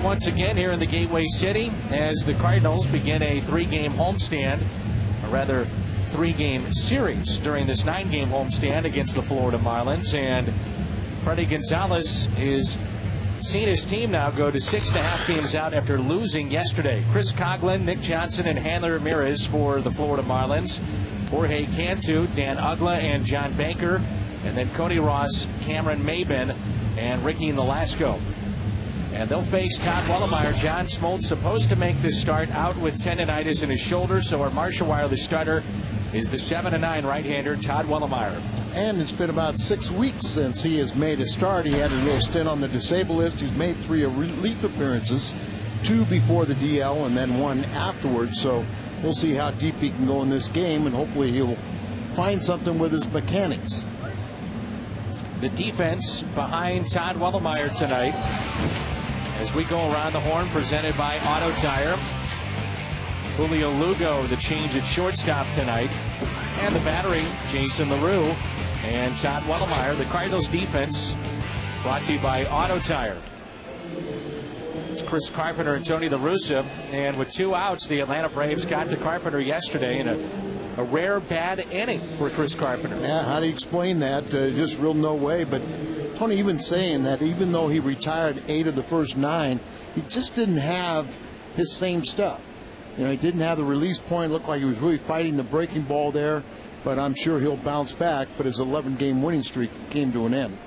Once again here in the Gateway City as the Cardinals begin a 3-game homestand, or rather 3-game series during this 9-game homestand against the Florida Marlins. And Freddie Gonzalez is seen his team now go to 6.5 games out after losing yesterday. Chris Coghlan, Nick Johnson, and Hanley Ramirez for the Florida Marlins. Jorge Cantu, Dan Ugla, and John Banker. And then Cody Ross, Cameron Maben, and Ricky Nolasco. And they'll face Todd Wellemeyer. John Smoltz supposed to make this start, out with tendonitis in his shoulder. So our Marshall Wire, the starter, is the 7-9 right-hander Todd Wellemeyer. And it's been about 6 weeks since he has made a start. He had a little stint on the disabled list. He's made 3 relief appearances, 2 before the DL and then 1 afterwards. So we'll see how deep he can go in this game, and hopefully he'll find something with his mechanics. The defense behind Todd Wellemeyer tonight, as we go around the horn, presented by Auto Tire. Julio Lugo, the change at shortstop tonight. And the battery, Jason LaRue and Todd Wellemeyer. The Cardinals defense brought to you by Auto Tire. It's Chris Carpenter and Tony La Russa. And with 2 outs, the Atlanta Braves got to Carpenter yesterday in a rare bad inning for Chris Carpenter. Yeah, how do you explain that? Just real no way. But Tony even saying that even though he retired 8 of the first 9, he just didn't have his same stuff. You know, he didn't have the release point. Looked like he was really fighting the breaking ball there, but I'm sure he'll bounce back. But his 11-game winning streak came to an end.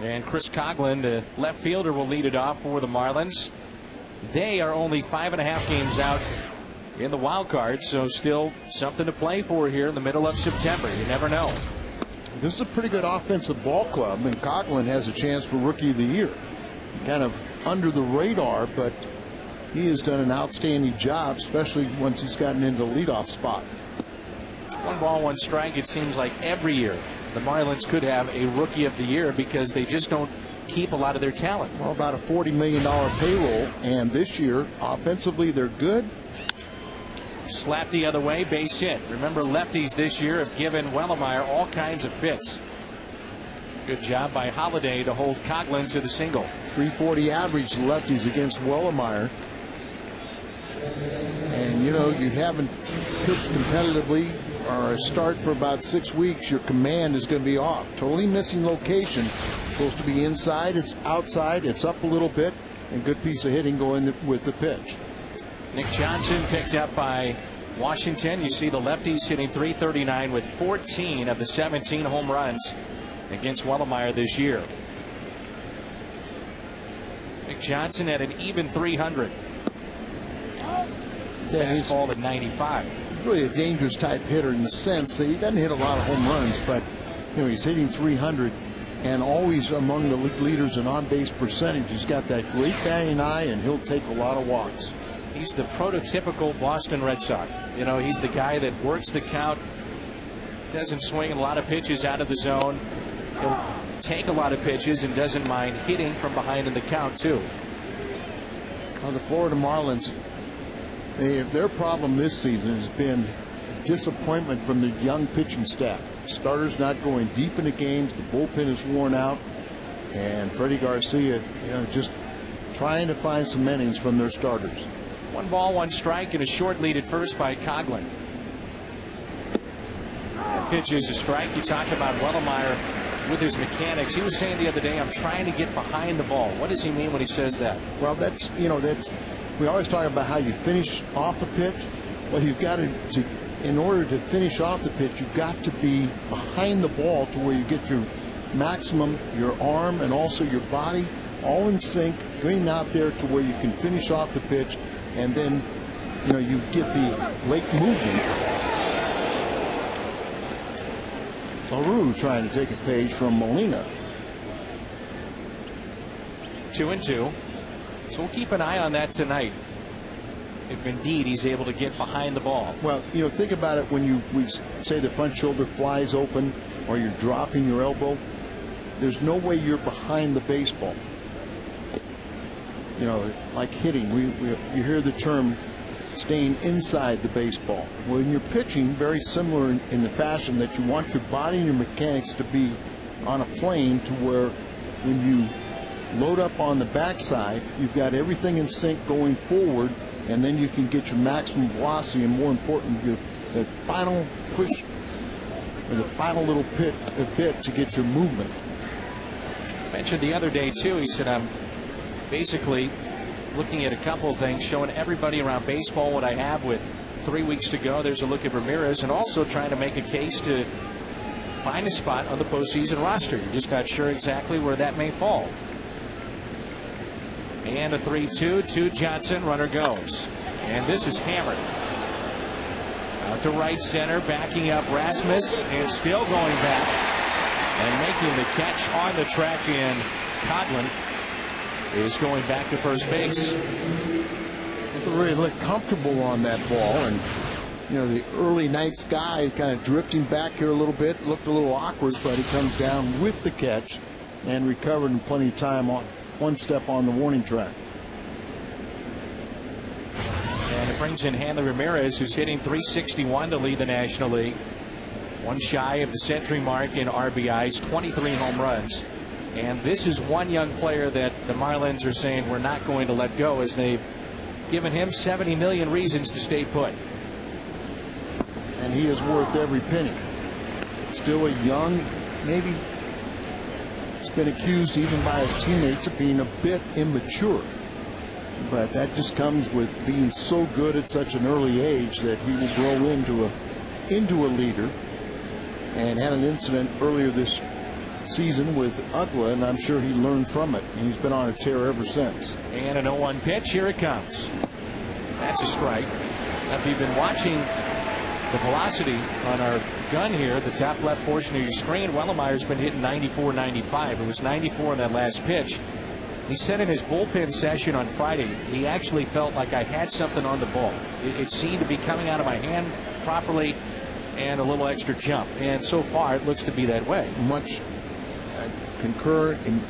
And Chris Coghlan, the left fielder, will lead it off for the Marlins. They are only 5.5 games out in the wild card, so still something to play for here in the middle of September. You never know. This is a pretty good offensive ball club, and Coghlan has a chance for Rookie of the Year. Kind of under the radar, but he has done an outstanding job, especially once he's gotten into the leadoff spot. 1 ball, 1 strike. It seems like every year the Marlins could have a Rookie of the Year because they just don't keep a lot of their talent. Well, about a $40 million payroll, and this year, offensively, they're good. Slap the other way, base hit. Remember, lefties this year have given Wellemeyer all kinds of fits. Good job by Holliday to hold Coghlan to the single. 340 average lefties against Wellemeyer. And, you know, you haven't pitched competitively or start for about 6 weeks, your command is going to be off. Totally missing location. Supposed to be inside, it's outside, it's up a little bit, and good piece of hitting going with the pitch. Nick Johnson picked up by Washington. You see the lefties hitting .339 with 14 of the 17 home runs against Wellemeyer this year. Nick Johnson at an even .300. Fastball at 95. He's really a dangerous type hitter in the sense that he doesn't hit a lot of home runs, but you know, he's hitting .300 and always among the league leaders in on-base percentage. He's got that great batting eye, and he'll take a lot of walks. He's the prototypical Boston Red Sox. You know, he's the guy that works the count, doesn't swing a lot of pitches out of the zone. He'll take a lot of pitches and doesn't mind hitting from behind in the count, too. Well, the Florida Marlins, their problem this season has been disappointment from the young pitching staff. Starters not going deep into games. The bullpen is worn out. And Freddie Garcia, you know, just trying to find some innings from their starters. 1 ball, 1 strike, and a short lead at first by Coghlan. That pitch is a strike. You talked about Wellemeyer with his mechanics. He was saying the other day, I'm trying to get behind the ball. What does he mean when he says that? Well, that's, you know, we always talk about how you finish off a pitch. Well, you've got to, in order to finish off the pitch, you've got to be behind the ball to where you get your maximum, your arm and also your body all in sync, getting out there to where you can finish off the pitch, and then, you know, you get the late movement. LaRue trying to take a page from Molina. 2-2. So we'll keep an eye on that tonight, if indeed he's able to get behind the ball. Well, you know, think about it when we say the front shoulder flies open or you're dropping your elbow. There's no way you're behind the baseball. You know, like hitting, you hear the term staying inside the baseball. When you're pitching, very similar in the fashion that you want your body and your mechanics to be on a plane to where when you load up on the backside, you've got everything in sync going forward, and then you can get your maximum velocity, and more important, the final push or the final little bit to get your movement. Mentioned the other day too, he said, I'm basically looking at a couple of things, showing everybody around baseball what I have with 3 weeks to go. There's a look at Ramirez, and also trying to make a case to find a spot on the postseason roster. You're just not sure exactly where that may fall. And a 3-2 to Johnson. Runner goes. And this is hammered. Out to right center, backing up Rasmus, and still going back and making the catch on the track. And Coghlan is going back to first base. Really looked comfortable on that ball, and you know, the early night sky kind of drifting back here a little bit, looked a little awkward, but he comes down with the catch and recovered in plenty of time on one step on the warning track. And it brings in Hanley Ramirez, who's hitting .361 to lead the National League. One shy of the century mark in RBIs, 23 home runs. And this is one young player that the Marlins are saying we're not going to let go, as they've given him 70 million reasons to stay put. And he is worth every penny. Still a young, maybe he's been accused even by his teammates of being a bit immature. But that just comes with being so good at such an early age that he will grow into a leader. And had an incident earlier this season with Ugla, and I'm sure he learned from it, and he's been on a tear ever since. And an 0-1 pitch. Here it comes. That's a strike. Now, if you've been watching the velocity on our gun here at the top left portion of your screen, Wellemeyer's been hitting 94, 95. It was 94 in that last pitch. He said in his bullpen session on Friday, he actually felt like I had something on the ball. It seemed to be coming out of my hand properly, and a little extra jump. And so far, it looks to be that way. Much concur in.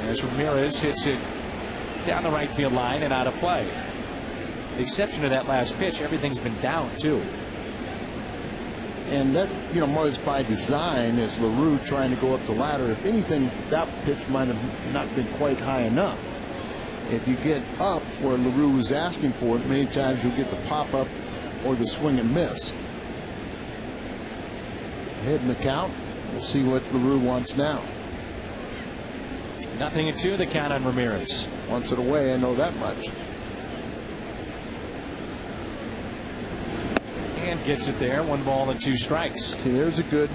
As Ramirez hits it down the right field line and out of play. The exception of that last pitch, everything's been down too. And that, you know, was by design, as LaRue trying to go up the ladder. If anything, that pitch might have not been quite high enough. If you get up where LaRue was asking for it, many times you'll get the pop up or the swing and miss. Ahead in the count. We'll see what LaRue wants now. 0-2 the count on Ramirez. Wants it away, I know that much. And gets it there. 1 ball and 2 strikes. See, there's a good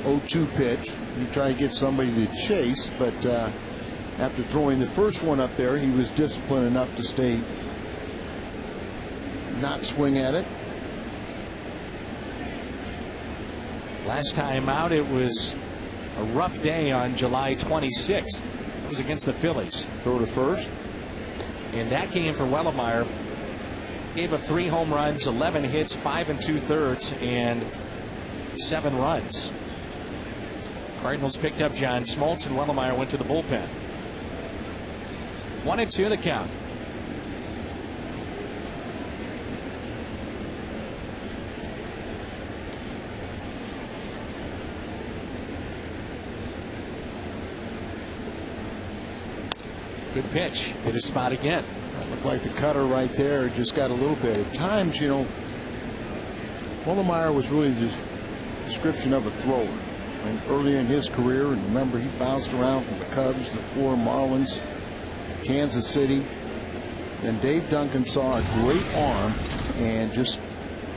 0-2 pitch. You try to get somebody to chase, but after throwing the first one up there, he was disciplined enough to stay, not swing at it. Last time out, it was a rough day on July 26th. It was against the Phillies. Throw to first. In that game for Wellemeyer, gave up 3 home runs, 11 hits, 5 2/3, and 7 runs. Cardinals picked up John Smoltz, and Wellemeyer went to the bullpen. 1-2 the count. Good pitch. Hit his spot again. That looked like the cutter right there. Just got a little bit. At times, you know, Wellemeyer was really the description of a thrower. And early in his career, and remember, he bounced around from the Cubs, the Florida Marlins, Kansas City. And Dave Duncan saw a great arm and just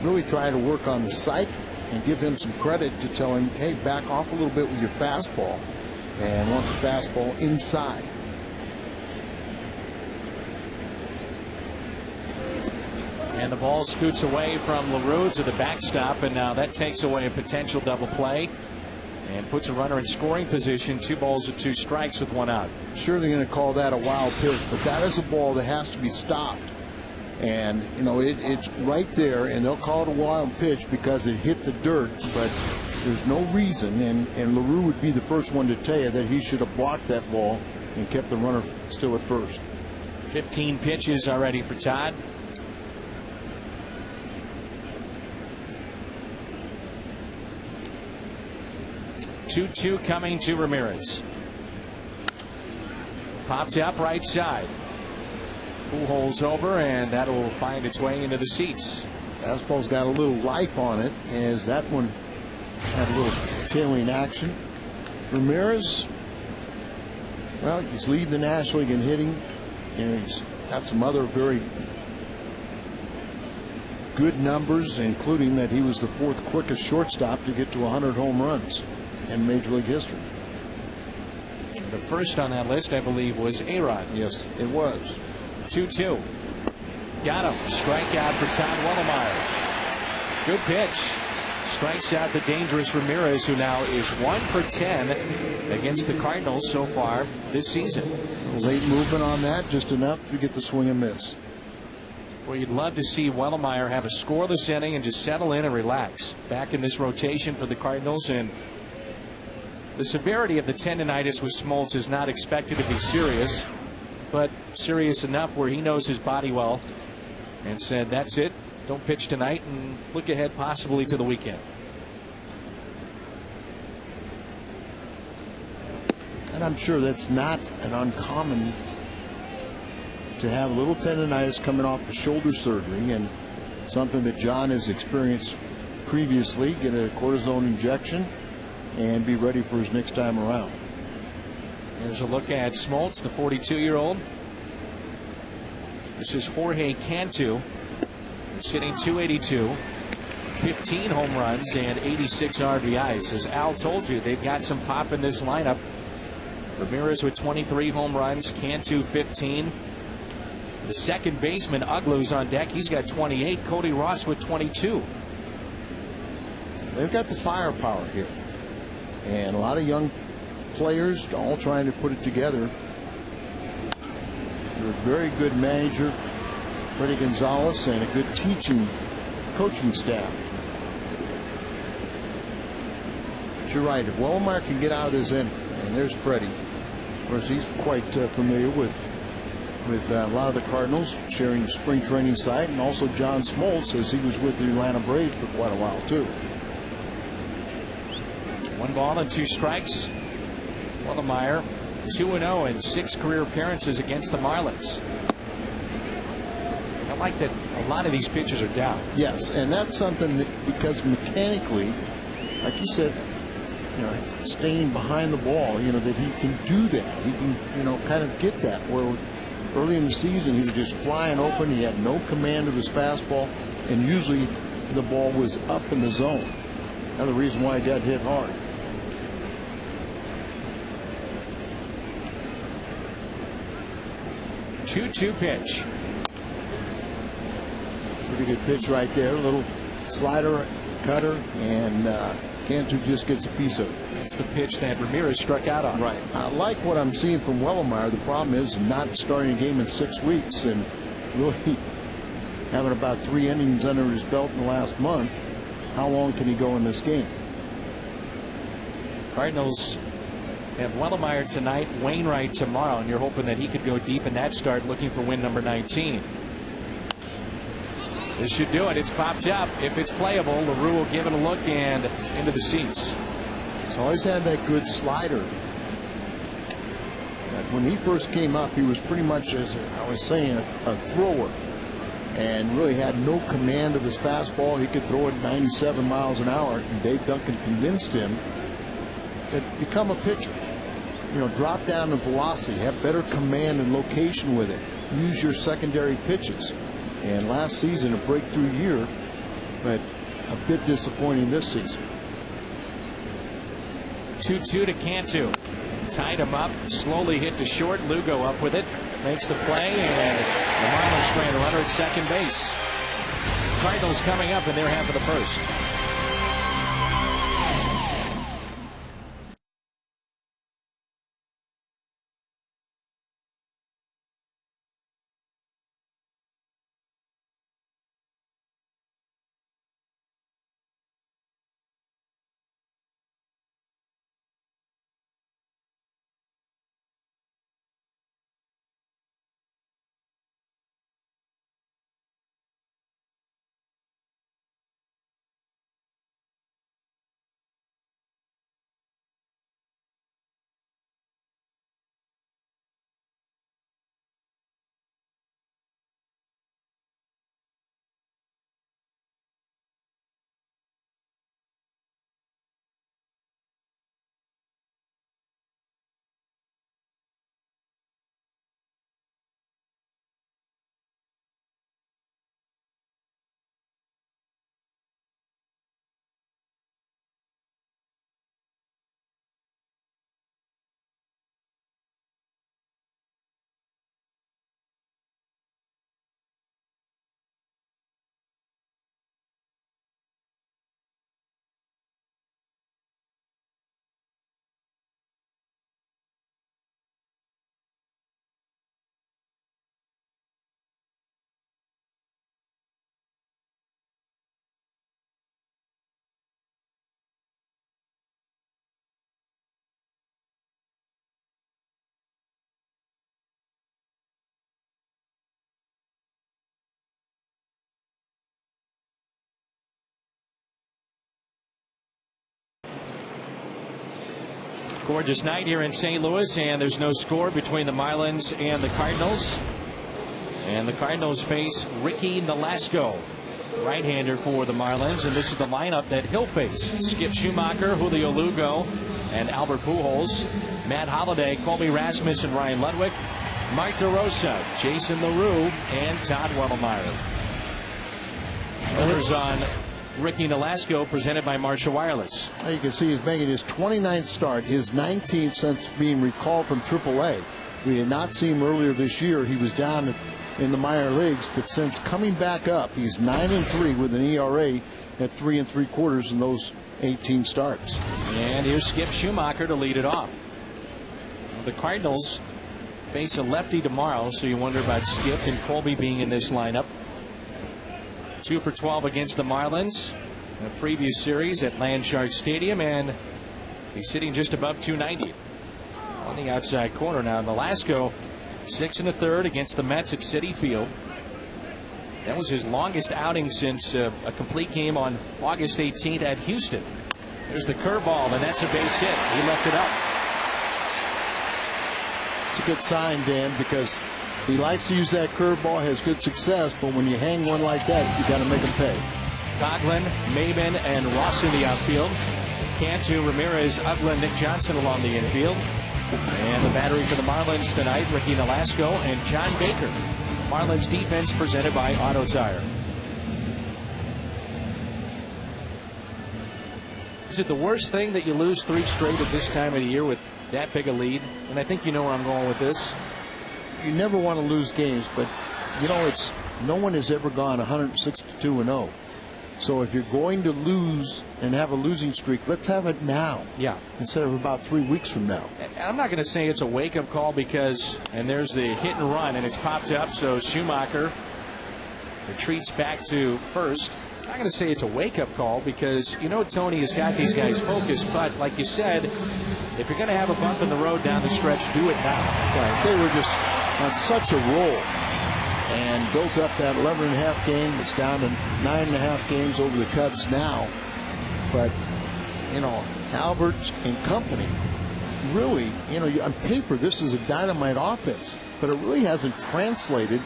really tried to work on the psyche and give him some credit to tell him, hey, back off a little bit with your fastball and want the fastball inside. And the ball scoots away from LaRue to the backstop, and now that takes away a potential double play and puts a runner in scoring position. 2 balls and 2 strikes with 1 out. I'm sure they're going to call that a wild pitch, but that is a ball that has to be stopped. And, you know, it's right there, and they'll call it a wild pitch because it hit the dirt, but there's no reason, and LaRue would be the first one to tell you that he should have blocked that ball and kept the runner still at first. 15 pitches already for Todd. 2-2 coming to Ramirez. Popped up right side. Pujols over, and that'll find its way into the seats. Fastball's got a little life on it, as that one had a little tailing action. Ramirez, well, he's leading the National League in hitting, and he's got some other very good numbers, including that he was the 4th quickest shortstop to get to 100 home runs in Major League history. The first on that list, I believe, was A-Rod. Yes, it was. 2-2. Got him. Strikeout for Todd Wellemeyer. Good pitch. Strikes out the dangerous Ramirez, who now is 1 for 10 against the Cardinals so far this season. Late movement on that, just enough to get the swing and miss. Well, you'd love to see Wellemeyer have a scoreless inning and just settle in and relax. Back in this rotation for the Cardinals, and the severity of the tendonitis with Smoltz is not expected to be serious, but serious enough where he knows his body well and said, that's it, don't pitch tonight, and look ahead possibly to the weekend. And I'm sure that's not an uncommon to have a little tendonitis coming off the shoulder surgery, and something that John has experienced previously. Get a cortisone injection and be ready for his next time around. There's a look at Smoltz, the 42-year-old. This is Jorge Cantu, sitting 282, 15 home runs and 86 RBIs. As Al told you, they've got some pop in this lineup. Ramirez with 23 home runs, Cantu 15. The second baseman, Uglu's on deck. He's got 28. Cody Ross with 22. They've got the firepower here, and a lot of young players all trying to put it together. They're a very good manager, Freddie Gonzalez, and a good coaching staff. But you're right. If Wellemeyer can get out of this inning, and there's Freddie. Of course, he's quite familiar with a lot of the Cardinals, sharing the spring training site, and also John Smoltz, as he was with the Atlanta Braves for quite a while too. 1 ball and 2 strikes. Wellemeyer 2-0 in 6 career appearances against the Marlins. I like that a lot of these pitchers are down. Yes, and that's something that, because mechanically, like you said, staying behind the ball, that he can do that. He can, kind of get that, where early in the season he was just flying open. He had no command of his fastball, and usually the ball was up in the zone. Another reason why he got hit hard. Two pitch. Pretty good pitch right there. A little slider, cutter, and Cantu just gets a piece of it. That's the pitch that Ramirez struck out on. Right. I like what I'm seeing from Wellemeyer. The problem is not starting a game in 6 weeks and really having about 3 innings under his belt in the last month. How long can he go in this game? Cardinals have Wellemeyer tonight, Wainwright tomorrow, and you're hoping that he could go deep in that start, looking for win number 19. This should do it. It's popped up. If it's playable, LaRue will give it a look and into the seats. He's always had that good slider. That when he first came up, he was pretty much, as I was saying, a thrower, and really had no command of his fastball. He could throw it 97 miles an hour, and Dave Duncan convinced him that become a pitcher. Drop down in velocity, have better command and location with it. Use your secondary pitches. And last season, a breakthrough year, but a bit disappointing this season. 2-2 to Cantu. Tied him up, slowly hit to short. Lugo up with it, makes the play, and the Marlins strand a runner at second base. Cardinals coming up in their half of the first. Gorgeous night here in St. Louis, and there's no score between the Marlins and the Cardinals. And the Cardinals face Ricky Nolasco, right-hander for the Marlins, and this is the lineup that he'll face. Skip Schumacher, Julio Lugo, and Albert Pujols, Matt Holliday, Colby Rasmus, and Ryan Ludwig, Mark DeRosa, Jason LaRue, and Todd Weddlemeyer. Numbers on Ricky Nolasco, presented by Marshall Wireless. You can see he's making his 29th start, his 19th since being recalled from AAA. We did not see him earlier this year. He was down in the minor leagues, but since coming back up, he's 9-3 with an ERA at 3 3/4 in those 18 starts. And here's Skip Schumacher to lead it off. The Cardinals face a lefty tomorrow, so you wonder about Skip and Colby being in this lineup. 2 for 12 against the Marlins in a previous series at Landshark Stadium, and he's sitting just above 290 on the outside corner. Now Nolasco, 6 1/3 against the Mets at Citi Field. That was his longest outing since a complete game on August 18th at Houston. There's the curveball, and that's a base hit. He left it up. It's a good sign, Dan, because he likes to use that curveball, has good success, but when you hang one like that, you got to make him pay. Coughlin, Maben, and Ross in the outfield. Cantu, Ramirez, Uggla, Nick Johnson along the infield. And the battery for the Marlins tonight, Ricky Nolasco and John Baker. Marlins defense presented by Auto Tire. Is it the worst thing that you lose 3 straight at this time of the year with that big a lead? And I think you know where I'm going with this. You never want to lose games, but you know, it's no one has ever gone 162-0. So if you're going to lose and have a losing streak, let's have it now. Yeah. Instead of about 3 weeks from now. I'm not going to say it's a wake-up call because, and there's the hit and run, and it's popped up, so Schumacher retreats back to first. I'm not going to say it's a wake-up call because, you know, Tony has got these guys focused, but like you said, if you're going to have a bump in the road down the stretch, do it now. Right. They were just on such a roll and built up that 11.5 game. It's down to 9.5 games over the Cubs now. But, you know, Albert and company, really, you know, on paper, this is a dynamite offense, but it really hasn't translated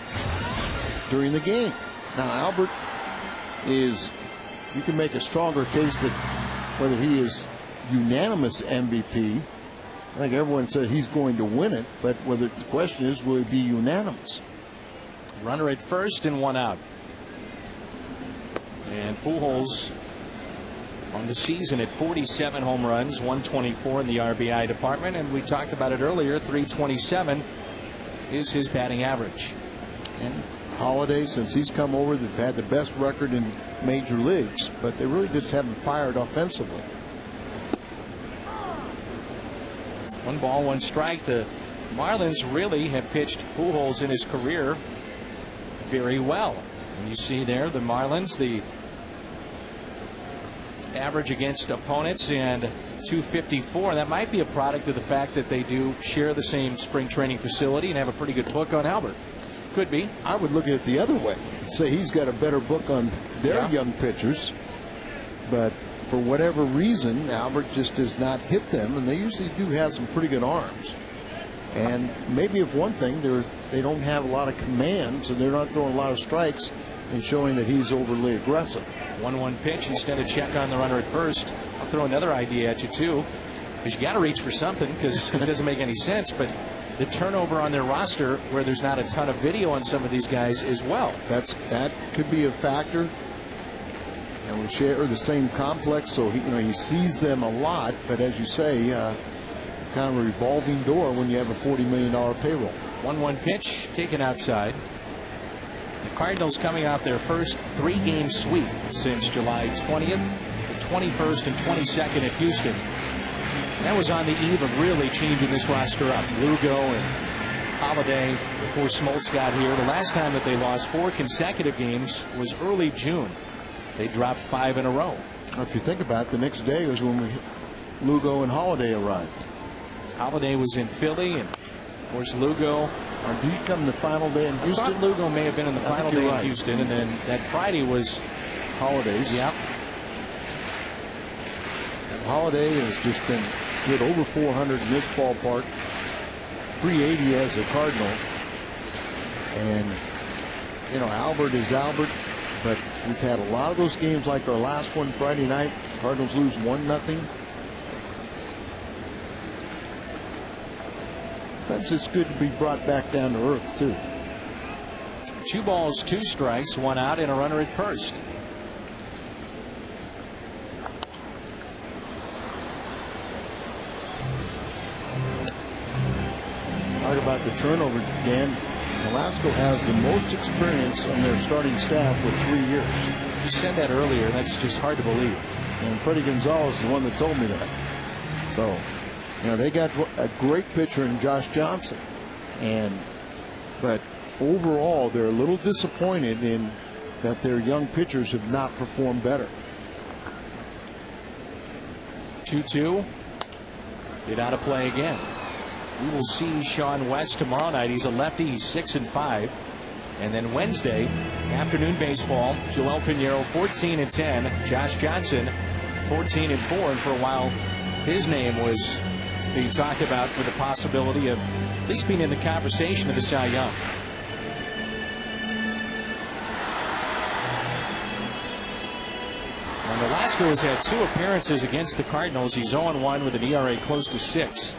during the game. Now, Albert is, you can make a stronger case that whether he is unanimous MVP, I think everyone said he's going to win it, but whether the question is, will he be unanimous? Runner at first and 1 out. And Pujols on the season at 47 home runs, 124 in the RBI department, and we talked about it earlier, 327 is his batting average. And Holliday, since he's come over, they've had the best record in major leagues, but they really just haven't fired offensively. 1 ball, 1 strike. The Marlins really have pitched Pujols in his career very well. And you see there the Marlins, the average against opponents, and 254. That might be a product of the fact that they do share the same spring training facility and have a pretty good book on Albert. Could be. I would look at it the other way. Say he's got a better book on their young pitchers, but for whatever reason, Albert just does not hit them, and they usually do have some pretty good arms. And maybe if one thing, they don't have a lot of command, so they're not throwing a lot of strikes and showing that he's overly aggressive. 1-1 pitch instead of check on the runner at first. I'll throw another idea at you too, because you got to reach for something, because it doesn't make any sense. But the turnover on their roster, where there's not a ton of video on some of these guys as well. That could be a factor. And we share the same complex, so he sees them a lot. But as you say, kind of a revolving door when you have a $40 million payroll. 1-1 pitch taken outside. The Cardinals coming off their first 3-game sweep since July 20th, the 21st and 22nd at Houston. That was on the eve of really changing this roster up. Lugo and Holliday before Smoltz got here. The last time that they lost 4 consecutive games was early June. They dropped 5 in a row. Well, if you think about it, the next day was when Lugo and Holliday arrived. Holliday was in Philly, and of course Lugo. Did he come the final day in Houston? I thought Lugo may have been in the final day in Houston, and then that Friday was Holliday's. Yep. And Holliday has just been hit over 400 in this ballpark, 380 as a Cardinal. And, you know, Albert is Albert, but we've had a lot of those games like our last one Friday night. Cardinals lose 1-0. Sometimes it's good to be brought back down to earth, too. 2 balls, 2 strikes, 1 out, and a runner at first. Talk about the turnover, Dan. Velasco has the most experience on their starting staff for 3 years. You said that earlier. That's just hard to believe. And Freddie Gonzalez is the one that told me that. So, you know, they got a great pitcher in Josh Johnson. But overall, they're a little disappointed in that their young pitchers have not performed better. 2-2. Get out of play again. We will see Sean West tomorrow night. He's a lefty. He's 6-5. And then Wednesday, afternoon baseball, Joel Pinheiro 14-10. Josh Johnson 14-4. And for a while, his name was being talked about for the possibility of at least being in the conversation of the Cy Young. And Velasco has had 2 appearances against the Cardinals. He's 0-1 with an ERA close to 6.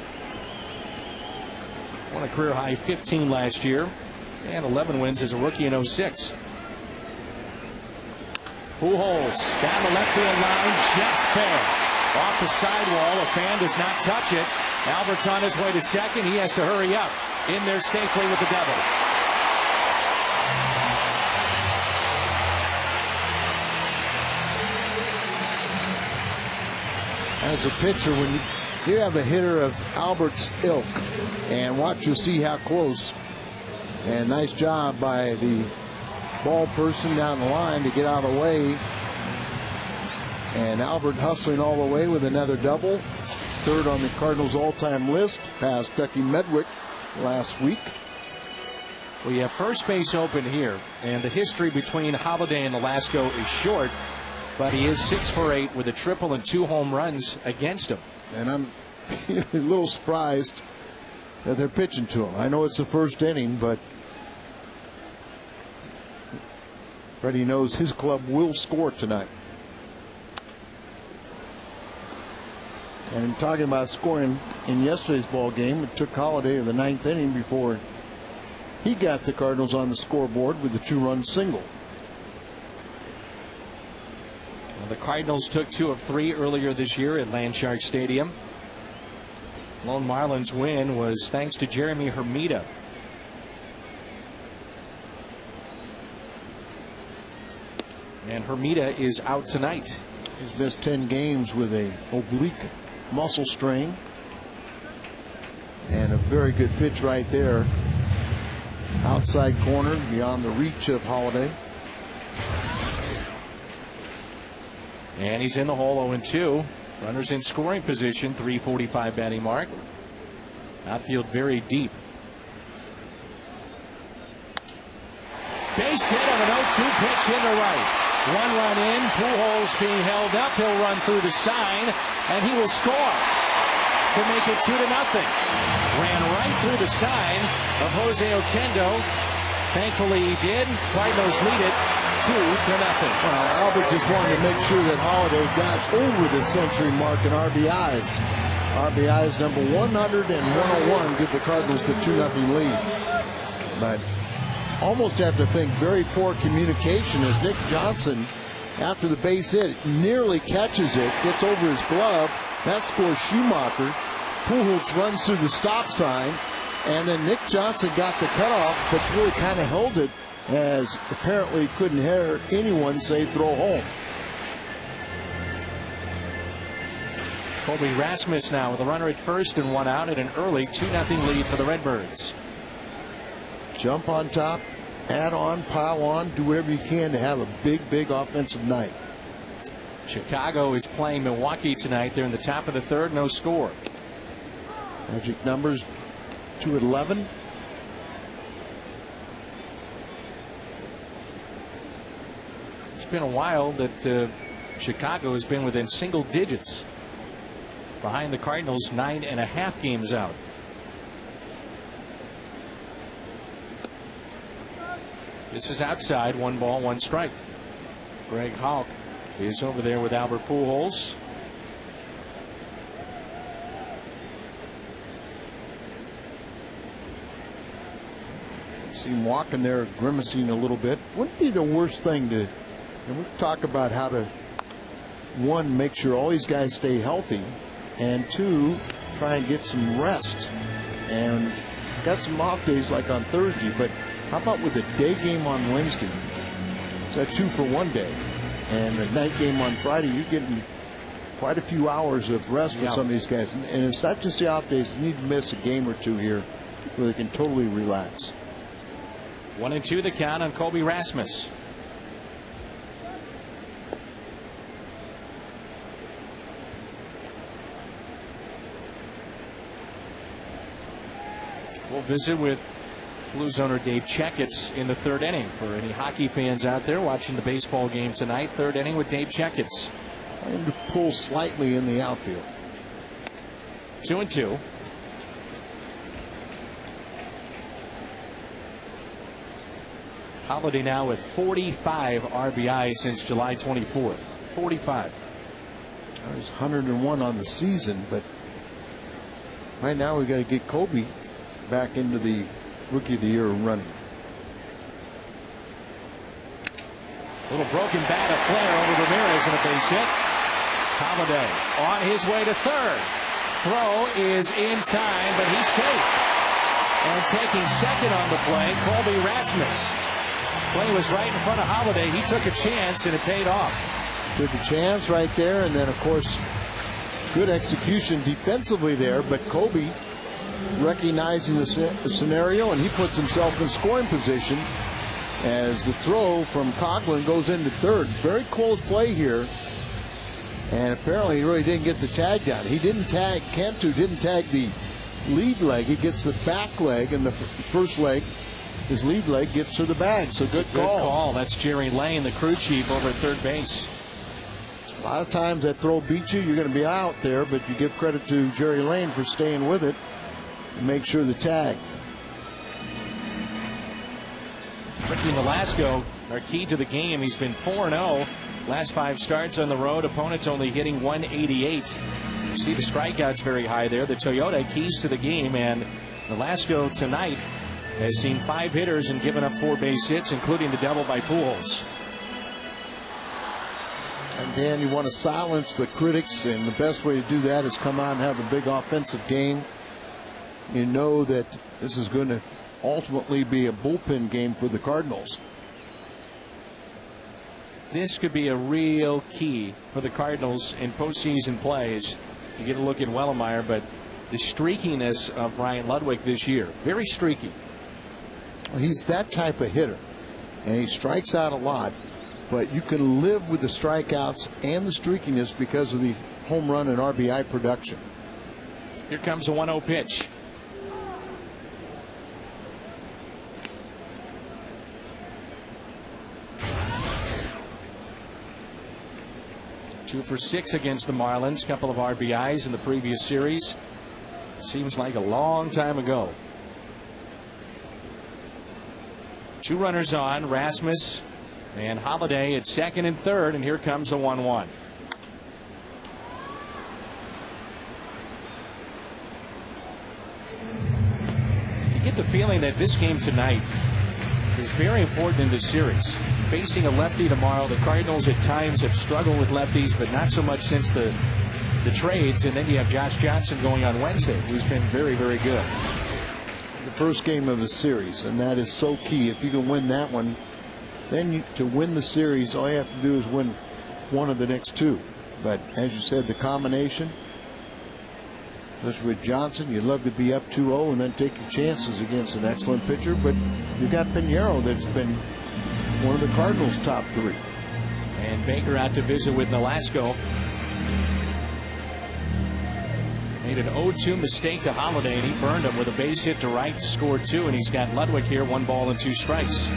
Won a career high 15 last year and 11 wins as a rookie in 06. Pujols down the left field line, just fair. Off the sidewall, a fan does not touch it. Albert's on his way to second. He has to hurry up. In there safely with the double. As a pitcher, when you have a hitter of Albert's ilk, and watch, you'll see how close. And nice job by the ball person down the line to get out of the way. And Albert hustling all the way with another double. Third on the Cardinals all-time list, past Ducky Medwick last week. We have first base open here, and the history between Holiday and Velasco is short, but he is 6 for 8 with a triple and 2 home runs against him. And I'm a little surprised that they're pitching to him. I know it's the first inning, but Freddie knows his club will score tonight. And talking about scoring in yesterday's ball game, it took Holiday to the 9th inning before he got the Cardinals on the scoreboard with the 2-run single. Well, the Cardinals took 2 of 3 earlier this year at Landshark Stadium. Lone Marlins win was thanks to Jeremy Hermida. And Hermida is out tonight. He's missed 10 games with a oblique muscle strain. And a very good pitch right there. Outside corner beyond the reach of Holiday. And he's in the hole 0-2. Runners in scoring position, 345 batting mark. Outfield very deep. Base hit on an 0-2 pitch in the right. 1 run in. Pujols being held up. He'll run through the sign, and he will score to make it 2-0. Ran right through the sign of Jose Oquendo. Thankfully he did. Cardinals lead it 2-0. Well, Albert just wanted to make sure that Holiday got over the century mark in RBIs. RBIs number 100 and 101 give the Cardinals the 2-0 lead. But almost have to think very poor communication as Nick Johnson, after the base hit, nearly catches it, gets over his glove. That scores Schumacher. Pujols runs through the stop sign, and then Nick Johnson got the cutoff, but really kind of held it, as apparently couldn't hear anyone say throw home. Colby Rasmus now with a runner at first and 1 out, and an early 2-0 lead for the Redbirds. Jump on top, add on, pile on, do whatever you can to have a big offensive night. Chicago is playing Milwaukee tonight. They're in the top of the third, no score. Magic numbers 2-11. It's been a while that Chicago has been within single digits. behind the Cardinals, 9.5 games out. This is outside, 1 ball, 1 strike. Greg Houck is over there with Albert Pujols. See him walking there, grimacing a little bit. Wouldn't be the worst thing to, and we talk about how to, one, make sure all these guys stay healthy, and two, try and get some rest. And got some off days like on Thursday, but how about with a day game on Wednesday? It's a 2 for 1 day. And a night game on Friday, you're getting quite a few hours of rest for some of these guys. And it's not just the off days. They need to miss a game or two here where they can totally relax. 1-2 the count on Colby Rasmus. We'll visit with Blues owner Dave Checketts in the 3rd inning. For any hockey fans out there watching the baseball game tonight, 3rd inning with Dave Checketts. Trying to pull slightly in the outfield. 2-2. Holiday now with 45 RBI since July 24th. 45. There's 101 on the season, but right now we got to get Colby back into the Rookie of the Year running. Little broken bat, a flare over Ramirez, and a base hit. Holiday on his way to 3rd. Throw is in time, but he's safe. And taking 2nd on the play, Colby Rasmus. Play was right in front of Holiday. He took a chance, and it paid off. Took a chance right there, and then, of course, good execution defensively there, but Colby recognizing the scenario, and he puts himself in scoring position as the throw from Coughlin goes into 3rd. Very close play here, and apparently he really didn't get the tag down. He didn't tag, Cantu didn't tag the lead leg. He gets the back leg, and the first leg, his lead leg, gets to the bag. So good call. That's Jerry Lane, the crew chief, over at 3rd base. A lot of times that throw beats you, you're going to be out there, but you give credit to Jerry Lane for staying with it and make sure the tag. Ricky Nolasco, our key to the game. He's been 4-0. Last 5 starts on the road. Opponents only hitting 188. You see the strikeouts very high there. The Toyota keys to the game, and Nolasco tonight has seen 5 hitters and given up 4 base hits, including the double by Pujols. And Dan, you want to silence the critics, and the best way to do that is come out and have a big offensive game. You know that this is going to ultimately be a bullpen game for the Cardinals. This could be a real key for the Cardinals in postseason plays. You get a look at Wellemeyer, but the streakiness of Ryan Ludwig this year, very streaky. Well, he's that type of hitter, and he strikes out a lot, but you can live with the strikeouts and the streakiness because of the home run and RBI production. Here comes a 1-0 pitch. Two for 6 against the Marlins. Couple of RBIs in the previous series. Seems like a long time ago. 2 runners on, Rasmus and Holiday at 2nd and 3rd, and here comes a 1-1. You get the feeling that this game tonight is very important in this series. Facing a lefty tomorrow. The Cardinals at times have struggled with lefties, but not so much since the trades. And then you have Josh Johnson going on Wednesday, who's been very, very good. The first game of the series, and that is so key. If you can win that one, then to win the series, all you have to do is win one of the next 2. But as you said, the combination, especially with Johnson, you'd love to be up 2-0 and then take your chances against an excellent pitcher. But you've got Pinheiro that's been one of the Cardinals' top 3. And Baker out to visit with Nolasco. Made an 0-2 mistake to Holiday, and he burned him with a base hit to right to score 2. And he's got Ludwig here, 1 ball and 2 strikes.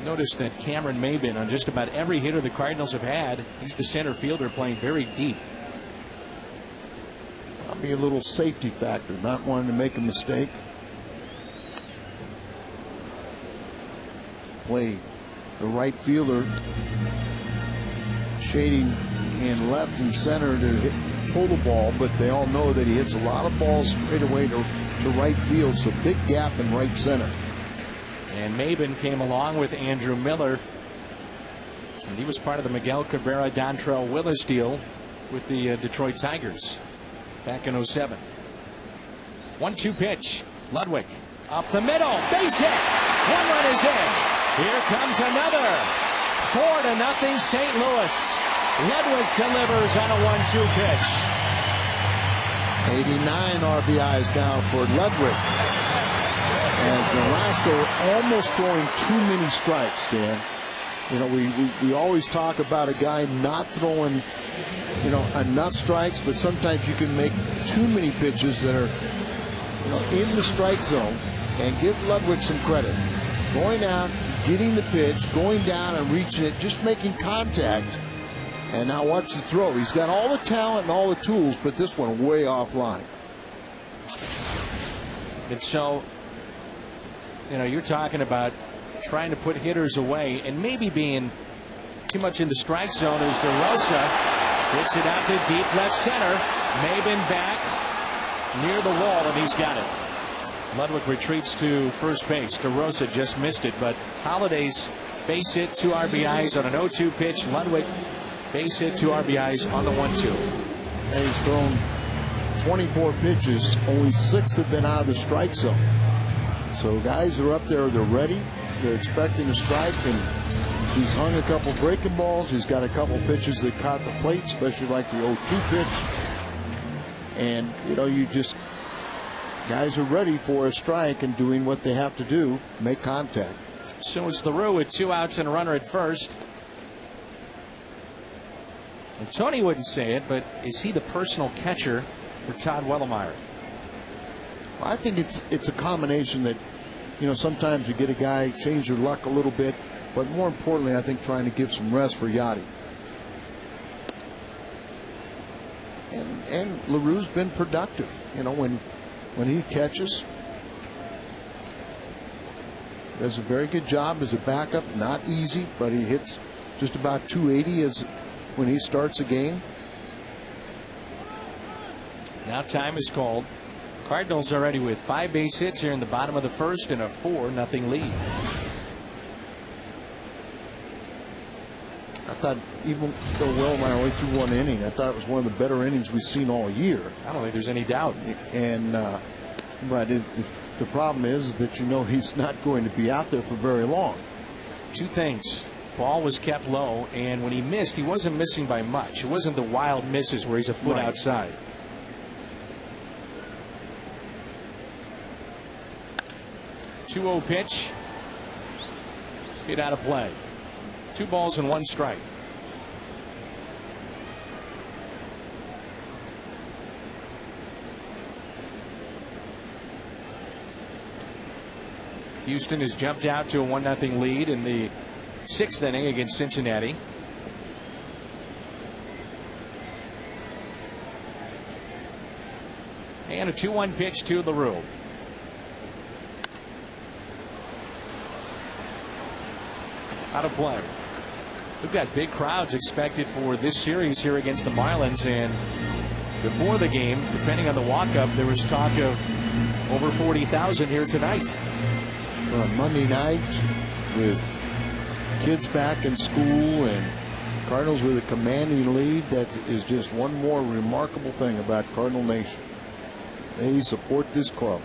Notice that Cameron Maybin, on just about every hitter the Cardinals have had, he's the center fielder playing very deep. be a little safety factor, not wanting to make a mistake. Play the right fielder shading in left and center to pull the ball, but they all know that he hits a lot of balls straight away to right field, so big gap in right center. And Maben came along with Andrew Miller, and he was part of the Miguel Cabrera Dontrell Willis deal with the Detroit Tigers back in '07. 1-2 pitch. Ludwig up the middle, base hit. One run is in. Here comes another. 4-0 St. Louis. Ludwig delivers on a 1-2 pitch. 89 RBIs now for Ludwig. And Velasco almost throwing too many strikes, Dan. You know, we always talk about a guy not throwing, you know, enough strikes, but sometimes you can make too many pitches that are, you know, in the strike zone. And give Ludwig some credit. Going out, getting the pitch, going down and reaching it, just making contact. And now watch the throw. He's got all the talent and all the tools, but this one way offline. And so, you know, you're talking about trying to put hitters away and maybe being too much in the strike zone as DeRosa hits it out to deep left center. Maben back near the wall, and he's got it. Ludwig retreats to first base. DeRosa just missed it, but Holiday's base hit, 2 RBIs on an 0-2 pitch. Ludwig base hit, 2 RBIs on the 1-2. And he's thrown 24 pitches. Only 6 have been out of the strike zone. So guys are up there. They're ready. They're expecting a strike, and he's hung a couple breaking balls. He's got a couple pitches that caught the plate, especially like the 0-2 pitch. And, you know, guys are ready for a strike and doing what they have to do, make contact. So it's LaRue with 2 outs and a runner at first. And Tony wouldn't say it, but is he the personal catcher for Todd Wellemeyer? Well, I think it's a combination that, you know, sometimes you get a guy change your luck a little bit, but more importantly, I think trying to give some rest for Yachty. And LaRue's been productive. You know, when he catches, does a very good job as a backup. Not easy, but he hits just about 280 as when he starts a game. Now time is called. Cardinals already with 5 base hits here in the bottom of the first and a 4-0 lead. I thought, even though Wellemeyer only threw 1 inning, I thought it was one of the better innings we've seen all year. I don't think there's any doubt. And but the problem is that, you know, he's not going to be out there for very long. 2 things. Ball was kept low, and when he missed, he wasn't missing by much. It wasn't the wild misses where he's a foot outside. .2-0 pitch. Hit out of play. 2 balls and 1 strike. Houston has jumped out to a 1-0 lead in the 6th inning against Cincinnati. And a 2-1 pitch to LaRue. Out of play. We've got big crowds expected for this series here against the Marlins, and before the game, depending on the walk-up, there was talk of over 40,000 here tonight. On Monday night, with kids back in school and Cardinals with a commanding lead, that is just one more remarkable thing about Cardinal Nation. They support this club.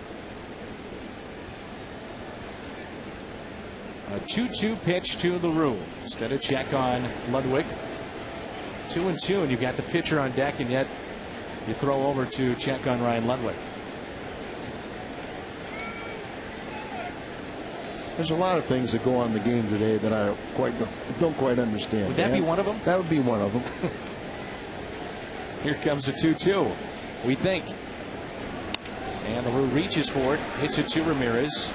A 2-2 pitch to LaRue. Instead of check on Ludwig. 2-2, and you've got the pitcher on deck, and yet you throw over to check on Ryan Ludwig. There's a lot of things that go on in the game today that I don't quite understand. Would that be one of them? That would be one of them. Here comes a 2-2, we think. And LaRue reaches for it, hits it to Ramirez.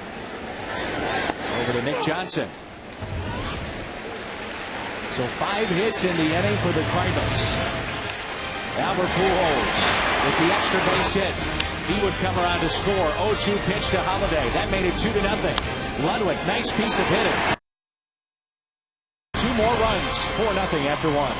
Over to Nick Johnson. So 5 hits in the inning for the Cardinals. Albert Pujols with the extra base hit. He would come around to score. 0-2 pitch to Holiday. That made it 2-0. Ludwig, nice piece of hitting. 2 more runs, 4-0 after 1.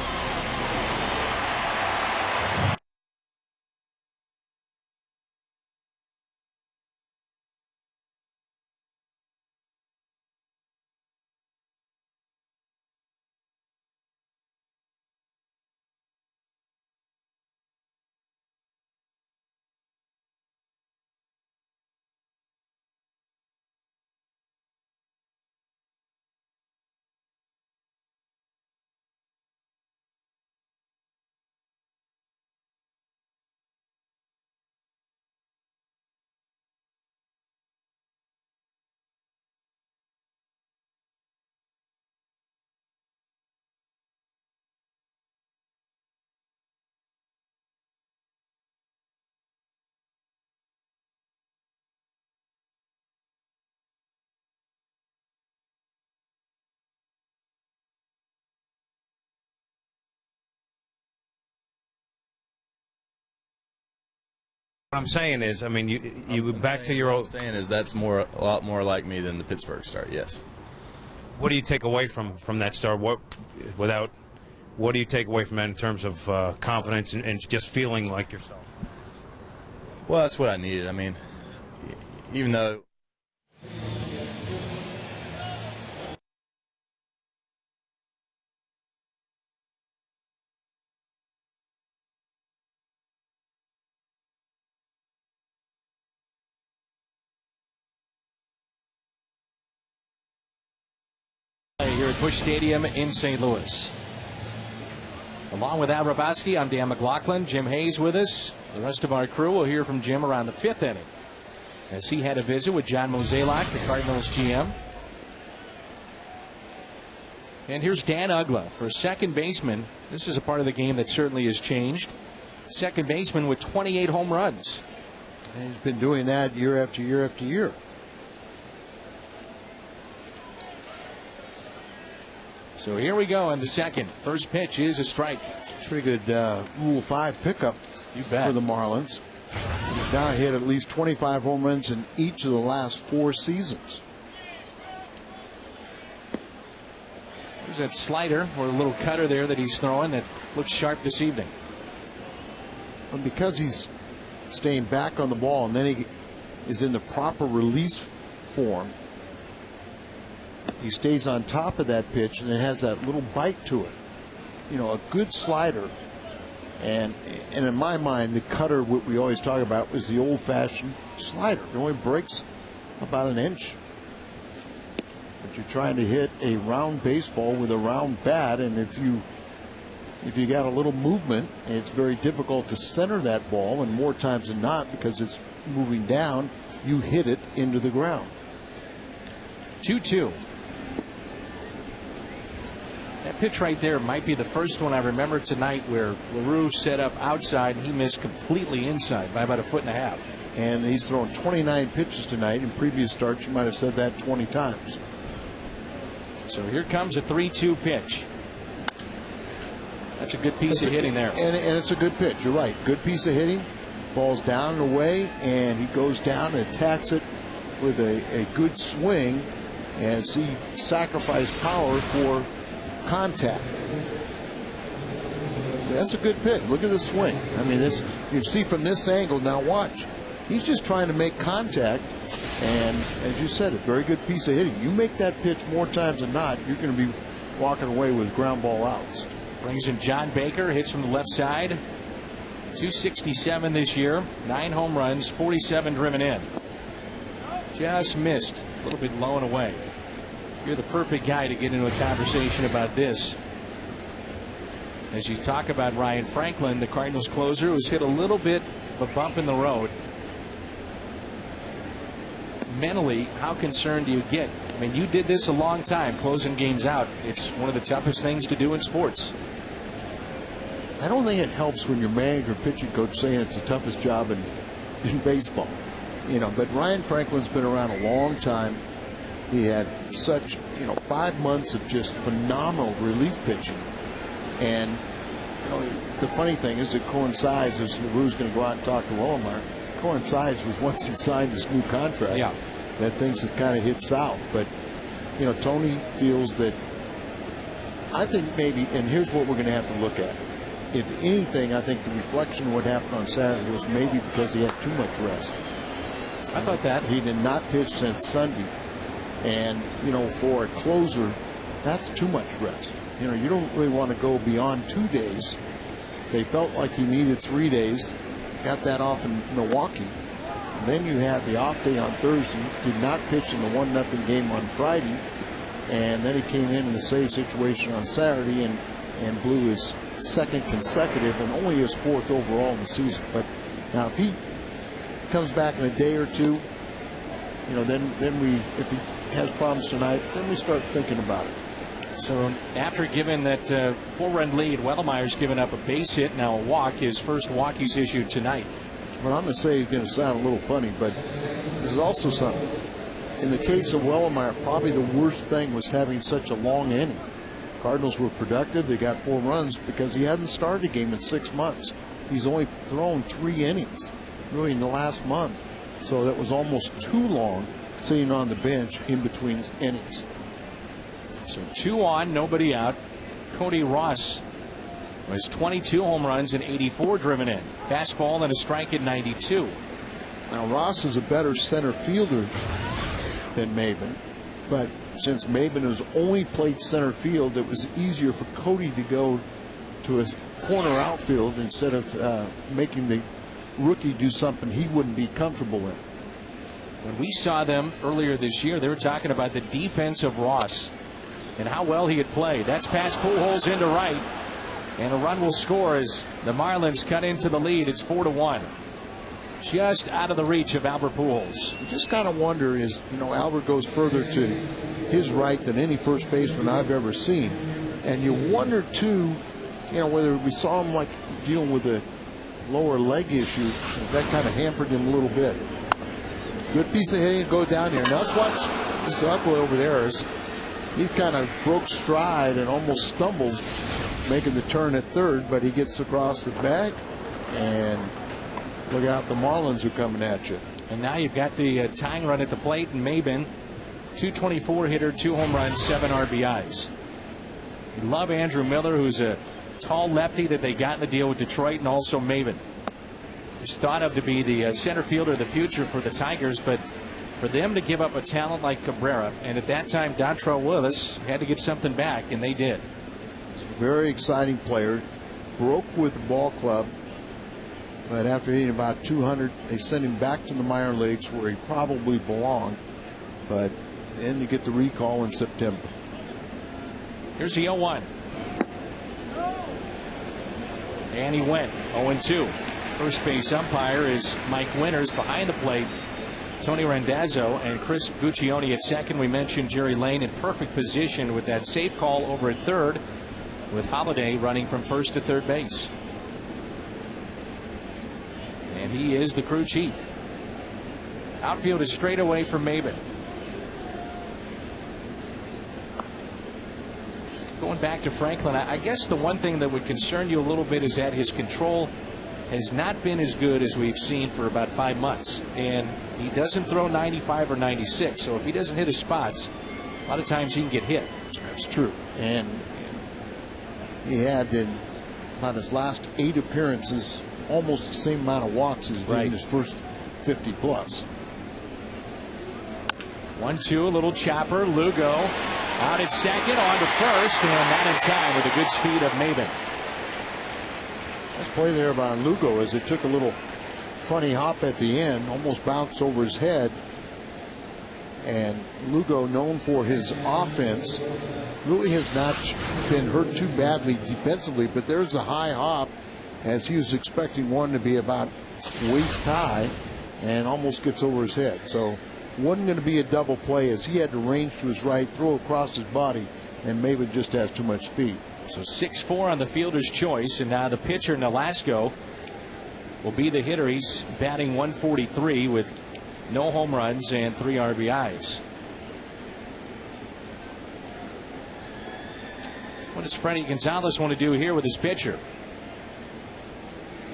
What I'm saying is, I mean, you back to your old. What I'm saying is that's a lot more like me than the Pittsburgh start. Yes. What do you take away from that start? What do you take away from that in terms of confidence and just feeling like yourself? Well, that's what I needed. I mean, even though. Here at Busch Stadium in St. Louis. Along with Al Rabowski, I'm Dan McLaughlin. Jim Hayes with us. The rest of our crew will hear from Jim around the 5th inning as he had a visit with John Mozeliak, the Cardinals GM. And here's Dan Uggla for second baseman. This is a part of the game that certainly has changed. Second baseman with 28 home runs. And he's been doing that year after year after year. So here we go in the second. First pitch is a strike. Pretty good Rule 5 pickup for the Marlins. He's now hit at least 25 home runs in each of the last 4 seasons. There's that slider or a little cutter there that he's throwing that looks sharp this evening. And because he's staying back on the ball and then he is in the proper release form, he stays on top of that pitch and it has that little bite to it. You know, a good slider. And in my mind, the cutter, what we always talk about, was the old-fashioned slider. It only breaks about an inch. But you're trying to hit a round baseball with a round bat, and if you got a little movement, it's very difficult to center that ball, and more times than not, because it's moving down, you hit it into the ground. 2-2. That pitch right there might be the first one I remember tonight where LaRue set up outside and he missed completely inside by about 1.5 feet. And he's thrown 29 pitches tonight. In previous starts, you might have said that 20 times. So here comes a 3-2 pitch. That's a good piece of hitting there. And it's a good pitch. You're right. Good piece of hitting. Ball's down and away, and he goes down and attacks it with a good swing as he sacrificed power for contact. That's a good pitch. Look at the swing. I mean, this you see from this angle. Now watch. He's just trying to make contact, and as you said, a very good piece of hitting. You make that pitch more times than not, you're going to be walking away with ground ball outs. Brings in John Baker, hits from the left side. 267 this year, 9 home runs, 47 driven in. Just missed, a little bit low and away. You're the perfect guy to get into a conversation about this. As you talk about Ryan Franklin, the Cardinals closer, who's hit a little bit of a bump in the road. Mentally, how concerned do you get? I mean, you did this a long time, closing games out. It's one of the toughest things to do in sports. I don't think it helps when your manager, pitching coach saying it's the toughest job in baseball. You know, but Ryan Franklin's been around a long time. He had such, 5 months of just phenomenal relief pitching. And the funny thing is it coincides as LaRue's going to go out and talk to Willamar. Coincides with once he signed his new contract. Yeah. That things have kind of hit south. But Tony feels that, I think maybe, and here's what we're going to have to look at. If anything, I think the reflection of what happened on Saturday was maybe because he had too much rest. I thought that. He did not pitch since Sunday. And, for a closer, that's too much rest. You don't really want to go beyond 2 days. They felt like he needed 3 days. Got that off in Milwaukee. And then you had the off day on Thursday. Did not pitch in the 1-0 game on Friday. And then he came in the save situation on Saturday and blew his second consecutive and only his 4th overall in the season. But now if he comes back in a day or two, then we, if he has problems tonight, then we start thinking about it. So after giving that 4-run lead, Wellemeyer's given up a base hit, now a walk. His first walk he's issued tonight. Well, I'm going to say he's going to sound a little funny, but this is also something. In the case of Wellemeyer, probably the worst thing was having such a long inning. Cardinals were productive. They got 4 runs because he hadn't started a game in 6 months. He's only thrown 3 innings really in the last month. So that was almost too long sitting on the bench in between innings. So 2 on, nobody out. Cody Ross was 22 home runs and 84 driven in. Fastball and a strike at 92. Now Ross is a better center fielder than Maben, but since Maben has only played center field, it was easier for Cody to go to his corner outfield instead of making the rookie do something he wouldn't be comfortable in. When we saw them earlier this year, they were talking about the defense of Ross and how well he had played. That's past Pujols into right, and a run will score as the Marlins cut into the lead. It's 4-1. Just out of the reach of Albert Pujols. You just kind of wonder is, Albert goes further to his right than any first baseman I've ever seen. And you wonder, too, whether we saw him like dealing with a lower leg issue, that kind of hampered him a little bit. Good piece of hitting to go down here. Now let's watch this Upwell over there. He's kind of broke stride and almost stumbled making the turn at third, but he gets across the bag, and look out, the Marlins are coming at you. And now you've got the tying run at the plate, and Maben, 224 hitter, 2 home runs, 7 RBIs. You love Andrew Miller, who's a tall lefty that they got in the deal with Detroit, and also Maben, who's thought of to be the center fielder of the future for the Tigers, but for them to give up a talent like Cabrera, and at that time Dontrell Willis had to get something back, and they did. He's a very exciting player. Broke with the ball club, but after hitting about 200, they sent him back to the minor leagues where he probably belonged. But then you get the recall in September. Here's the 0-1. And he went 0-2. First base umpire is Mike Winters. Behind the plate, Tony Randazzo and Chris Guccione at second. We mentioned Jerry Lane in perfect position with that safe call over at third, with Holiday running from first to third base. And he is the crew chief. Outfield is straight away from Maben. Going back to Franklin, I guess the one thing that would concern you a little bit is that his control has not been as good as we've seen for about 5 months. And he doesn't throw 95 or 96. So if he doesn't hit his spots, a lot of times he can get hit. That's true. And he had in about his last 8 appearances almost the same amount of walks as in his first 50 plus. 1-2, a little chopper. Lugo out at second, on to first, and not in time with a good speed of Maben. Nice play there by Lugo as it took a little funny hop at the end, almost bounced over his head. And Lugo, known for his offense, really has not been hurt too badly defensively, but there's the high hop as he was expecting one to be about waist high and almost gets over his head. So wasn't going to be a double play as he had to range to his right, throw across his body, and Maben just has too much speed. So 6-4 on the fielder's choice, and now the pitcher Nolasco will be the hitter. He's batting 143 with no home runs and 3 RBIs. What does Freddie Gonzalez want to do here with his pitcher?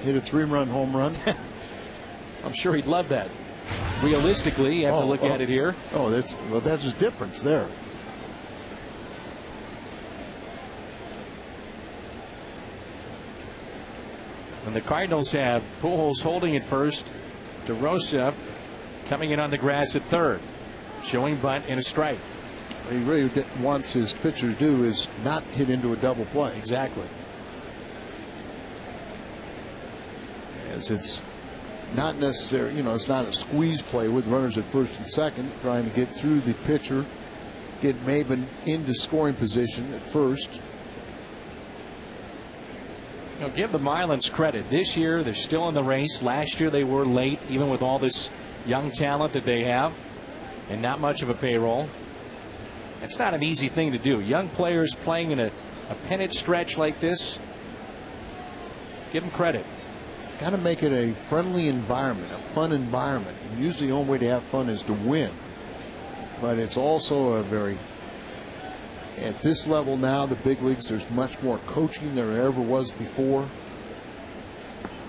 hit a 3-run home run. I'm sure he'd love that. Realistically, you have to look at it here. Oh, that's the difference there. And the Cardinals have Pujols holding at first. DeRosa coming in on the grass at third. Showing bunt and a strike. What he really wants his pitcher to do is not hit into a double play. Exactly. As it's not necessary, it's not a squeeze play with runners at first and second, trying to get through the pitcher, get Maben into scoring position at first. Now, give the Marlins credit. This year, they're still in the race. Last year, they were late, even with all this young talent that they have, and not much of a payroll. It's not an easy thing to do. Young players playing in a pennant stretch like this, give them credit. Got to make it a friendly environment, a fun environment. And usually the only way to have fun is to win. But it's also at this level now, the big leagues, there's much more coaching than there ever was before.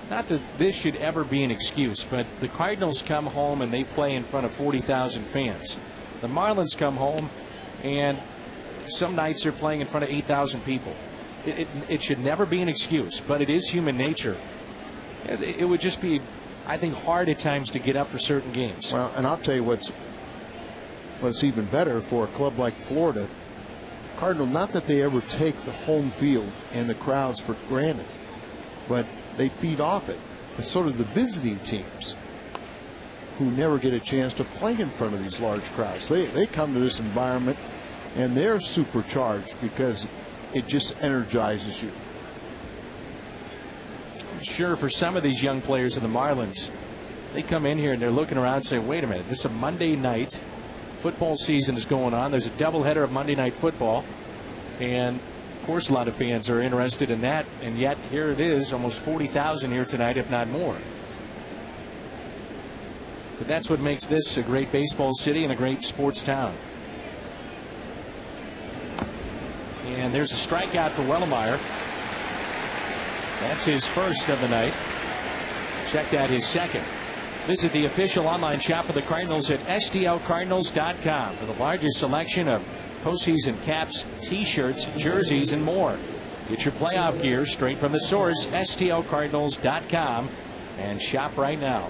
Not that this should ever be an excuse, but the Cardinals come home and they play in front of 40,000 fans. The Marlins come home and some nights they're playing in front of 8,000 people. It should never be an excuse, but it is human nature. It would just be, I think, hard at times to get up for certain games. Well, and I'll tell you what's even better for a club like Florida. Cardinal, not that they ever take the home field and the crowds for granted, but they feed off it. It's sort of the visiting teams who never get a chance to play in front of these large crowds. They come to this environment and they're supercharged because it just energizes you. Sure, for some of these young players in the Marlins, they come in here and they're looking around and say, wait a minute, this is a Monday night. Football season is going on. There's a doubleheader of Monday Night Football. And, of course, a lot of fans are interested in that. And yet, here it is, almost 40,000 here tonight, if not more. But that's what makes this a great baseball city and a great sports town. And there's a strikeout for Wellemeyer. That's his first of the night. Check that, his second. Visit the official online shop of the Cardinals at STLCardinals.com for the largest selection of postseason caps, T-shirts, jerseys, and more. Get your playoff gear straight from the source, STLCardinals.com, and shop right now.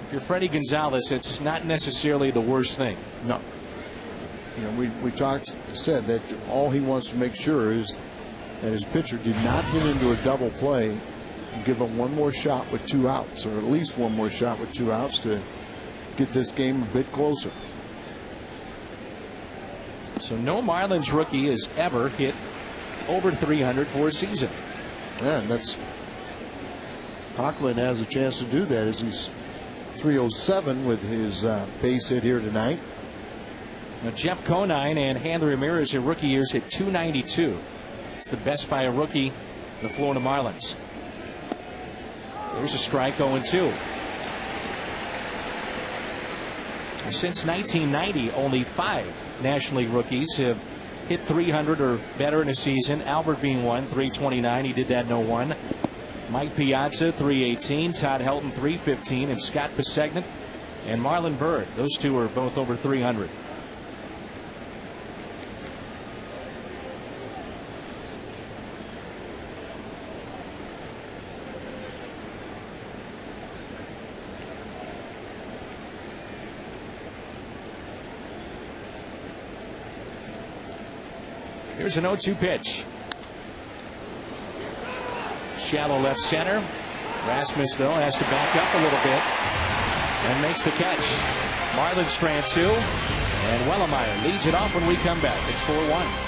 If you're Freddie Gonzalez, it's not necessarily the worst thing. No. We said that all he wants to make sure is that his pitcher did not hit into a double play and give him one more shot with 2 outs, or at least one more shot with 2 outs to get this game a bit closer. So no Marlins rookie has ever hit over 300 for a season. Yeah, and that's Hockland has a chance to do that as he's 307 with his base hit here tonight. Now Jeff Conine and Hanley Ramirez in rookie years hit 292. It's the best by a rookie in the Florida Marlins. There's a strike, 0-2. Since 1990, only 5 National League rookies have hit 300 or better in a season. Albert being one, 329. He did that in 01. Mike Piazza, 318. Todd Helton, 315. And Scott Pisegnant and Marlon Byrd. Those two are both over 300. Here's an 0-2 pitch. Shallow left center. Rasmus, though, has to back up a little bit and makes the catch. Marlins strand 2, and Wellemeyer leads it off when we come back. It's 4-1.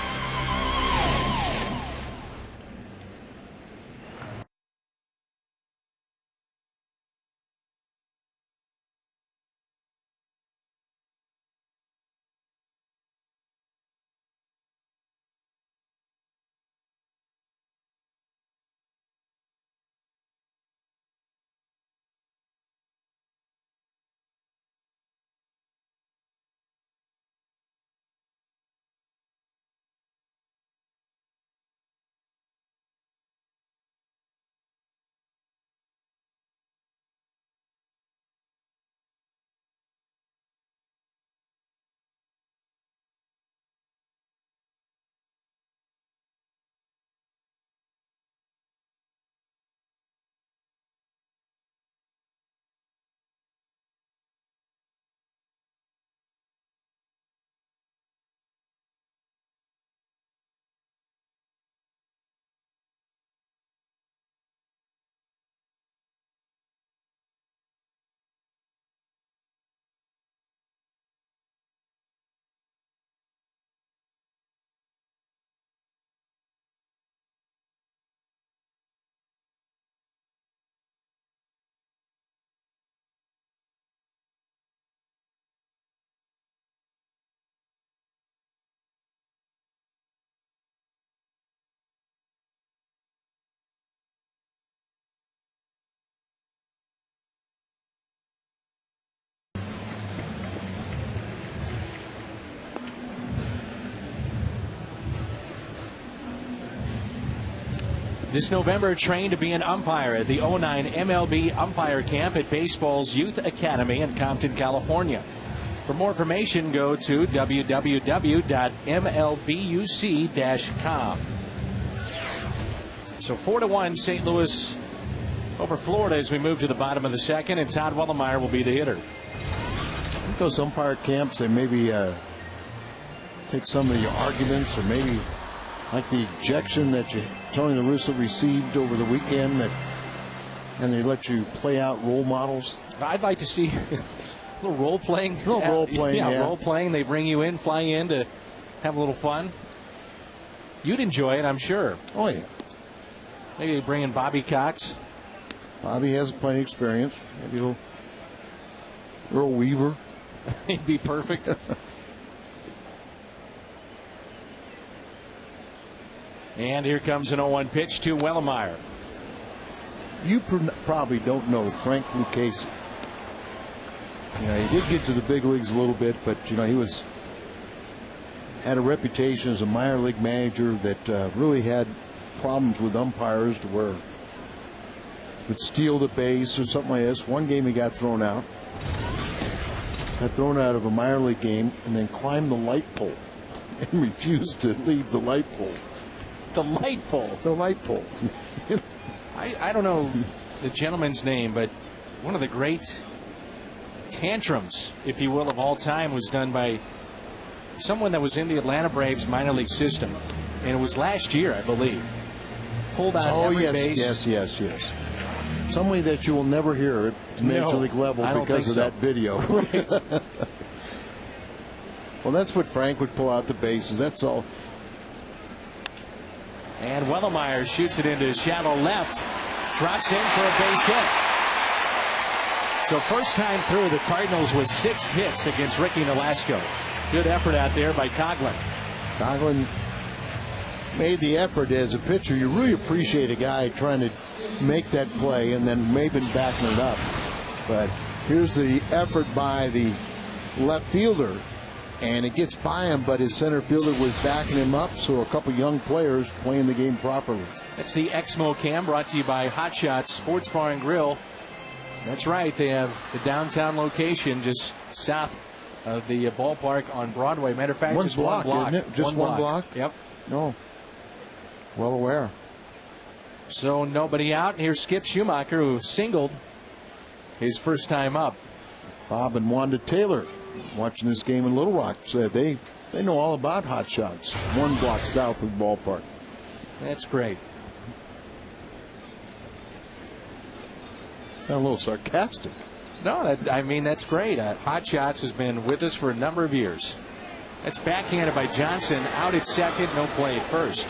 This November, train to be an umpire at the 09 MLB Umpire Camp at Baseball's Youth Academy in Compton, California. For more information, go to www.mlbuc.com. So 4-1 St. Louis over Florida as we move to the bottom of the second, and Todd Wellemeyer will be the hitter. I think those umpire camps, they maybe take some of the arguments, or maybe like the ejection that Tony La Russa received over the weekend, and they let you play out role models. I'd like to see a little role playing. A little role playing, yeah. Role playing. They bring you in, fly in to have a little fun. You'd enjoy it, I'm sure. Oh, yeah. Maybe bring in Bobby Cox. Bobby has plenty of experience. Maybe a little Earl Weaver. He'd be perfect. And here comes an 0-1 pitch to Wellemeyer. You probably don't know Frank Lucchese. You know, he did get to the big leagues a little bit, but you know, he had a reputation as a minor league manager that really had problems with umpires to where would steal the base or something like this. One game he got thrown out. Got thrown out of a minor league game and then climbed the light pole and refused to leave the light pole. The light pole? The light pole. I don't know the gentleman's name, but one of the great tantrums, if you will, of all time was done by someone that was in the Atlanta Braves minor league system. And it was last year, I believe. Pulled on every base. Yes. Somebody that you will never hear at the major league level because of that video. Right. Well, that's what Frank would pull out the bases. That's all. And Wellemeyer shoots it into shallow left. Drops in for a base hit. So first time through, the Cardinals with 6 hits against Ricky Nolasco. Good effort out there by Coghlan. Coghlan made the effort as a pitcher. You really appreciate a guy trying to make that play and then maybe backing it up. But here's the effort by the left fielder, and it gets by him, but his center fielder was backing him up, so a couple young players playing the game properly. That's the Exmo Cam, brought to you by Hot Shots Sports Bar and Grill. That's right, they have the downtown location just south of the ballpark on Broadway. Matter of fact, just one block. Isn't it? Just one block? Yep. No. Well aware. So nobody out. Here's Skip Schumacher, who singled his first time up. Bob and Wanda Taylor, watching this game in Little Rock, said they know all about Hot Shots. One block south of the ballpark. That's great. Sound a little sarcastic. No, that's great. Hot Shots has been with us for a number of years. That's backhanded by Johnson. Out at second, no play at first.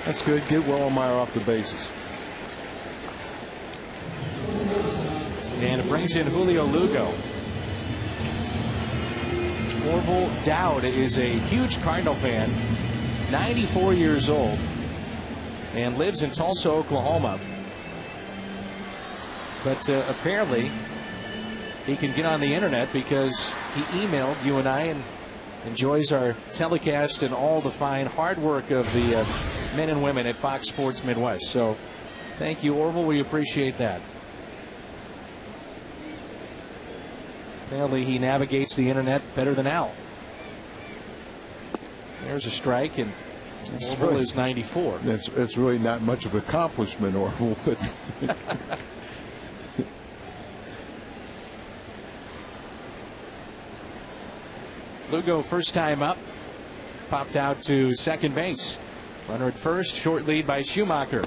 That's good. Get Wellemeyer off the bases. And it brings in Julio Lugo. Orville Dowd is a huge Cardinal fan, 94 years old, and lives in Tulsa, Oklahoma. But apparently he can get on the internet because he emailed you and I and enjoys our telecast and all the fine hard work of the men and women at Fox Sports Midwest. So thank you, Orville. We appreciate that. Apparently he navigates the internet better than Al. There's a strike, and Orville is 94. That's really not much of an accomplishment, Orville, but Lugo, first time up, popped out to second base. Runner at first, short lead by Schumacher.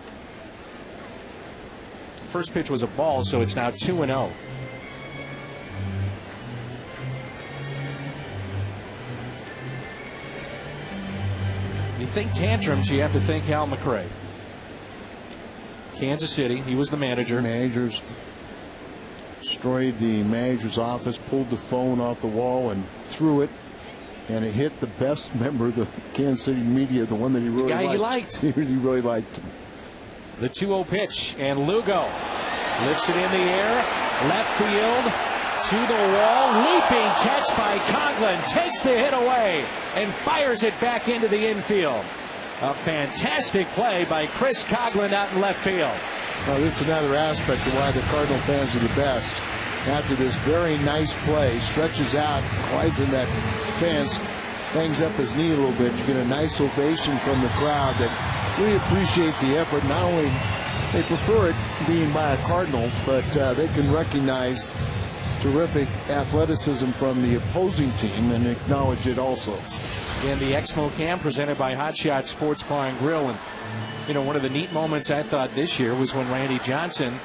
First pitch was a ball, so it's now 2-0. You think tantrums, you have to think Hal McRae. Kansas City, he was the manager. Managers destroyed the manager's office, pulled the phone off the wall and threw it, and it hit the best member of the Kansas City media, the one that he really liked. The guy he liked. He really liked him. The 2-0 pitch, and Lugo lifts it in the air, left field, to the wall, leaping catch by Coghlan, takes the hit away and fires it back into the infield. A fantastic play by Chris Coughlin out in left field. Well, this is another aspect of why the Cardinal fans are the best. After this very nice play, stretches out, glides in that fence, hangs up his knee a little bit. You get a nice ovation from the crowd that really appreciate the effort. Not only they prefer it being by a Cardinal, but they can recognize terrific athleticism from the opposing team and acknowledge it also. In the Expo Cam presented by Hot Shot Sports Bar and Grill. And, you know, one of the neat moments I thought this year was when Randy Johnson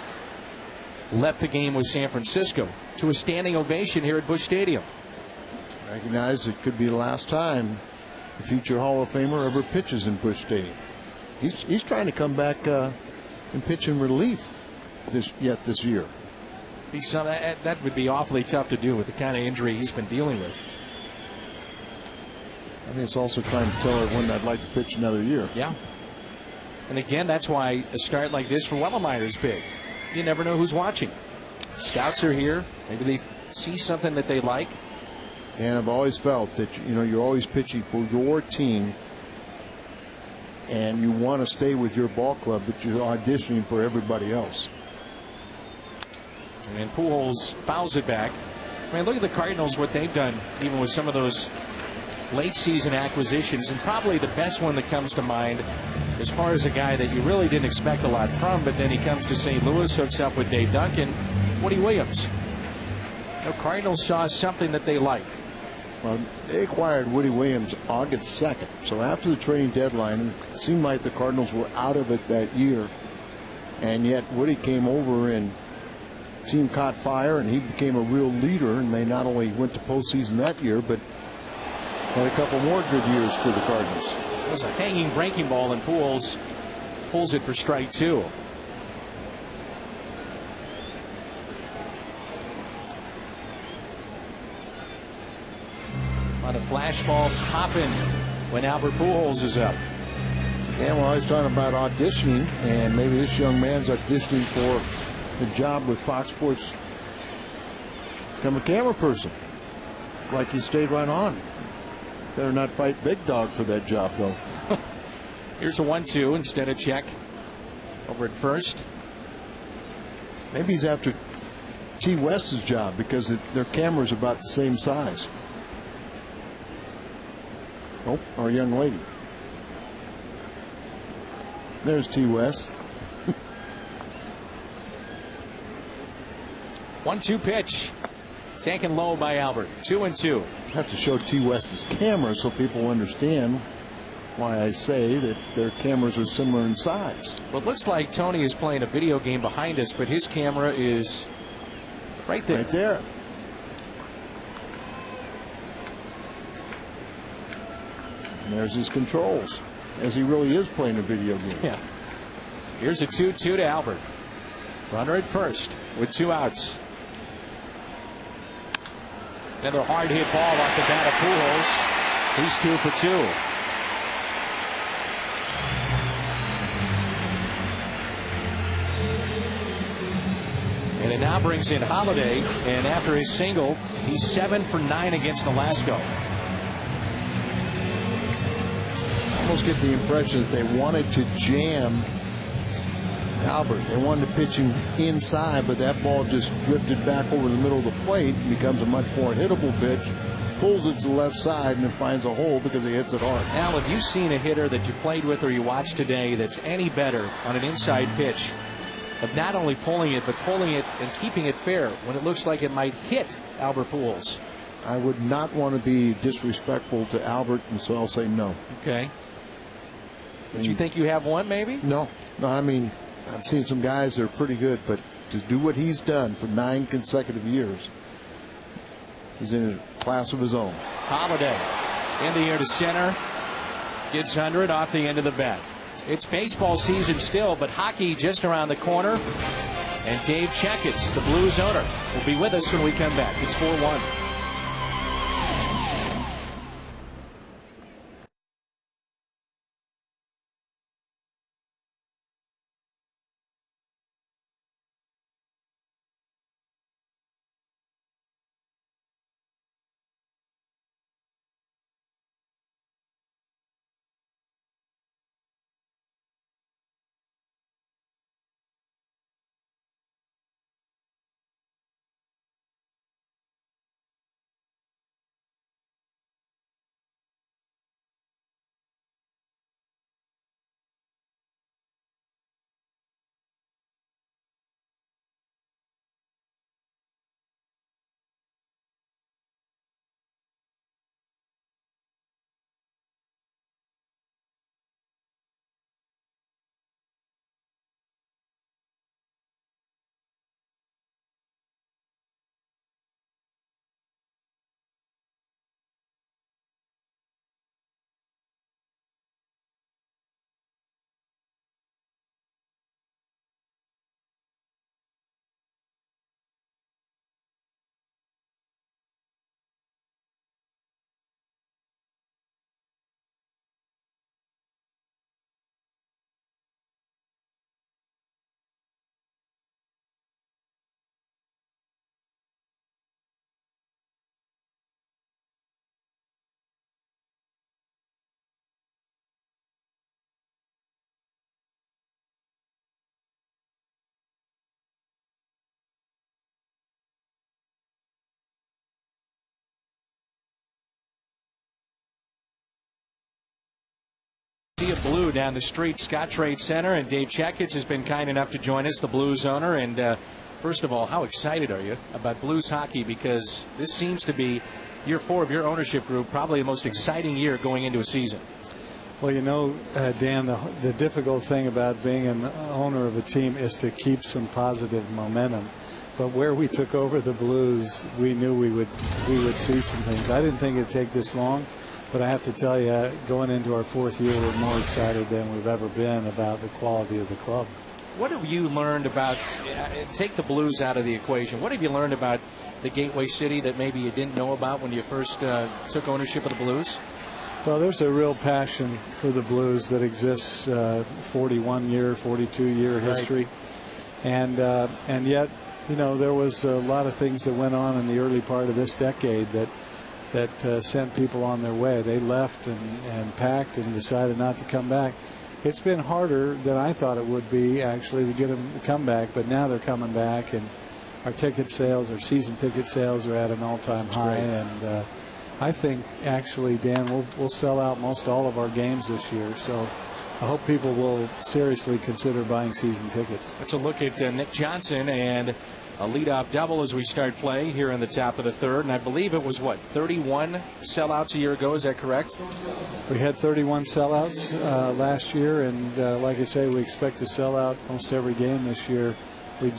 left the game with San Francisco to a standing ovation here at Busch Stadium. Recognize it could be the last time the future Hall of Famer ever pitches in Busch Stadium. He's trying to come back and pitch in relief this year. That would be awfully tough to do with the kind of injury he's been dealing with. I think it's also trying to tell everyone I'd like to pitch another year. Yeah. And again, that's why a start like this for Wellemeyer is big. You never know who's watching. Scouts are here. Maybe they see something that they like. And I've always felt that, you know, you're always pitching for your team and you want to stay with your ball club, but you're auditioning for everybody else. And Pujols fouls it back. I mean, look at the Cardinals, what they've done, even with some of those late season acquisitions, and probably the best one that comes to mind as far as a guy that you really didn't expect a lot from, but then he comes to St. Louis, hooks up with Dave Duncan, Woody Williams. The Cardinals saw something that they liked. Well, they acquired Woody Williams August 2nd. So after the trading deadline, it seemed like the Cardinals were out of it that year. And yet Woody came over and the team caught fire and he became a real leader. And they not only went to postseason that year, but had a couple more good years for the Cardinals. It was a hanging breaking ball, and Pujols pulls it for strike two. A lot of flashbulbs popping when Albert Pujols is up. And we're always talking about auditioning, and maybe this young man's auditioning for the job with Fox Sports. Become a camera person. Like he stayed right on. Better not fight big dog for that job, though. Here's a 1-2 instead of check over at first. Maybe he's after T. West's job because their camera's about the same size. Oh, our young lady. There's T. West. 1-2 pitch. Taken low by Albert. 2-2. I have to show T. West's camera so people understand why I say that their cameras are similar in size. Well, it looks like Tony is playing a video game behind us, but his camera is right there. Right there. And there's his controls, as he really is playing a video game. Yeah. Here's a 2-2 to Albert. Runner at first with 2 outs. Another hard hit ball off the bat of Pujols. He's 2 for 2. And it now brings in Holiday, and after his single, he's 7 for 9 against Nolasco. I almost get the impression that they wanted to jam Albert. They wanted to pitch him inside, but that ball just drifted back over the middle of the plate, becomes a much more hittable pitch, pulls it to the left side, and it finds a hole because he hits it hard. Al, have you seen a hitter that you played with or you watched today that's any better on an inside pitch of not only pulling it, but pulling it and keeping it fair when it looks like it might hit Albert Pujols? I would not want to be disrespectful to Albert, and so I'll say no. Okay. But you think you have one, maybe? No. No, I mean, I've seen some guys that are pretty good, but to do what he's done for 9 consecutive years, he's in a class of his own. Holiday in the air to center. Gets under it off the end of the bat. It's baseball season still, but hockey just around the corner. And Dave Checketts, the Blues owner, will be with us when we come back. It's 4-1. Sea of blue down the street, Scott Trade Center, and Dave Checkitz has been kind enough to join us, the Blues owner. And first of all, how excited are you about Blues hockey? Because this seems to be year 4 of your ownership group, probably the most exciting year going into a season. Well, you know, Dan, the difficult thing about being an owner of a team is to keep some positive momentum. But where we took over the Blues, we knew we would see some things. I didn't think it'd take this long. But I have to tell you, going into our 4th year, we're more excited than we've ever been about the quality of the club. What have you learned about, take the Blues out of the equation, what have you learned about the Gateway City that maybe you didn't know about when you first took ownership of the Blues? Well, there's a real passion for the Blues that exists, 41-year, 42-year history. Right. And yet, you know, there was a lot of things that went on in the early part of this decade that sent people on their way. They left and packed and decided not to come back. It's been harder than I thought it would be, actually, to get them to come back, but now they're coming back, and our ticket sales, our season ticket sales are at an all-time high. And I think, actually, Dan, we'll sell out most all of our games this year, so I hope people will seriously consider buying season tickets. Let's a look at Nick Johnson and a leadoff double as we start play here in the top of the 3rd. And I believe it was, 31 sellouts a year ago. Is that correct? We had 31 sellouts last year. And like I say, we expect to sell out most every game this year. We're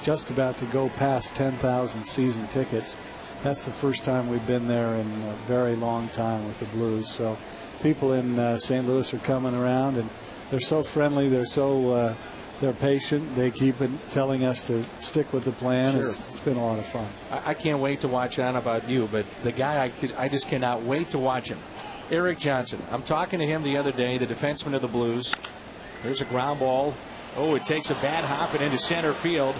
just about to go past 10,000 season tickets. That's the first time we've been there in a very long time with the Blues. So people in St. Louis are coming around, and they're so friendly. They're patient. They keep telling us to stick with the plan. Sure. It's been a lot of fun. I can't wait to watch on about you, but the guy I just cannot wait to watch him. Eric Johnson. I'm talking to him the other day, the defenseman of the Blues. There's a ground ball. Oh, it takes a bad hop and into center field.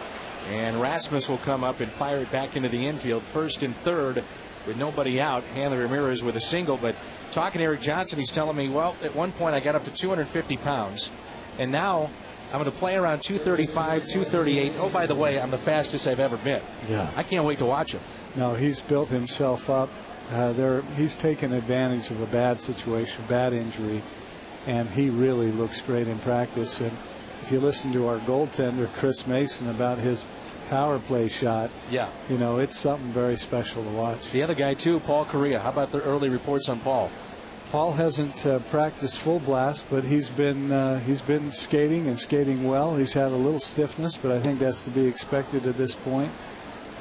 And Rasmus will come up and fire it back into the infield. 1st and 3rd with nobody out. Hanley Ramirez with a single. But talking to Eric Johnson, he's telling me, well, at one point I got up to 250 pounds. And now I'm going to play around 235, 238. Oh, by the way, I'm the fastest I've ever been. Yeah. I can't wait to watch him. No, he's built himself up. He's taken advantage of a bad situation, bad injury, and he really looks great in practice. And if you listen to our goaltender, Chris Mason, about his power play shot, yeah, you know, it's something very special to watch. The other guy, too, Paul Correa. How about the early reports on Paul? Paul hasn't practiced full blast, but he's been skating and skating well. He's had a little stiffness, but I think that's to be expected at this point.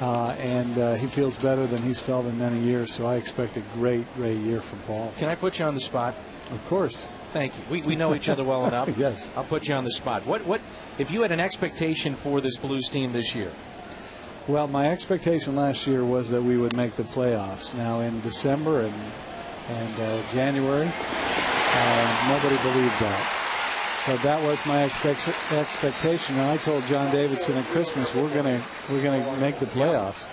And he feels better than he's felt in many years, so I expect a great year from Paul. Can I put you on the spot? Of course. Thank you. We know each other well enough. Yes. I'll put you on the spot. What if you had an expectation for this Blues team this year? Well, my expectation last year was that we would make the playoffs. Now, in December and January, nobody believed that. So that was my expectation. And I told John Davidson at Christmas, we're gonna make the playoffs.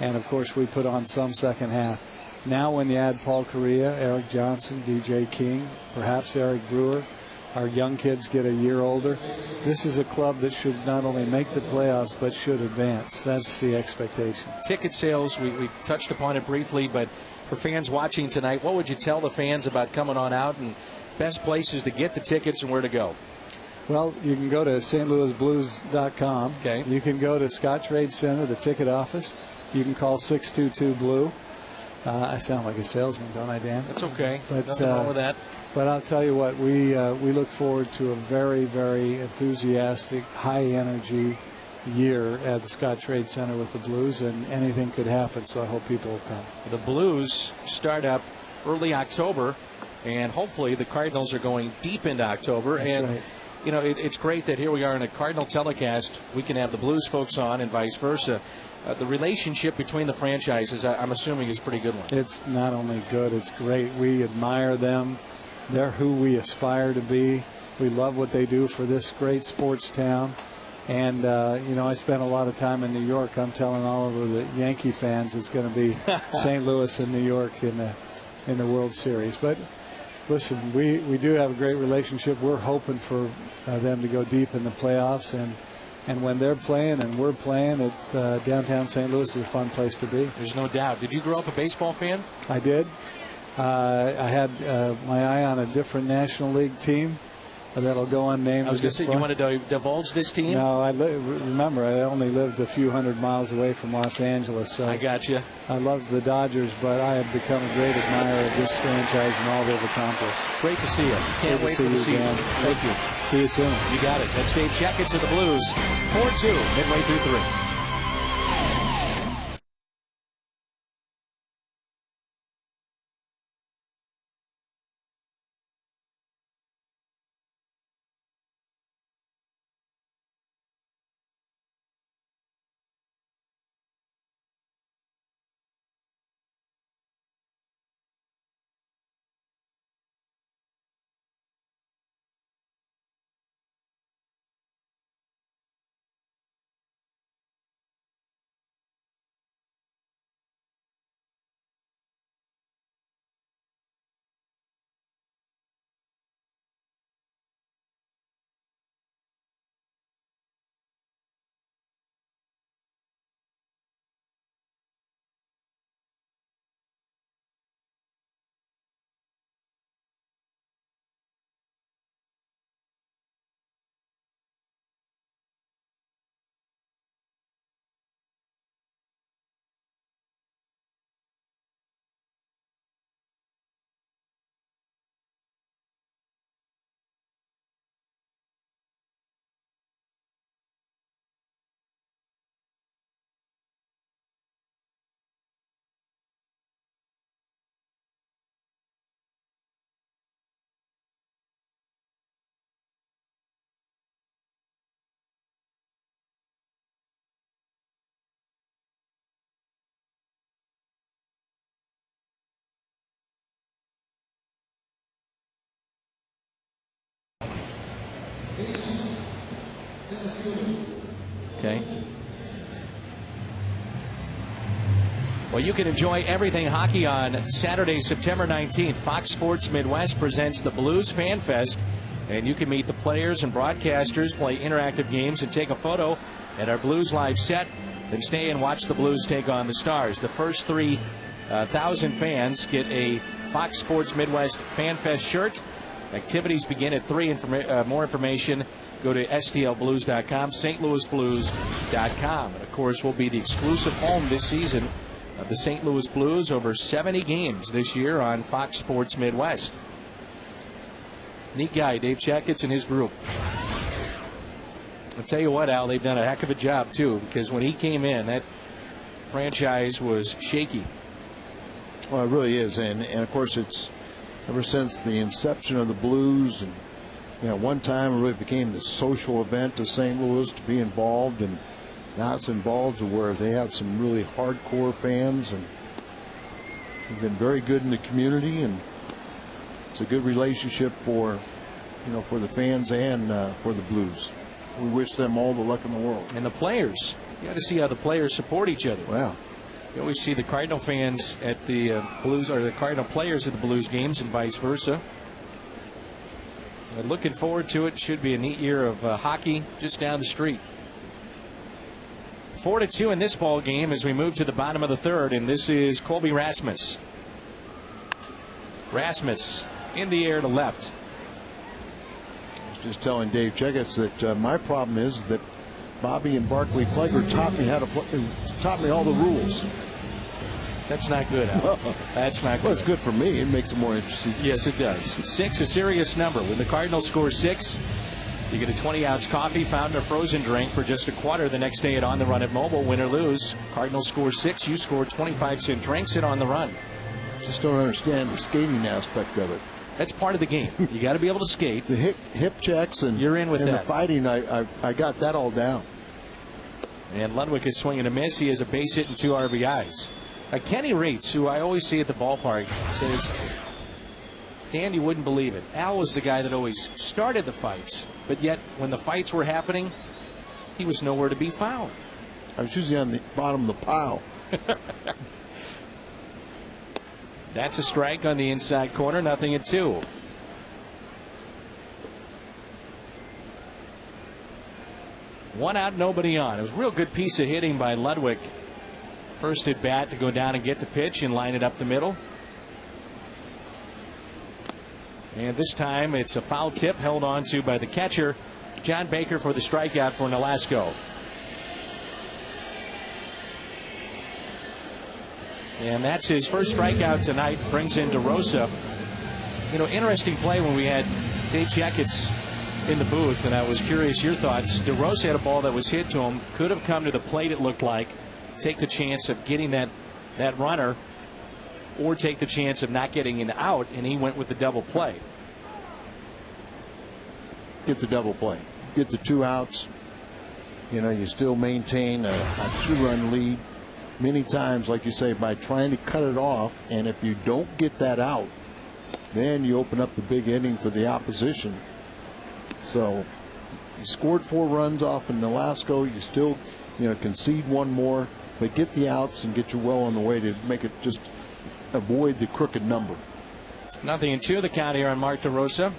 And of course, we put on some second half. Now, when you add Paul Correa, Eric Johnson, DJ King, perhaps Eric Brewer, our young kids get a year older. This is a club that should not only make the playoffs, but should advance. That's the expectation. Ticket sales, we touched upon it briefly, but for fans watching tonight, what would you tell the fans about coming on out and best places to get the tickets and where to go? Well, you can go to stlouisblues.com. Okay. You can go to Scott Trade Center, the ticket office. You can call 622-BLUE. I sound like a salesman, don't I, Dan? That's okay. But, nothing wrong with that. But I'll tell you what, we look forward to a very, very enthusiastic, high-energy year at the Scott Trade Center with the Blues, and anything could happen, so I hope people will come. The Blues start up early October, and hopefully the Cardinals are going deep into October. That's and right. You know, it's great that here we are in a Cardinal telecast. We can have the Blues folks on and vice versa. The relationship between the franchises, I'm assuming, is a pretty good one. It's not only good, it's great. We admire them. They're who we aspire to be. We love what they do for this great sports town. And, you know, I spent a lot of time in New York. I'm telling all of the Yankee fans it's going to be St. Louis and New York in the World Series. But, listen, we do have a great relationship. We're hoping for them to go deep in the playoffs. And when they're playing and we're playing, it's downtown St. Louis is a fun place to be. There's no doubt. Did you grow up a baseball fan? I did. I had my eye on a different National League team that'll go unnamed. I was going to say, you want to divulge this team? No, remember, I only lived a few hundred miles away from Los Angeles. So I got you. I loved the Dodgers, but I have become a great admirer of this franchise and all they've accomplished. Great to see you. Can't wait for the season. Thank you. See you soon. You got it. That's Dave Checketts of the Blues. 4-2, midway through 3. Okay. Well, you can enjoy everything hockey on Saturday, September 19th. Fox Sports Midwest presents the Blues Fan Fest, and you can meet the players and broadcasters, play interactive games, and take a photo at our Blues Live set. Then stay and watch the Blues take on the Stars. The first 3,000 fans get a Fox Sports Midwest Fan Fest shirt. Activities begin at 3. More information, go to stlblues.com, stlouisblues.com. And, of course, we'll be the exclusive home this season of the St. Louis Blues. Over 70 games this year on Fox Sports Midwest. Neat guy, Dave Checketts and his group. I'll tell you what, Al, they've done a heck of a job, too, because when he came in, that franchise was shaky. Well, it really is. And of course, it's ever since the inception of the Blues, and one time it really became the social event of St. Louis to be involved, and now it's involved to where they have some really hardcore fans, and they've been very good in the community, and it's a good relationship for the fans and for the Blues. We wish them all the luck in the world. And the players, you got to see how the players support each other. Wow. You always see the Cardinal fans at the Blues, or the Cardinal players at the Blues games, and vice versa. But looking forward to it. Should be a neat year of hockey just down the street. 4-2 in this ball game as we move to the bottom of the third, and this is Colby Rasmus. Rasmus in the air to left. I was just telling Dave Checketts that my problem is that Bobby and Barclay Flegler taught me all the rules. That's not good, Al. That's not good. Well, it's good for me. It makes it more interesting. Yes, it does. 6, a serious number. When the Cardinals score 6, you get a 20-ounce coffee, fountain, or frozen drink for just $0.25 the next day at On the Run at Mobile. Win or lose, Cardinals score 6, you score 25-cent drinks at On the Run. Just don't understand the skating aspect of it. That's part of the game. You got to be able to skate. The hip checks and you're in with and that. The fighting, I got that all down. And Ludwig is swinging a miss. He has a base hit and 2 RBIs. Kenny Reitz, who I always see at the ballpark, says, Dan, you wouldn't believe it. Al was the guy that always started the fights, but yet when the fights were happening, he was nowhere to be found. I was usually on the bottom of the pile. That's a strike on the inside corner, 0-2. One out, nobody on. It was a real good piece of hitting by Ludwig. First at bat to go down and get the pitch and line it up the middle. And this time it's a foul tip held on to by the catcher, John Baker, for the strikeout for Nolasco. And that's his first strikeout tonight. Brings in DeRosa. You know, interesting play when we had Dave Checketts in the booth, and I was curious your thoughts. DeRosa had a ball that was hit to him, could have come to the plate, it looked like, take the chance of getting that runner, or take the chance of not getting an out, and he went with the double play. Get the double play. Get the 2 outs. You know, you still maintain a 2-run lead. Many times, like you say, by trying to cut it off, and if you don't get that out, then you open up the big inning for the opposition. So you scored 4 runs off in Nolasco. You still, you know, concede 1 more, but get the outs and get you well on the way to make it just avoid the crooked number. 0-2 the count here on Mark DeRosa.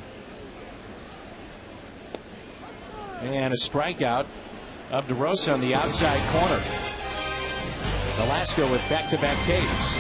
And a strikeout of DeRosa on the outside corner. Nolasco with back-to-back Ks.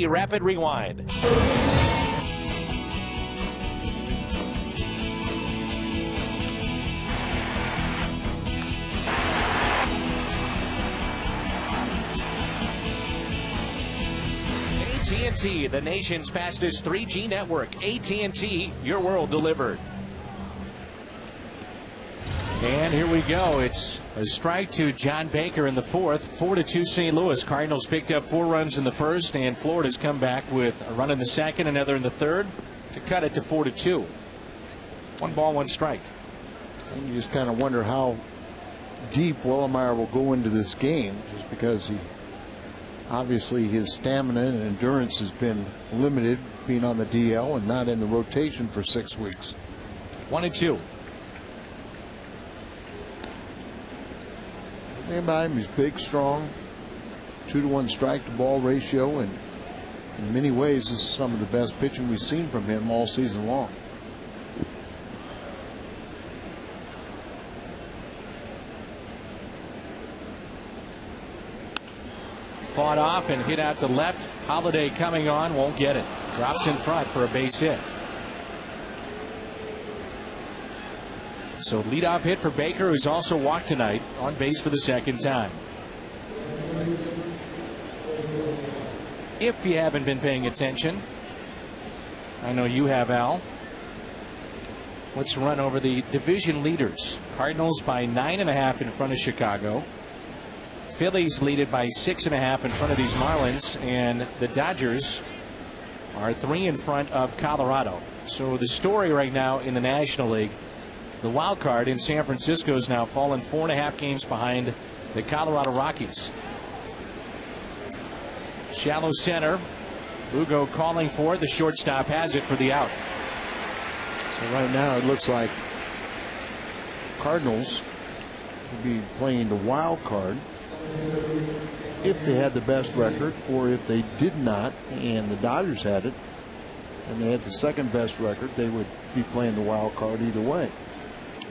Rapid rewind. AT&T, the nation's fastest 3G network. AT&T, your world delivered. And here we go. It's a strike to John Baker in the 4th. 4-2 St. Louis. Cardinals picked up 4 runs in the 1st, and Florida's come back with a run in the 2nd, another in the 3rd, to cut it to 4-2. 1 ball, 1 strike. And you just kind of wonder how deep Wellemeyer will go into this game, just because obviously his stamina and endurance has been limited, being on the DL and not in the rotation for 6 weeks. 1-2. By him, he's big, strong, 2-to-1 strike to ball ratio, and in many ways this is some of the best pitching we've seen from him all season long. Fought off and hit out to left. Holiday coming on, won't get it. Drops in front for a base hit. So leadoff hit for Baker, who's also walked tonight, on base for the 2nd time. If you haven't been paying attention, I know you have, Al. Let's run over the division leaders. Cardinals by 9.5 in front of Chicago. Phillies lead it by 6.5 in front of these Marlins, and the Dodgers are 3 in front of Colorado. So the story right now in the National League, the wild card in San Francisco has now fallen 4.5 games behind the Colorado Rockies. Shallow center. Lugo calling for it. The shortstop has it for the out. So right now it looks like Cardinals would be playing the wild card if they had the best record, or if they did not and the Dodgers had it and they had the second best record, they would be playing the wild card either way.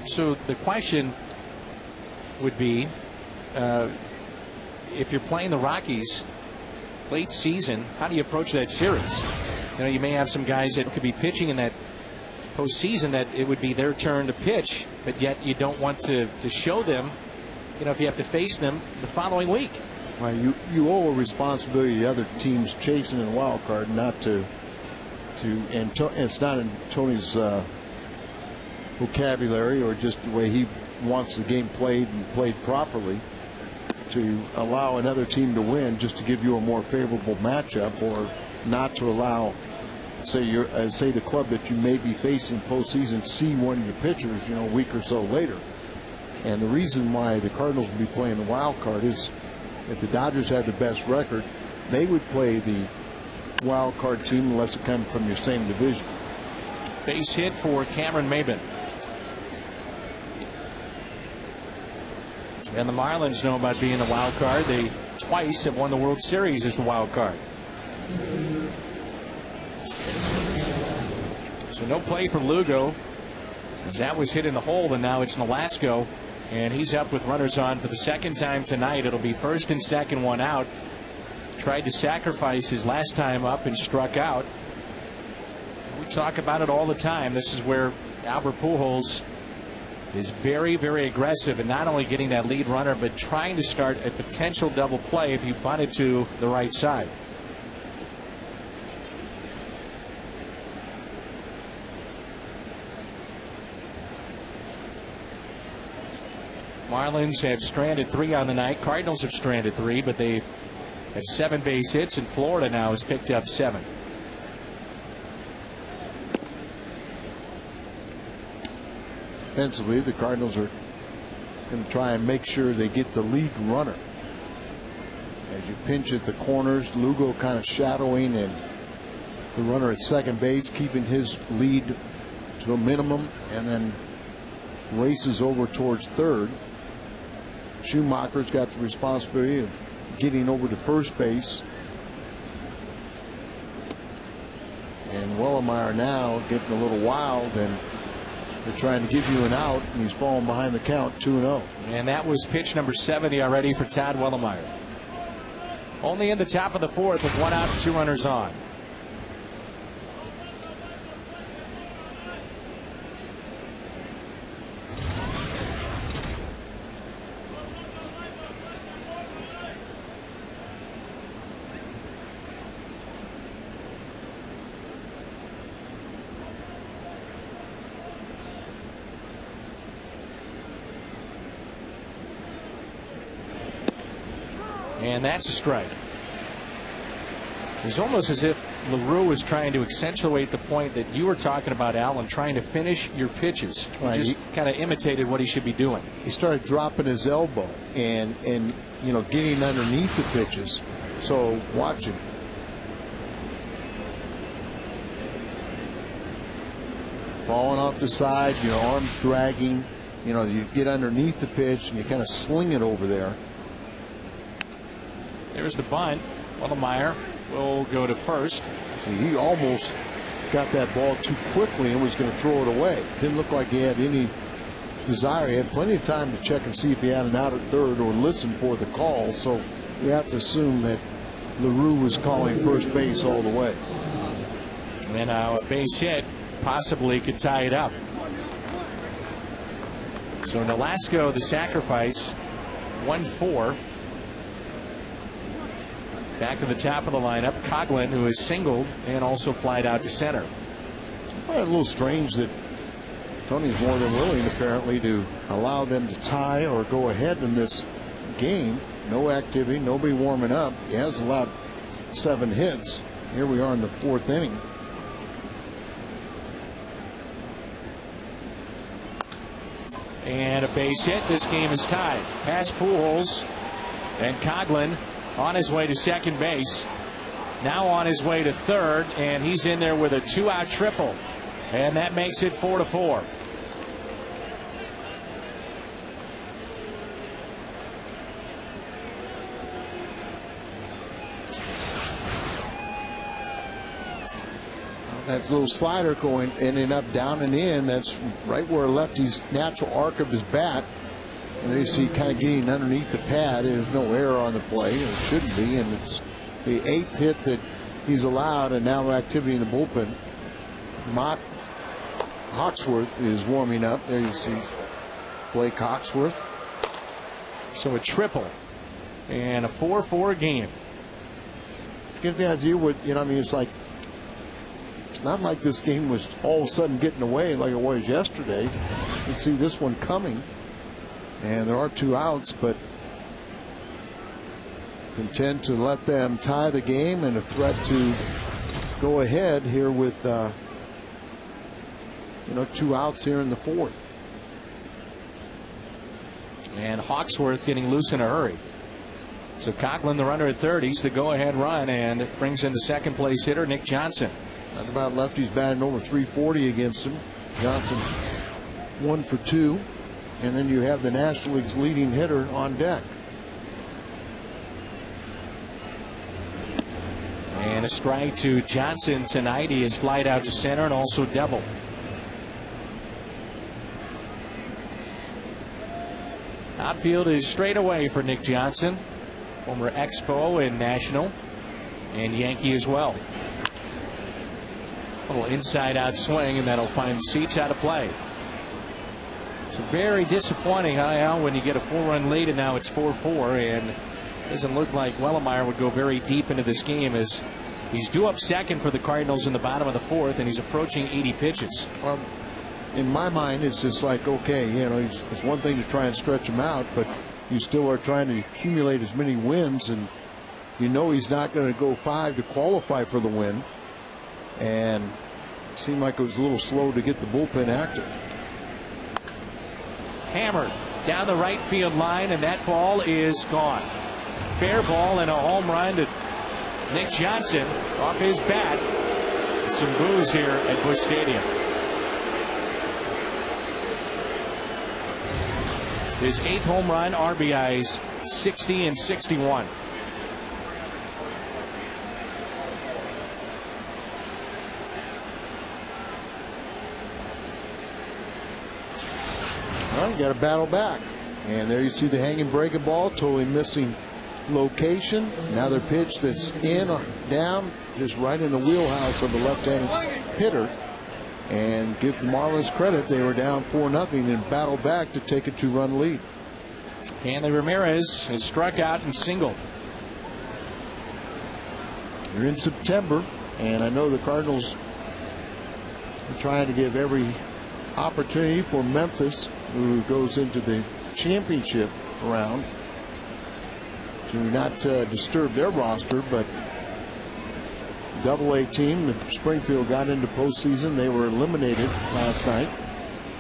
So the question would be, if you're playing the Rockies late season, how do you approach that series? You know, you may have some guys that could be pitching in that postseason that it would be their turn to pitch, but yet you don't want to show them, you know, if you have to face them the following week. Right, you owe a responsibility to other teams chasing in the wild card, not to and it's not in Tony's vocabulary or just the way he wants the game played and played properly, to allow another team to win just to give you a more favorable matchup, or not to allow, say the club that you may be facing postseason see one of your pitchers, you know, a week or so later. And the reason why the Cardinals would be playing the wild card is if the Dodgers had the best record, they would play the wild card team unless it comes from your same division. Base hit for Cameron Maybin. And the Marlins know about being the wild card. They twice have won the World Series as the wild card. So no play for Lugo, as that was hit in the hole, and now it's Nolasco, and he's up with runners on for the second time tonight. It'll be first and second, one out. Tried to sacrifice his last time up and struck out. We talk about it all the time. This is where Albert Pujols is very, very aggressive in not only getting that lead runner, but trying to start a potential double play if you bunt it to the right side. Marlins have stranded 3 on the night. Cardinals have stranded 3, but they have 7 base hits, and Florida now has picked up 7. Defensively, the Cardinals are going to try and make sure they get the lead runner. As you pinch at the corners, Lugo kind of shadowing, and the runner at second base keeping his lead to a minimum, and then races over towards third. Schumacher's got the responsibility of getting over to first base. And Wellemeyer now getting a little wild, and they're trying to give you an out, and he's falling behind the count 2-0. And that was pitch number 70 already for Todd Wellemeyer. Only in the top of the 4th with 1 out and 2 runners on. And that's a strike. It's almost as if LaRue is trying to accentuate the point that you were talking about, Alan, trying to finish your pitches. He just kind of imitated what he should be doing. He started dropping his elbow and you know, getting underneath the pitches. So watch him. Falling off the side, your arms dragging. You know, you get underneath the pitch and you kind of sling it over there. There's the bunt. Wellemeyer will go to first. See, he almost got that ball too quickly and was going to throw it away. Didn't look like he had any desire. He had plenty of time to check and see if he had an out at third or listen for the call. So we have to assume that LaRue was calling first base all the way. And now a base hit possibly could tie it up. So Nolasco, the sacrifice, 1-4. Back to the top of the lineup, Coughlin, who is singled and also flied out to center. Well, a little strange that Tony's more than willing, apparently, to allow them to tie or go ahead in this game. No activity, nobody warming up. He has allowed 7 hits. Here we are in the 4th inning. And a base hit. This game is tied. Past Pujols, and Coghlan on his way to second base. Now on his way to third, and he's in there with a 2-out triple. And that makes it 4-4. That little slider going ending up down and in. That's right where lefty's natural arc of his bat. And there you see kind of getting underneath the pad. There's no error on the play. And it shouldn't be. And it's the 8th hit that he's allowed, and now activity in the bullpen. Mott Hawksworth is warming up. There you see Blake Hawksworth. So a triple and a 4-4 game. Gives the idea what, I mean, it's like, it's not like this game was all of a sudden getting away like it was yesterday. You can see this one coming, and there are 2 outs, but content to let them tie the game, and a threat to go ahead here with 2 outs here in the 4th. And Hawksworth getting loose in a hurry. So Coghlan, the runner at third, he's the go-ahead run, and brings in the second place hitter Nick Johnson. Not about lefties batting over 340 against him. Johnson 1 for 2, and then you have the National League's leading hitter on deck. And a strike to Johnson tonight. He is flied out to center and also doubled. Outfield is straight away for Nick Johnson, former Expo and National, and Yankee as well. A little inside out swing, and that'll find the seats out of play. So very disappointing, Al, when you get a 4-run lead and now it's 4-4, and it doesn't look like Wellemeyer would go very deep into this game, as he's due up second for the Cardinals in the bottom of the 4th, and he's approaching 80 pitches. Well, in my mind, it's just like, okay, it's one thing to try and stretch him out, but you still are trying to accumulate as many wins, and he's not going to go 5 to qualify for the win. And it seemed like it was a little slow to get the bullpen active. Hammered down the right field line, and that ball is gone. Fair ball and a home run to Nick Johnson off his bat. Some boos here at Busch Stadium. His 8th home run, RBIs 60 and 61. Well, you got to battle back. And there you see the hanging breaking ball, totally missing location. Another pitch that's down, just right in the wheelhouse of the left-handed hitter. And give the Marlins credit, they were down 4-0 and battled back to take a 2-run lead. Hanley Ramirez has struck out and singled. You're in September, and I know the Cardinals are trying to give every opportunity for Memphis, who goes into the championship round, to not disturb their roster, but Double-A team, Springfield, got into postseason. They were eliminated last night.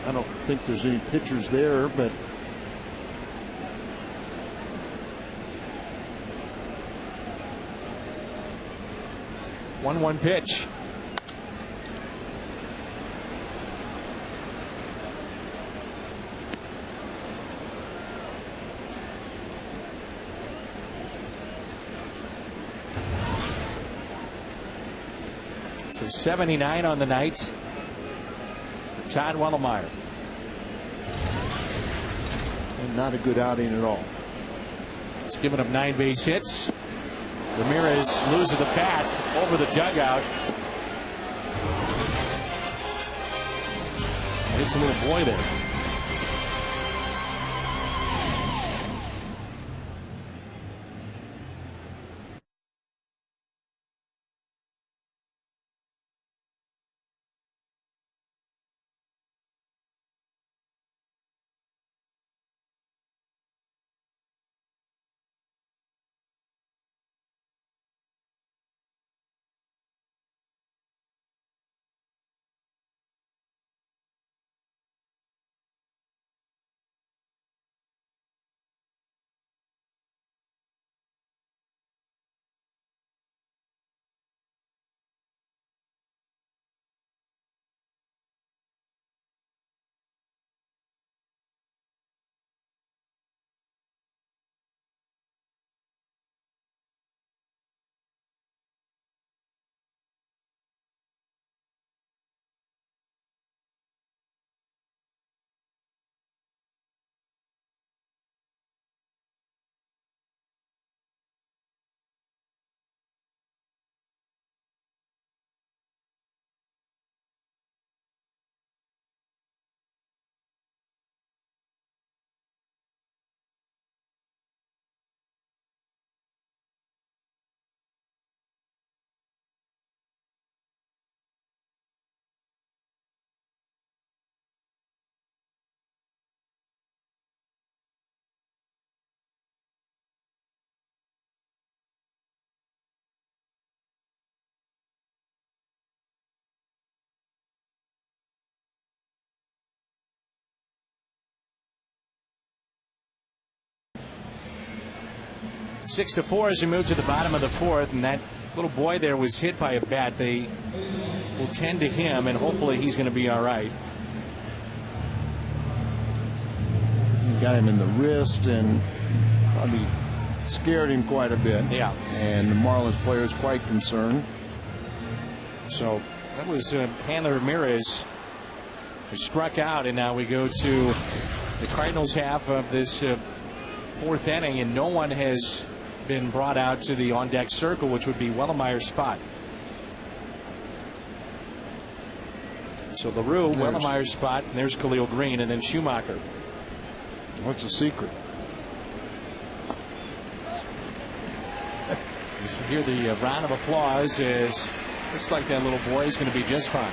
I don't think there's any pitchers there, but one pitch. So 79 on the night. Todd Wellemeyer. and not a good outing at all. He's given up 9 base hits. Ramirez loses the bat over the dugout. It's a little boy there. 6-4 as we move to the bottom of the fourth, and that little boy there was hit by a bat. They will tend to him, and hopefully he's going to be all right. Got him in the wrist and probably scared him quite a bit. Yeah. And the Marlins player is quite concerned. So that was Hanley Ramirez who struck out, and now we go to the Cardinals half of this fourth inning, and no one has been brought out to the on-deck circle, which would be Wellemeyer's spot. So LaRue, Wellemeyer's spot, and there's Khalil Green, and then Schumacher. What's the secret? You hear the round of applause as looks like that little boy is going to be just fine.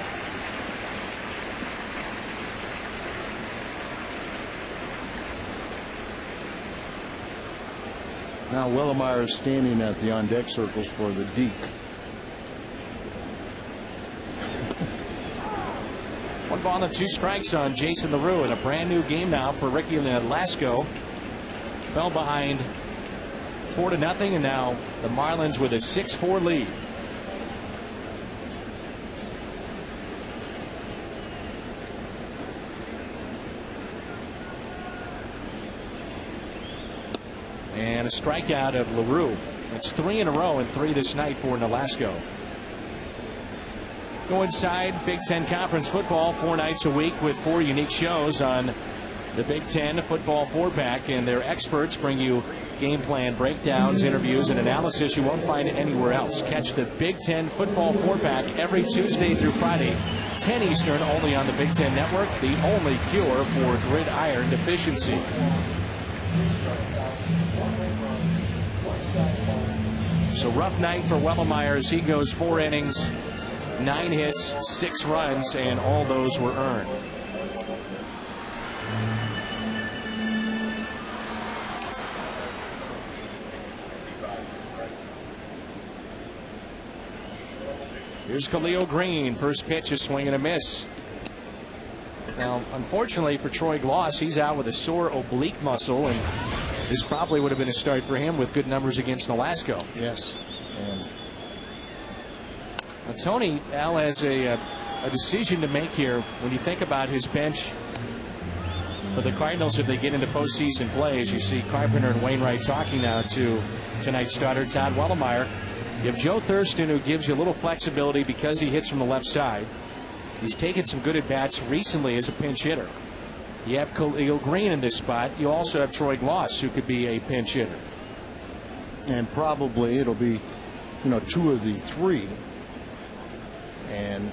Now Wellemeyer is standing at the on-deck circles for the deke. One ball and 2 strikes on Jason LaRue, in a brand new game now for Ricky Lasco. Fell behind 4-0, and now the Marlins with a 6-4 lead. And a strikeout of LaRue. It's 3 in a row and 3 this night for Nolasco. Go inside Big Ten Conference football 4 nights a week with 4 unique shows on the Big Ten Football 4-Pack, and their experts bring you game plan breakdowns, interviews, and analysis you won't find anywhere else. Catch the Big Ten Football 4-Pack every Tuesday through Friday, 10 Eastern, only on the Big Ten Network, the only cure for gridiron deficiency. So rough night for Wellemeyer as he goes 4 innings, 9 hits, 6 runs, and all those were earned. Here's Khalil Green. First pitch, a swing and a miss. Now, unfortunately for Troy Gloss, he's out with a sore oblique muscle, and this probably would have been a start for him with good numbers against Nolasco. Yes. And now, Tony Al has a decision to make here when you think about his bench for the Cardinals if they get into postseason play. As you see Carpenter and Wainwright talking now to tonight's starter Todd Wellemeyer. You have Joe Thurston, who gives you a little flexibility because he hits from the left side. He's taken some good at-bats recently as a pinch hitter. You have Khalil Green in this spot. You also have Troy Gloss, who could be a pinch hitter. And probably it'll be, 2 of the 3. And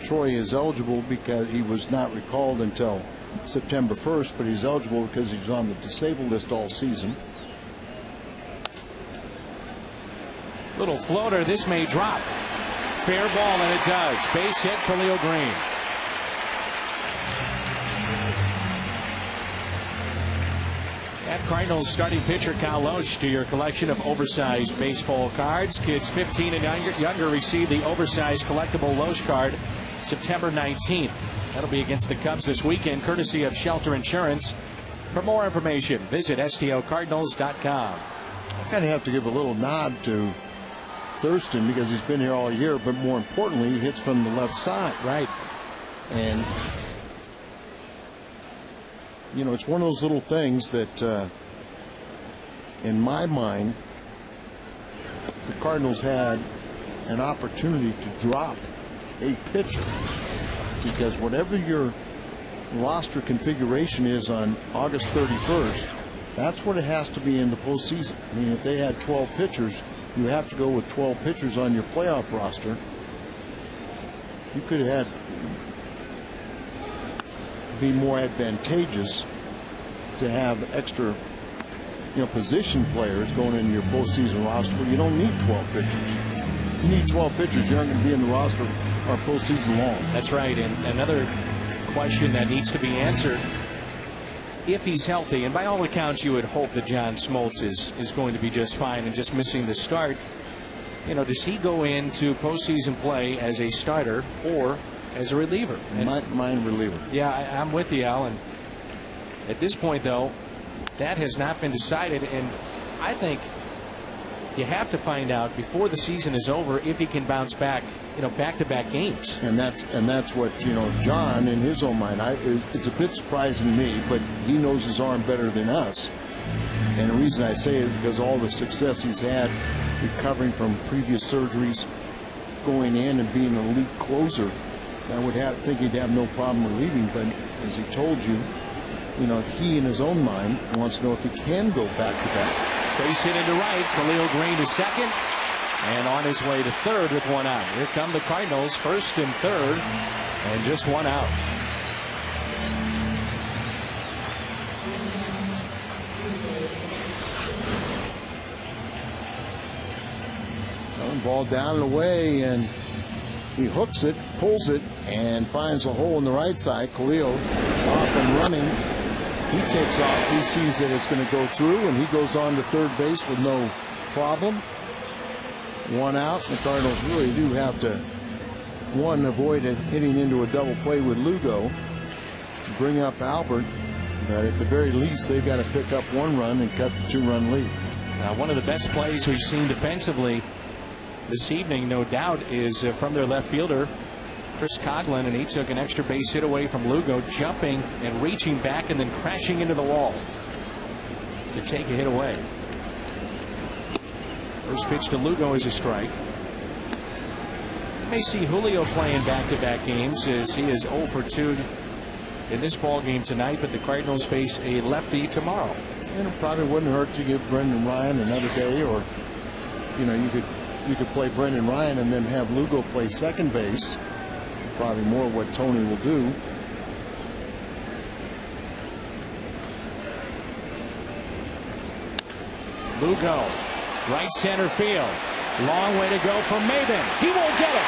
Troy is eligible because he was not recalled until September 1st, but he's eligible because he's on the disabled list all season. Little floater. This may drop. Fair ball, and it does. Base hit, Khalil Green. At Cardinals starting pitcher Cal Loesch to your collection of oversized baseball cards. Kids 15 and younger receive the oversized collectible Loesch card September 19th. That'll be against the Cubs this weekend, courtesy of Shelter Insurance. For more information, visit STOCardinals.com. I kind of have to give a little nod to Thurston because he's been here all year, but more importantly, he hits from the left side. Right. And, it's one of those little things that, in my mind, the Cardinals had an opportunity to drop a pitcher because whatever your roster configuration is on August 31st, that's what it has to be in the postseason. I mean, if they had 12 pitchers, you have to go with 12 pitchers on your playoff roster. You could have had be more advantageous to have extra, position players going into your postseason roster where you don't need 12 pitchers. You need 12 pitchers, you aren't going to be in the roster or postseason long. That's right. And another question that needs to be answered, if he's healthy, and by all accounts you would hope that John Smoltz is going to be just fine and just missing the start, does he go into postseason play as a starter or as a reliever? Mine reliever. Yeah, I'm with you, Alan. At this point, though, that has not been decided, and I think you have to find out before the season is over if he can bounce back, back-to-back games. And that's what, John, in his own mind, it's a bit surprising to me, but he knows his arm better than us. And the reason I say it is because all the success he's had recovering from previous surgeries, going in and being an elite closer, I would think he'd have no problem relieving. But as he told you, he in his own mind wants to know if he can go back-to-back. Base hit into right. Khalil Green to second. And on his way to third with one out. Here come the Cardinals, first and third, and just one out. Ball down and away, and he hooks it, pulls it, and finds a hole in the right side. Khalil off and running. He takes off. He sees that it's going to go through, and he goes on to third base with no problem. One out. The Cardinals really do have to, avoid hitting into a double play with Lugo, bring up Albert, but at the very least they've got to pick up one run and cut the two-run lead. One of the best plays we've seen defensively this evening, no doubt, is from their left fielder, Chris Coughlin, and he took an extra base hit away from Lugo, jumping and reaching back and then crashing into the wall to take a hit away. First pitch to Lugo is a strike. You may see Julio playing back-to-back games, as he is 0 for 2 in this ball game tonight, but the Cardinals face a lefty tomorrow. And it probably wouldn't hurt to give Brendan Ryan another day, or you could play Brendan Ryan and then have Lugo play second base. Probably more what Tony will do. Lugo, right center field. Long way to go for Maben. He won't get it.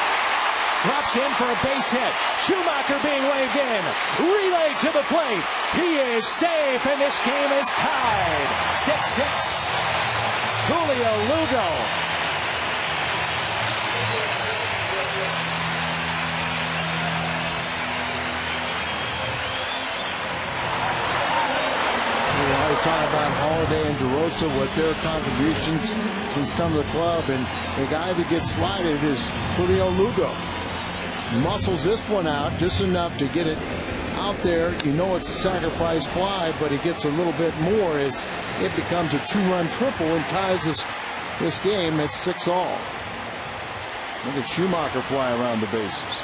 Drops in for a base hit. Schumacher being waved in. Relay to the plate. He is safe, and this game is tied. 6-6. Julio Lugo. Talking about Holiday and DeRosa, what their contributions since coming to the club, and the guy that gets slided is Julio Lugo. Muscles this one out just enough to get it out there. It's a sacrifice fly, but he gets a little bit more as it becomes a two-run triple and ties this game at 6-all. Look at Schumacher fly around the bases.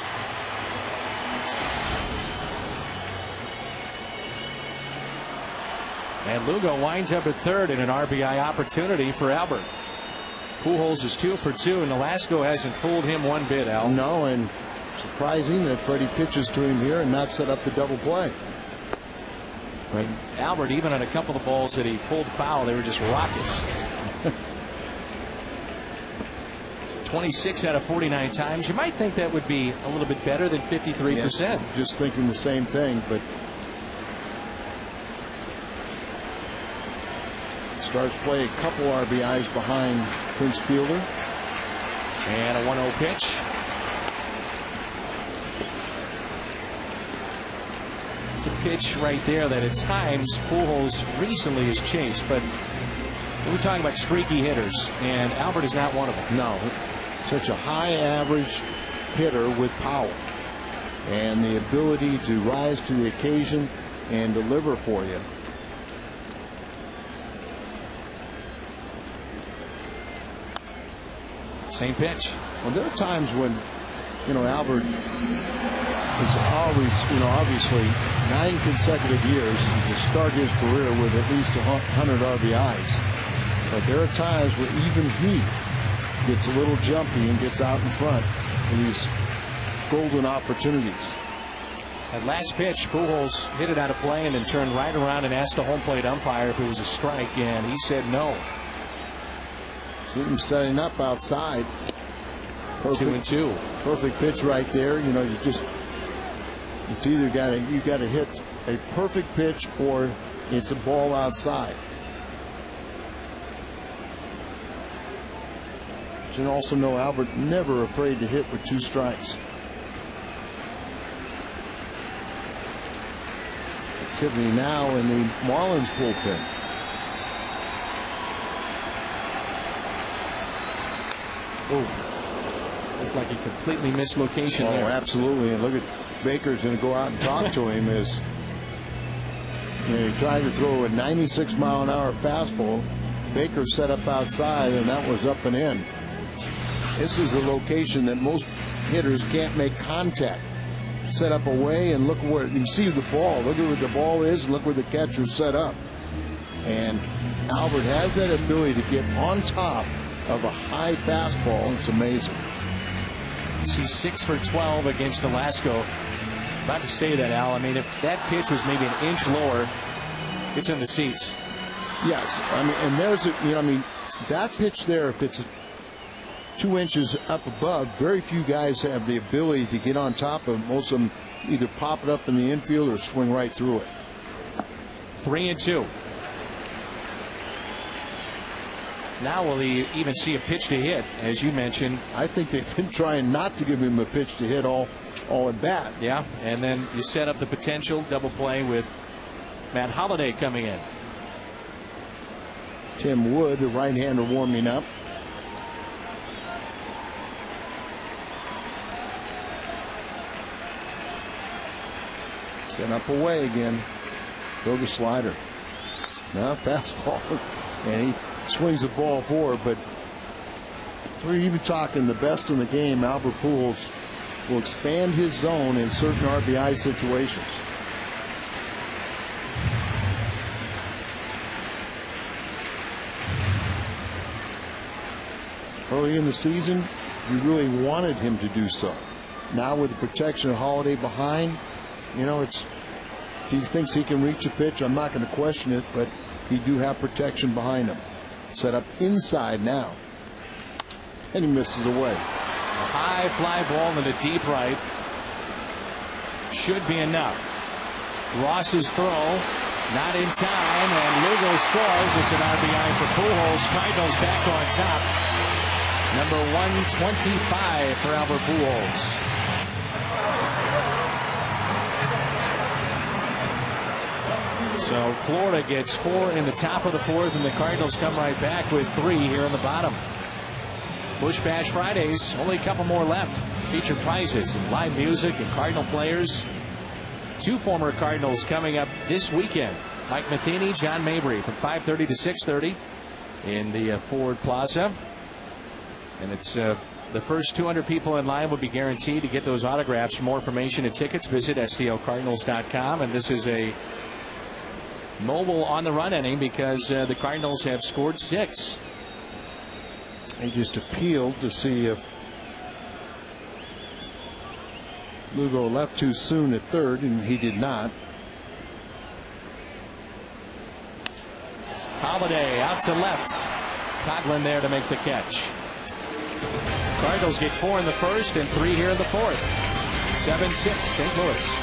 And Lugo winds up at third in an RBI opportunity for Albert. Pujols is 2 for 2, and Nolasco hasn't fooled him one bit, Al. No, and surprising that Freddie pitches to him here and not set up the double play. But Albert, even on a couple of balls that he pulled foul, they were just rockets. 26 out of 49 times. You might think that would be a little bit better than 53%. Yes, just thinking the same thing, but starts play a couple RBIs behind Prince Fielder. And a 1-0 pitch. It's a pitch right there that at times Pujols recently has chased, but we're talking about streaky hitters, and Albert is not one of them. No, such a high average hitter with power and the ability to rise to the occasion and deliver for you. Same pitch. Well, there are times when, Albert is always, obviously 9 consecutive years to start his career with at least 100 RBIs. But there are times where even he gets a little jumpy and gets out in front of these golden opportunities. That last pitch, Pujols hit it out of play and then turned right around and asked the home plate umpire if it was a strike, and he said no. See him setting up outside. Perfect, 2-2. Perfect pitch right there. It's either you got to hit a perfect pitch or it's a ball outside. But you also know Albert never afraid to hit with 2 strikes. Activity now in the Marlins bullpen. Looked like he completely missed location Oh, there. absolutely. And look at Baker's going to go out and talk to him as he tried to throw a 96-mile-an-hour fastball. Baker set up outside, and that was up and in. This is a location that most hitters can't make contact. Set up away, and look where you see the ball. Look at where the ball is, and look where the catcher's set up. And Albert has that ability to get on top of a high fastball. It's amazing. He's 6 for 12 against Alasko. About to say that, Al. I mean, if that pitch was maybe an inch lower, it's in the seats. Yes, I mean, and there's that pitch there, if it's 2 inches up above, very few guys have the ability to get on top of it. Most of them either pop it up in the infield or swing right through it. 3-2. Now will he even see a pitch to hit, as you mentioned? I think they've been trying not to give him a pitch to hit all at bat. Yeah, and then you set up the potential double play with Matt Holliday coming in. Tim Wood, the right-hander, warming up. Set up away again. Throw the slider. Now fastball. And he swings the ball forward, but we're even talking the best in the game. Albert Pujols will expand his zone in certain RBI situations. Early in the season, you really wanted him to do so. Now with the protection of Holiday behind, it's if he thinks he can reach a pitch, I'm not going to question it, but he do have protection behind him. Set up inside now. And he misses away. A high fly ball into deep right. Should be enough. Ross's throw, not in time, and Lugo scores. It's an RBI for Pujols. Cardinals back on top. Number 125 for Albert Pujols. So Florida gets 4 in the top of the 4th, and the Cardinals come right back with 3 here in the bottom. Bush Bash Fridays, only a couple more left. Featured prizes and live music and Cardinal players. 2 former Cardinals coming up this weekend. Mike Matheny, John Mabry from 5:30 to 6:30 in the Ford Plaza. And it's the first 200 people in line will be guaranteed to get those autographs. For more information and tickets, visit stlcardinals.com. And this is a mobile on the run inning because the Cardinals have scored 6. They just appealed to see if Lugo left too soon at third, and he did not. Holiday out to left. Coghlan there to make the catch. Cardinals get 4 in the first and 3 here in the 4th. 7-6 St. Louis.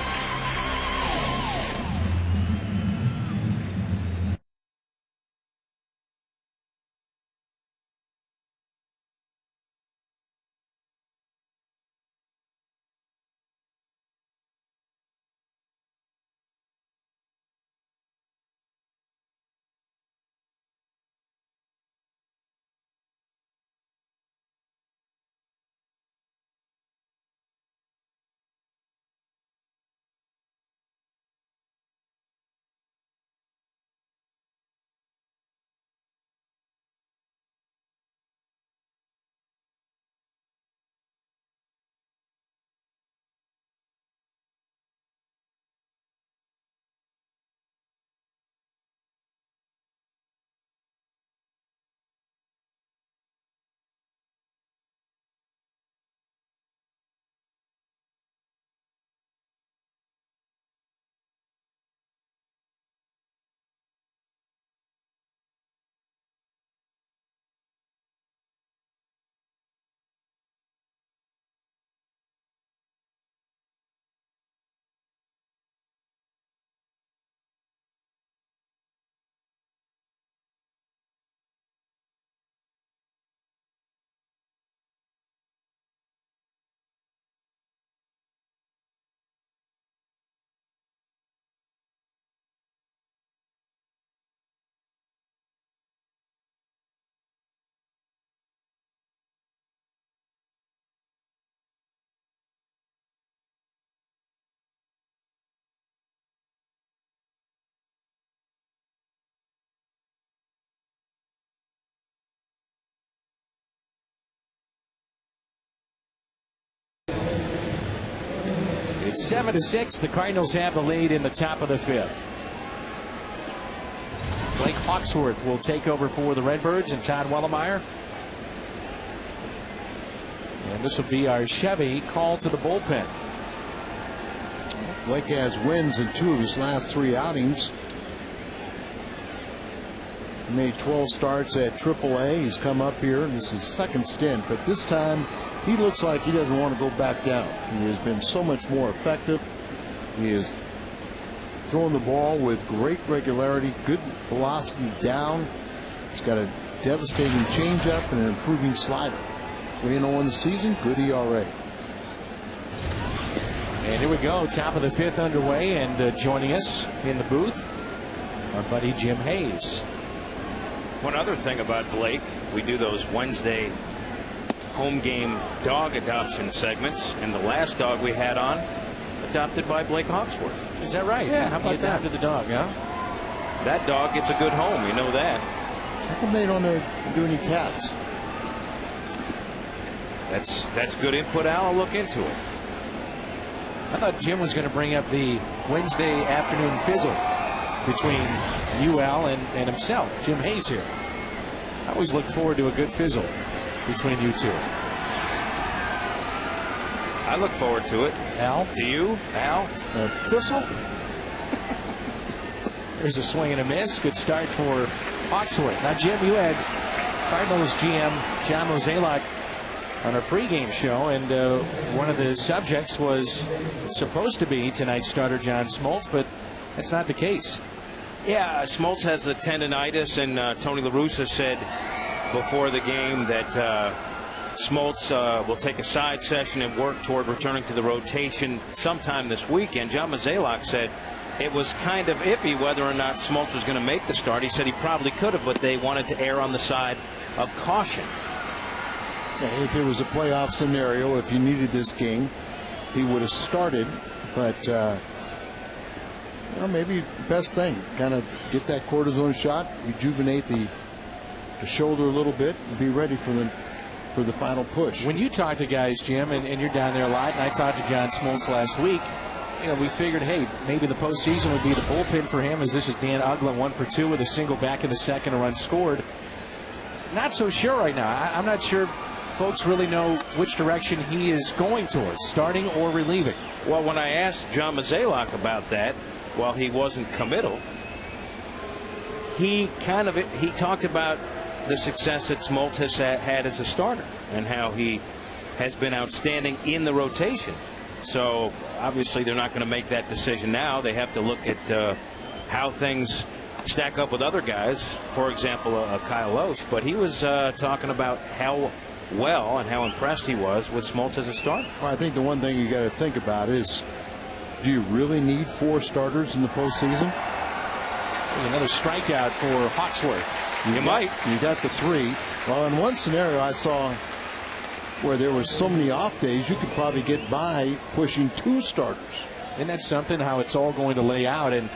It's 7-6. The Cardinals have the lead in the top of the 5th. Blake Hawksworth will take over for the Redbirds and Todd Wellemeyer. And this will be our Chevy call to the bullpen. Blake has wins in 2 of his last 3 outings. He made 12 starts at AAA. He's come up here, and this is his 2nd stint, but this time he looks like he doesn't want to go back down. He has been so much more effective. He is throwing the ball with great regularity, good velocity down. He's got a devastating changeup and an improving slider. 3-0 in the season, good ERA. And here we go, top of the 5th underway, and joining us in the booth, our buddy Jim Hayes. One other thing about Blake, we do those Wednesday home game dog adoption segments, and the last dog we had on, adopted by Blake Hawksworth. Is that right? Yeah, how about he adopted that? The dog, huh? That dog gets a good home, you know that. How come they don't do any cats? That's good input, Al. I'll look into it. I thought Jim was going to bring up the Wednesday afternoon fizzle between you, Al, and himself, Jim Hayes here. I always look forward to a good fizzle between you two. I look forward to it. Al? Do you, Al? Thistle? There's a swing and a miss. Good start for Hawksworth. Now, Jim, you had Cardinals GM John Mozeliak on our pregame show, and one of the subjects was supposed to be tonight's starter John Smoltz, but that's not the case. Yeah, Smoltz has the tendonitis, and Tony La Russa said before the game that Smoltz will take a side session and work toward returning to the rotation sometime this weekend. John Mozeliak said it was kind of iffy whether or not Smoltz was going to make the start. He said he probably could have, but they wanted to err on the side of caution. If it was a playoff scenario, if you needed this game, he would have started. But maybe best thing, kind of get that cortisone shot, rejuvenate the shoulder a little bit, and be ready for the final push. When you talk to guys, Jim, and you're down there a lot, and I talked to John Smoltz last week, we figured, hey, maybe the postseason would be the bullpen for him, as this is Dan Uggla 1 for 2 with a single back in the 2nd, a run scored. Not so sure right now. I'm not sure folks really know which direction he is going towards, starting or relieving. Well, when I asked John Mozeliak about that, while he wasn't committal, he talked about the success that Smoltz has had as a starter and how he has been outstanding in the rotation. So obviously they're not going to make that decision now. They have to look at how things stack up with other guys, for example, Kyle Oates. But he was talking about how well and how impressed he was with Smoltz as a starter. Well, I think the one thing you got to think about is, do you really need 4 starters in the postseason? There's another strikeout for Hawksworth. You might. You got the 3. Well, in one scenario I saw where there were so many off days, you could probably get by pushing 2 starters. Isn't that something, how it's all going to lay out? And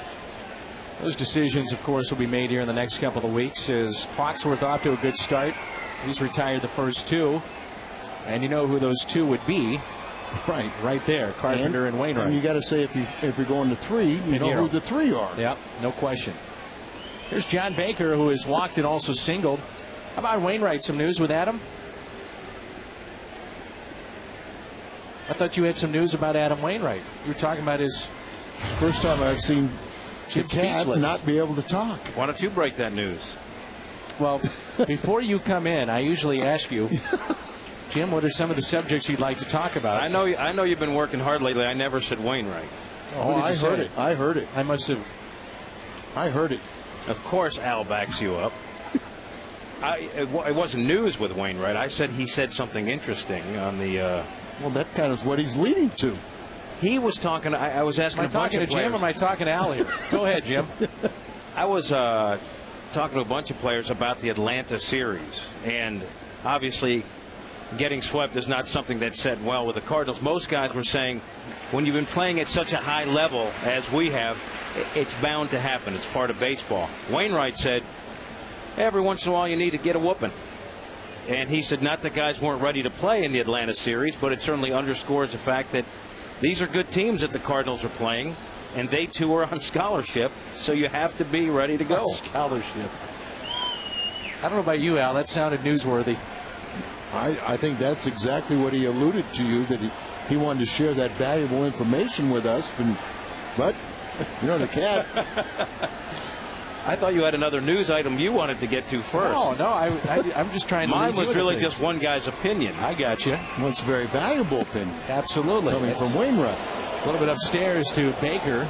those decisions, of course, will be made here in the next couple of weeks, as Hawksworth off to a good start. He's retired the first 2. And you know who those 2 would be. Right there, Carpenter and Wainwright. And you got to say, if you're going to 3, you know who the 3 are. Yep, no question. Here's John Baker, who has walked and also singled. How about Wainwright? Some news with Adam? I thought you had some news about Adam Wainwright. You were talking about his... First time I've seen Jim the cat speechless. not be able to talk. Why don't you break that news? Well, before you come in, I usually ask you, Jim, what are some of the subjects you'd like to talk about? I know you've been working hard lately. I never said Wainwright. Oh, I heard it. I heard it. I must have. I heard it. Of course, Al backs you up. It wasn't news with Wainwright. I said he said something interesting on the. Well, that kind of is what he's leading to. He was talking. I was asking. Am I talking to Jim or am I talking to Al here? Go ahead, Jim. I was talking to a bunch of players about the Atlanta series, and obviously getting swept is not something that's set well with the Cardinals. Most guys were saying, when you've been playing at such a high level as we have, it's bound to happen. It's part of baseball. Wainwright said, every once in a while you need to get a whooping. And he said not that guys weren't ready to play in the Atlanta series, but it certainly underscores the fact that these are good teams that the Cardinals are playing, and they too are on scholarship, so you have to be ready to go. Scholarship. I don't know about you, Al. That sounded newsworthy. I think that's exactly what he alluded to you, that he wanted to share that valuable information with us. But you know, the cat. I thought you had another news item you wanted to get to first. No, I'm just trying to. Mine was really just one guy's opinion. I got you. Well, it's a very valuable opinion. Absolutely. Coming from Wainwright. A little bit upstairs to Baker.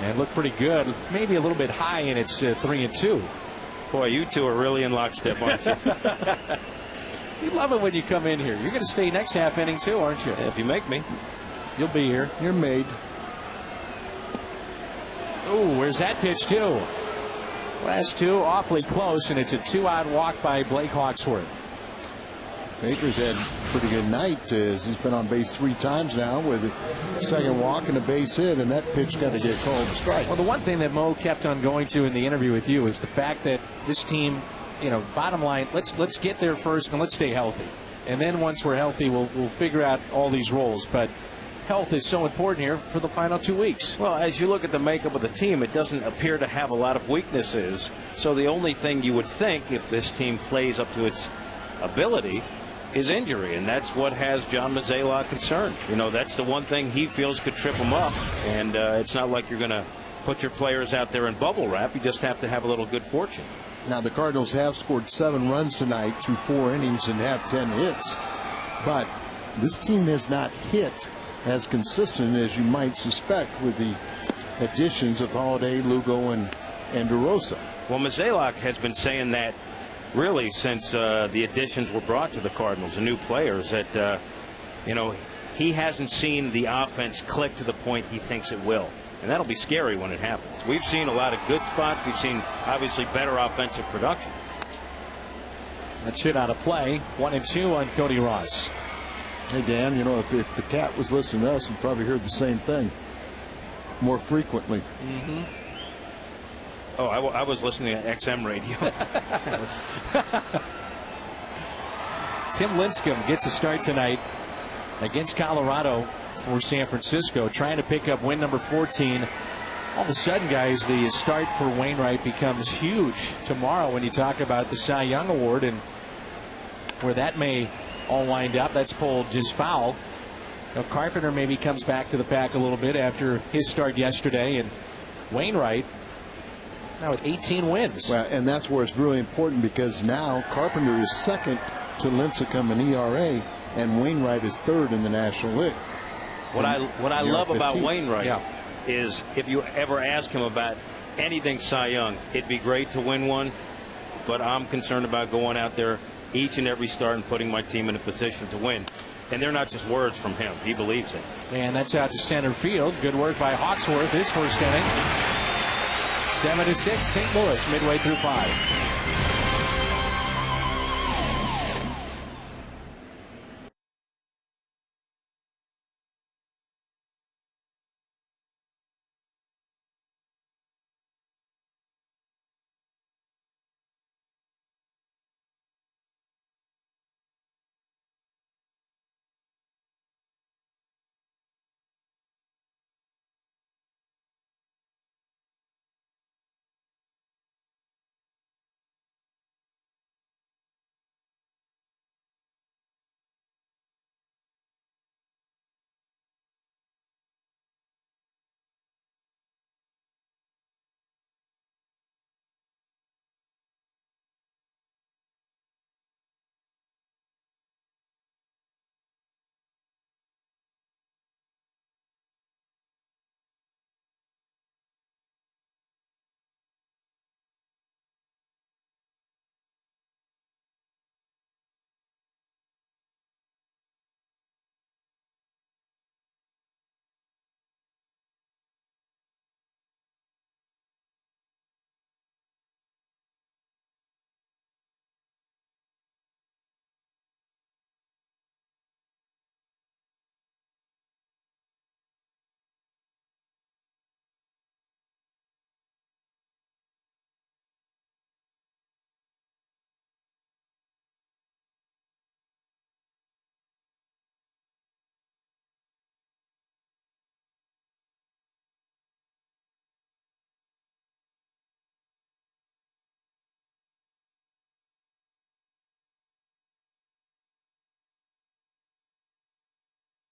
And looked pretty good. Maybe a little bit high, and it's 3-2. Boy, you two are really in lockstep, aren't you? You love it when you come in here. You're going to stay next half inning, too, aren't you? If you make me. You'll be here. You're made. Oh, where's that pitch, too? Last two, awfully close, and it's a 2-out walk by Blake Hawksworth. Baker's had a pretty good night as he's been on base 3 times now with a second walk and a base hit, and that pitch got to get called a strike. Well, the one thing that Mo kept on going to in the interview with you is the fact that this team, you know, bottom line, let's get there first and let's stay healthy. And then once we're healthy, we'll figure out all these roles. But health is so important here for the final 2 weeks. Well, as you look at the makeup of the team, it doesn't appear to have a lot of weaknesses. So the only thing you would think, if this team plays up to its ability, is injury, and that's what has John Mozeliak concerned. You know, that's the one thing he feels could trip him up, and it's not like you're going to put your players out there in bubble wrap. You just have to have a little good fortune. Now, the Cardinals have scored 7 runs tonight through 4 innings and have 10 hits, but this team has not hit as consistent as you might suspect with the additions of Holiday, Lugo, and DeRosa. Well, Mozeliak has been saying that really since the additions were brought to the Cardinals, the new players, that you know, he hasn't seen the offense click to the point he thinks it will, and that'll be scary when it happens. We've seen a lot of good spots. We've seen obviously better offensive production. That's hit out of play. 1-2 on Cody Ross. Hey, Dan, you know, if the cat was listening to us, he'd probably heard the same thing more frequently. Mm-hmm. Oh, I was listening to XM radio. Tim Lincecum gets a start tonight against Colorado for San Francisco, trying to pick up win number 14. All of a sudden, guys, the start for Wainwright becomes huge tomorrow when you talk about the Cy Young Award and where that may all wind up. That's pulled just foul. Now, Carpenter maybe comes back to the pack a little bit after his start yesterday, and Wainwright now at 18 wins. Well, and that's where it's really important, because now Carpenter is second to Lincecum in ERA, and Wainwright is third in the National League. What I love about Wainwright Yeah. is if you ever ask him about anything Cy Young, it'd be great to win one, but I'm concerned about going out there each and every start and putting my team in a position to win. And they're not just words from him. He believes it. And that's out to center field. Good work by Hawksworth his first inning. 7-6 St. Louis midway through 5.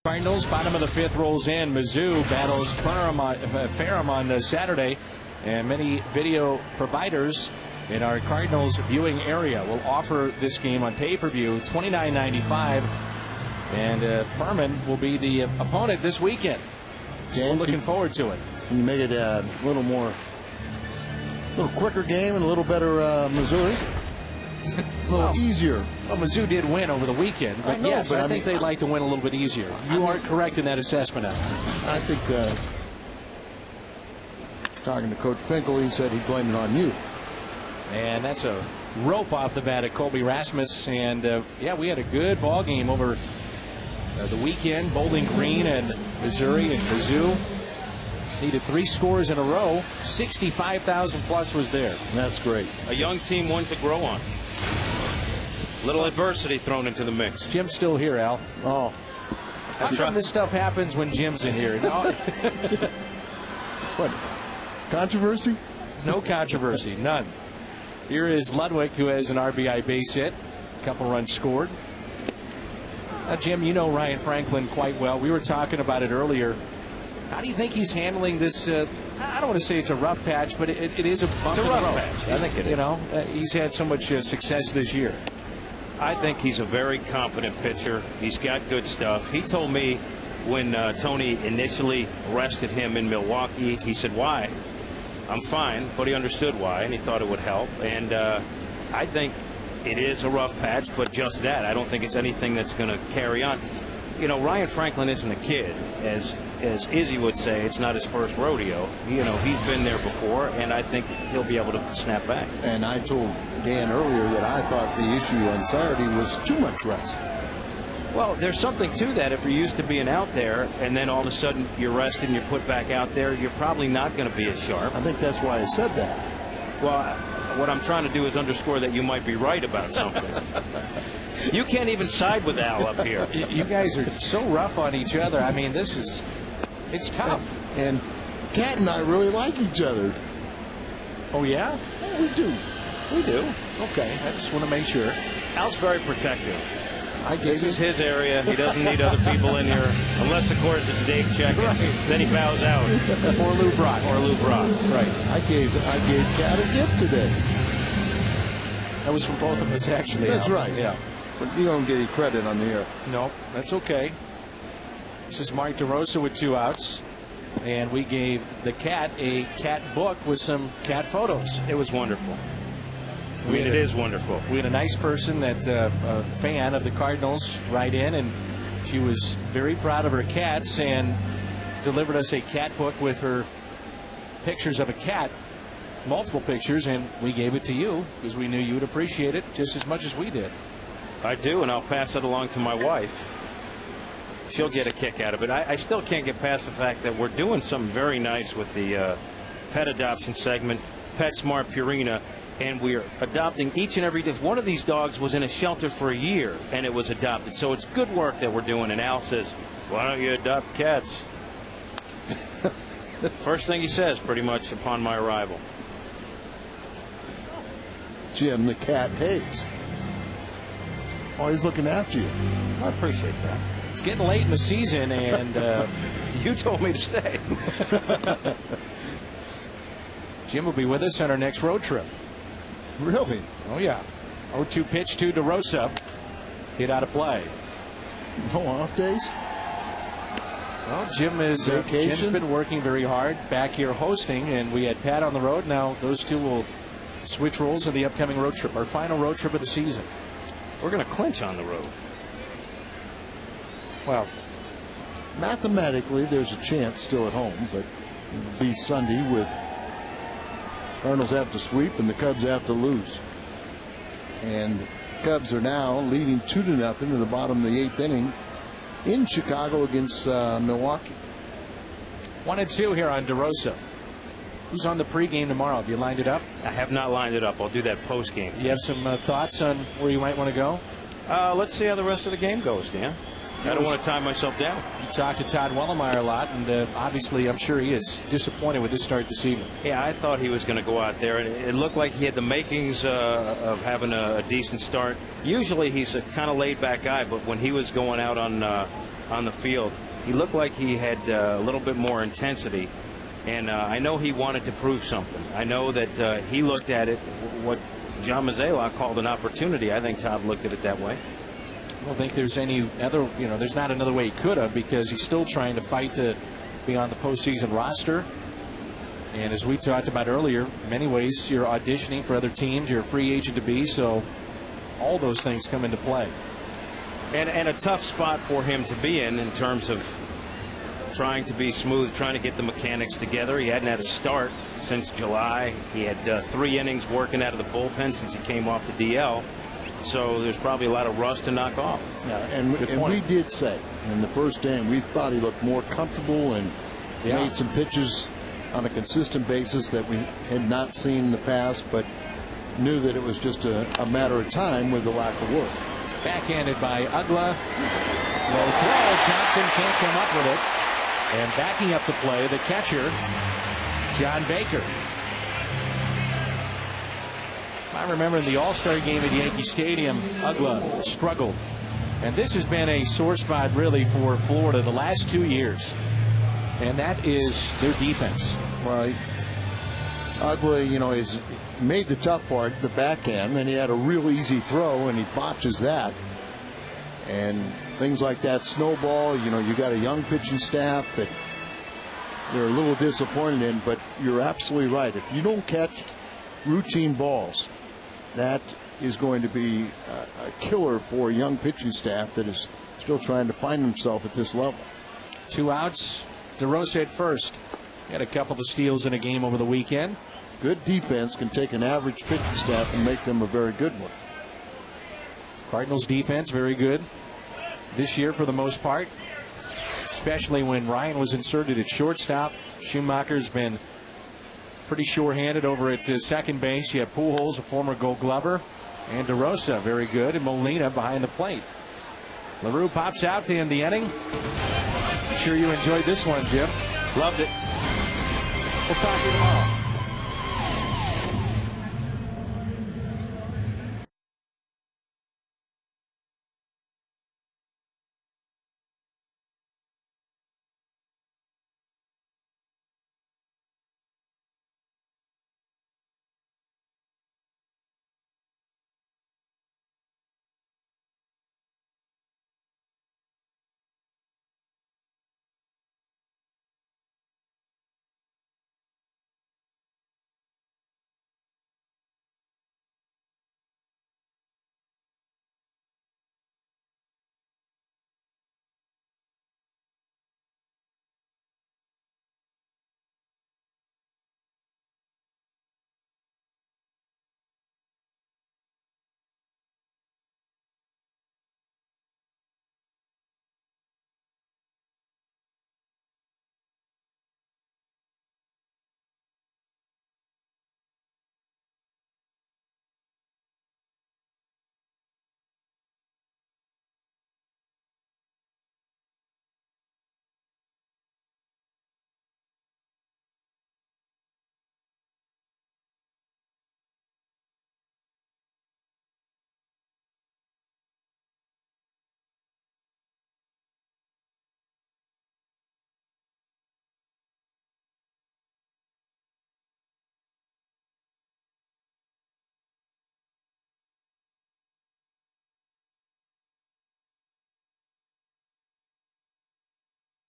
Cardinals, bottom of the 5th rolls in. Mizzou battles Ferrum on Saturday, and many video providers in our Cardinals viewing area will offer this game on pay-per-view, $29.95, and Furman will be the opponent this weekend. So we're looking forward to it. Can you make it a little quicker game and a little better Missouri? A little easier. Well, Mizzou did win over the weekend, but yes, I think they'd like to win a little bit easier. You are correct in that assessment, Al. I think, talking to Coach Pinkel, he said he'd blame it on you. And that's a rope off the bat at Colby Rasmus. And, yeah, we had a good ball game over the weekend. Bowling Green and Missouri and Mizzou needed 3 scores in a row. 65,000 plus was there. That's great. A young team, one to grow on. Little adversity thrown into the mix. Jim's still here, Al. Oh. How come this stuff happens when Jim's in here? No. What? Controversy? No controversy. None. Here is Ludwig, who has an RBI base hit. A couple runs scored. Now, Jim, you know Ryan Franklin quite well. We were talking about it earlier. How do you think he's handling this? I don't want to say it's a rough patch, but it is a bump in the road. Patch. I think it is. You know, he's had so much success this year. I think he's a very confident pitcher. He's got good stuff. He told me when Tony initially arrested him in Milwaukee, he said, "Why? I'm fine," but he understood why, and he thought it would help. And I think it is a rough patch, but just that. I don't think it's anything that's going to carry on. You know, Ryan Franklin isn't a kid. As Izzy would say, it's not his first rodeo. You know, he's been there before, and I think he'll be able to snap back. And I told Dan earlier that I thought the issue on Saturday was too much rest. Well, there's something to that. If you're used to being out there and then all of a sudden you're rested and you're put back out there, you're probably not going to be as sharp. I think that's why I said that. Well, what I'm trying to do is underscore that you might be right about something. You can't even side with Al up here. You guys are so rough on each other. I mean, it's tough. And Cat and I really like each other. Oh, yeah? Yeah, we do. We do. Okay, I just want to make sure. Al's very protective. This is his area. He doesn't need other people in here. Unless, of course, it's Dave Checkett. Right. Then he bows out. Or Lou Brock. Right. I gave Cat a gift today. That was from both of us, actually. That's Al. right. Yeah. But you don't get any credit on the air. No, that's okay. This is Mark DeRosa with 2 outs. And we gave the Cat a cat book with some cat photos. It was wonderful. It is wonderful. We had a nice person, that a fan of the Cardinals, write in, and she was very proud of her cats and delivered us a cat book with her pictures of a cat, multiple pictures, and we gave it to you because we knew you would appreciate it just as much as we did. I do, and I'll pass it along to my wife. She'll get a kick out of it. I still can't get past the fact that we're doing something very nice with the pet adoption segment, PetSmart Purina. And we're adopting each and every day. One of these dogs was in a shelter for a year, and it was adopted. So it's good work that we're doing. And Al says, "Why don't you adopt cats?" First thing he says, pretty much upon my arrival. Jim, the cat hates. Always looking after you. I appreciate that. It's getting late in the season, and you told me to stay. Jim will be with us on our next road trip. Really? Oh, yeah. 0-2 pitch to DeRosa. Hit out of play. No off days? Well, Jim's been working very hard back here hosting, and we had Pat on the road. Now those two will switch roles in the upcoming road trip, our final road trip of the season. We're going to clinch on the road. Well, mathematically, there's a chance still at home, but it'll be Sunday with Cardinals have to sweep and the Cubs have to lose. And the Cubs are now leading 2-0 in the bottom of the 8th inning in Chicago against Milwaukee. 1-2 here on DeRosa. Who's on the pregame tomorrow? Have you lined it up? I have not lined it up. I'll do that postgame. Do you have some thoughts on where you might want to go? Let's see how the rest of the game goes, Dan. I don't want to tie myself down. You talked to Todd Wellemeyer a lot, and obviously I'm sure he is disappointed with this start this evening. Yeah, I thought he was going to go out there, and it looked like he had the makings of having a decent start. Usually he's a kind of laid-back guy, but when he was going out on on the field, he looked like he had a little bit more intensity. And I know he wanted to prove something. I know that he looked at it, what John Mazzelock called an opportunity. I think Todd looked at it that way. I don't think there's any other, there's not another way he could have, because he's still trying to fight to be on the postseason roster. And as we talked about earlier, in many ways you're auditioning for other teams, you're a free agent to be, so all those things come into play. And a tough spot for him to be in terms of trying to be smooth, trying to get the mechanics together. He hadn't had a start since July. He had 3 innings working out of the bullpen since he came off the DL. So there's probably a lot of rust to knock off. Yeah, and we did say in the first inning we thought he looked more comfortable and made some pitches on a consistent basis that we had not seen in the past, but knew that it was just a matter of time with the lack of work. Backhanded by Ugla. Low throw. Johnson can't come up with it. And backing up the play, the catcher, John Baker. I remember in the All-Star game at Yankee Stadium, Ugla struggled. And this has been a sore spot really for Florida the last 2 years. And that is their defense. Well, Ugla, he's made the tough part, the backhand, and he had a real easy throw, and he botches that. And things like that snowball. You got a young pitching staff that they're a little disappointed in, but you're absolutely right. If you don't catch routine balls, that is going to be a killer for a young pitching staff that is still trying to find himself at this level. 2 outs. DeRosa at first. Had a couple of steals in a game over the weekend. Good defense can take an average pitching staff and make them a very good one. Cardinals defense very good this year for the most part, especially when Ryan was inserted at shortstop. Schumacher's been pretty sure-handed over at second base. You have Pujols, a former Gold Glover, and DeRosa very good, and Molina behind the plate. LaRue pops out to end the inning. I'm sure you enjoyed this one, Jim. Loved it. We'll talk to you tomorrow.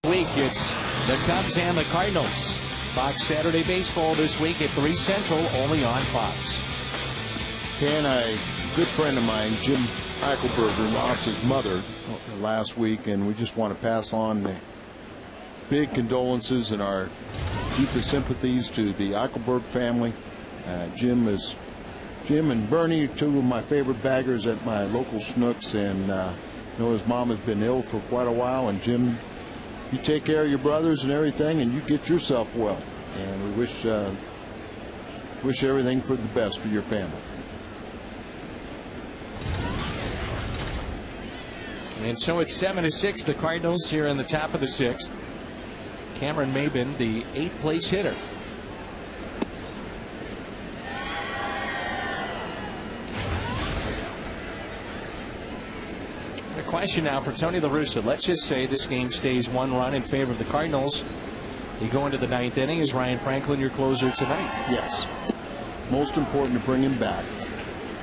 Week it's the Cubs and the Cardinals. Fox Saturday Baseball this week at 3 Central, only on Fox. And a good friend of mine, Jim Eichelberger, lost his mother last week, and we just want to pass on the big condolences and our deepest sympathies to the Eichelberg family. Jim and Bernie, 2 of my favorite baggers at my local Snooks, and his mom has been ill for quite a while, and Jim, you take care of your brothers and everything, and you get yourself well. And we wish everything for the best for your family. And so it's 7-6. The Cardinals here in the top of the 6th. Cameron Maybin, the 8th place hitter. Of question now for Tony La Russa. Let's just say this game stays 1 run in favor of the Cardinals. You go into the 9th inning. Is Ryan Franklin your closer tonight? Yes. Most important to bring him back.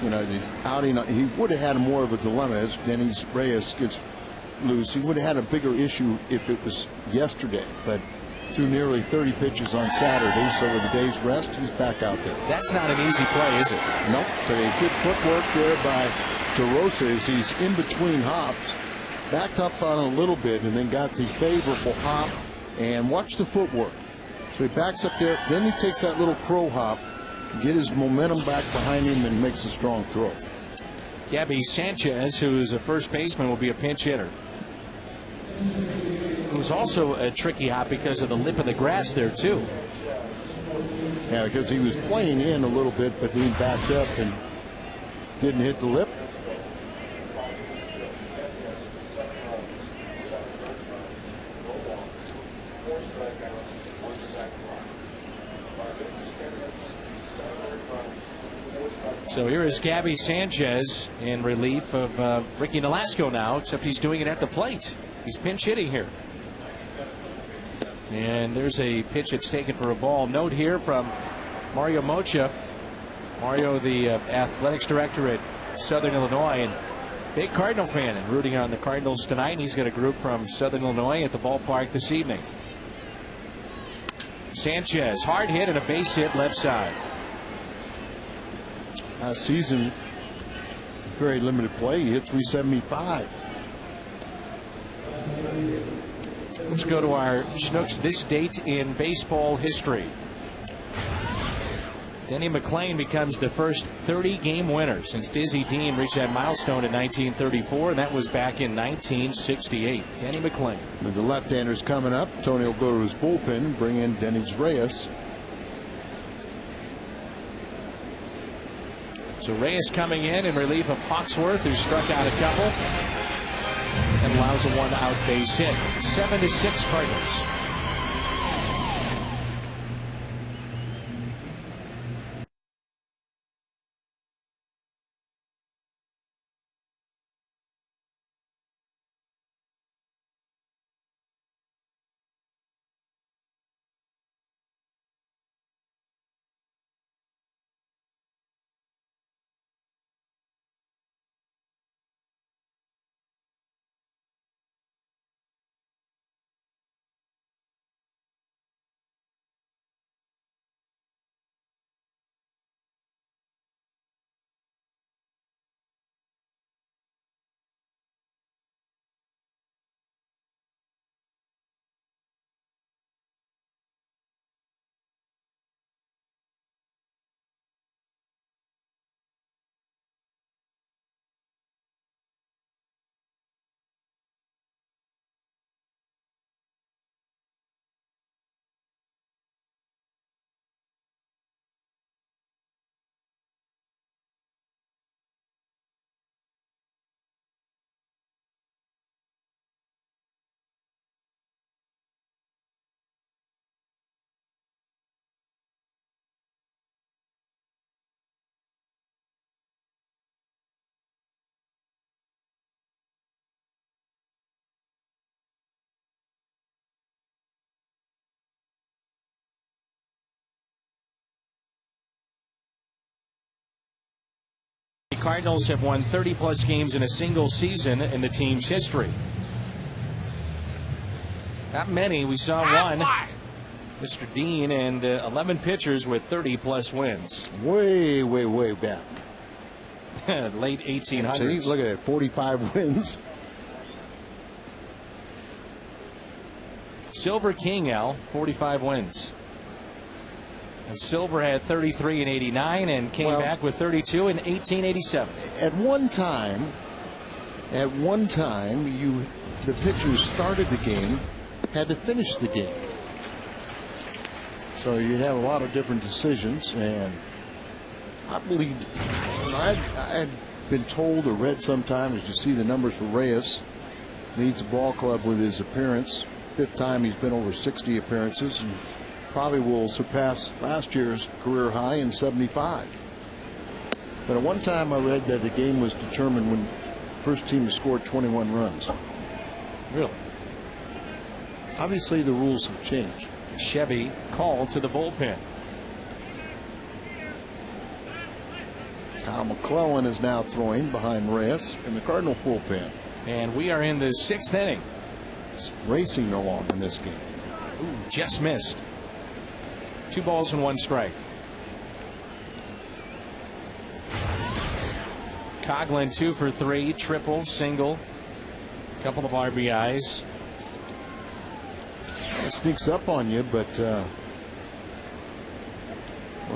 You know, this outing, he would have had more of a dilemma as Dennis Reyes gets loose. He would have had a bigger issue if it was yesterday, but threw nearly 30 pitches on Saturday, so with the day's rest, he's back out there. That's not an easy play, is it? Nope. But a good footwork there by DeRosa as he's in between hops, backed up on a little bit, and then got the favorable hop. And watch the footwork. So he backs up there, then he takes that little crow hop, get his momentum back behind him, and makes a strong throw. Gabby Sanchez, who's a first baseman, will be a pinch hitter. It was also a tricky hop because of the lip of the grass there, too. Yeah, because he was playing in a little bit, but he backed up and didn't hit the lip. So here is Gabby Sanchez in relief of Ricky Nolasco now, except he's doing it at the plate. He's pinch hitting here. And there's a pitch that's taken for a ball. Note here from Mario Mocha. Mario, the athletics director at Southern Illinois, and big Cardinal fan and rooting on the Cardinals tonight. And he's got a group from Southern Illinois at the ballpark this evening. Sanchez, hard hit and a base hit left side. Last season, very limited play. He hit 375. Let's go to our Schnooks this date in baseball history. Denny McLain becomes the first 30-game winner since Dizzy Dean reached that milestone in 1934, and that was back in 1968. Denny McLain. With the left-handers coming up, Tony will go to his bullpen, bring in Dennis Reyes. So Reyes coming in relief of Hawksworth, who struck out a couple and allows a 1-out base hit. 7-6 Cardinals. The Cardinals have won 30-plus games in a single season in the team's history. Not many. We saw one, Mr. Dean, and 11 pitchers with 30-plus wins. Way, way, way back. Late 1800s. See, look at that, 45 wins. Silver King, Al, 45 wins. And Silver had 33 in '89 and came back with 32 in 1887. At one time, the pitcher who started the game had to finish the game. So you'd have a lot of different decisions, and I believe I had been told or read sometime, as you see the numbers for Reyes, leads the ball club with his appearance. 5th time he's been over 60 appearances, and probably will surpass last year's career high in 75. But at one time I read that the game was determined when first team to score 21 runs. Really? Obviously, the rules have changed. Chevy called to the bullpen. Kyle McClellan is now throwing behind Reyes in the Cardinal bullpen. And we are in the 6th inning. It's racing along in this game. Ooh, just missed. 2 balls and 1 strike. Coughlin 2 for 3, triple, single, couple of RBIs. It sneaks up on you, but well,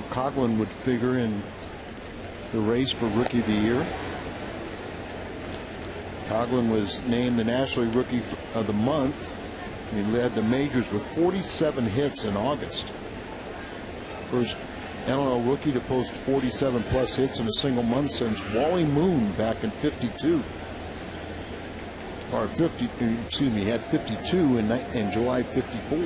Coughlin would figure in the race for Rookie of the Year. Coughlin was named the National League Rookie of the Month. He led the majors with 47 hits in August. First NL rookie to post 47 plus hits in a single month since Wally Moon back in '52. Or 50, excuse me, he had 52 in July '54.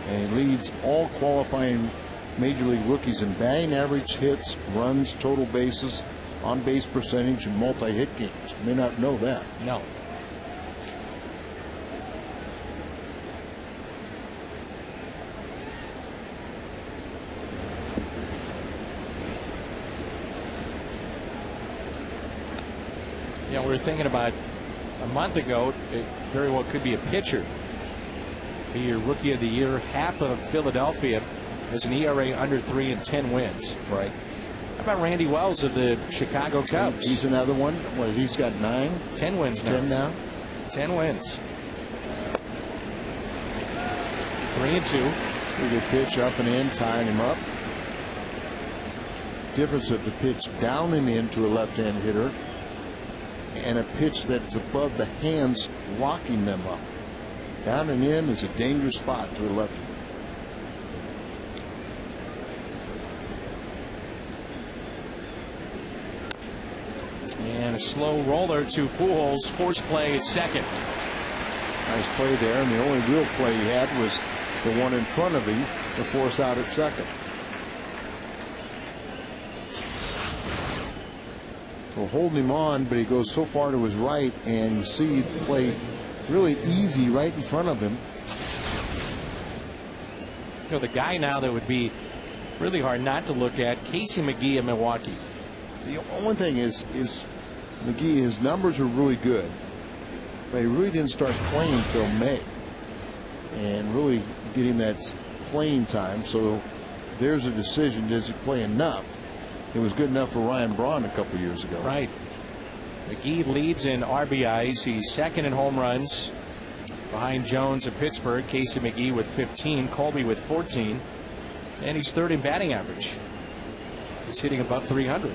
And he leads all qualifying major league rookies in batting average, hits, runs, total bases, on base percentage, and multi-hit games. You may not know that. No. You know, we were thinking about a month ago, it very well could be a pitcher. Be your Rookie of the Year. Half of Philadelphia has an ERA under 3 and 10 wins. Right. How about Randy Wells of the Chicago Cubs? He's another one. What, he's got 9? 10 wins now. 10 now? 10 wins. 3 and 2. Pretty good pitch up and in, tying him up. Difference of the pitch down and in to a left-hand hitter, and a pitch that's above the hands, locking them up. Down and in is a dangerous spot to a lefty. And a slow roller to Pujols. Force play at second. Nice play there, and the only real play he had was the one in front of him, the force out at second. So holding him on, but he goes so far to his right, and you see the play really easy right in front of him. You know, the guy now that would be really hard not to look at, Casey McGee of Milwaukee. The only thing is McGee, his numbers are really good, but he really didn't start playing until May, and really getting that playing time. So there's a decision: does he play enough? It was good enough for Ryan Braun a couple years ago. Right. McGee leads in RBIs. He's second in home runs behind Jones of Pittsburgh. Casey McGee with 15, Colby with 14, and he's third in batting average. He's hitting above 300.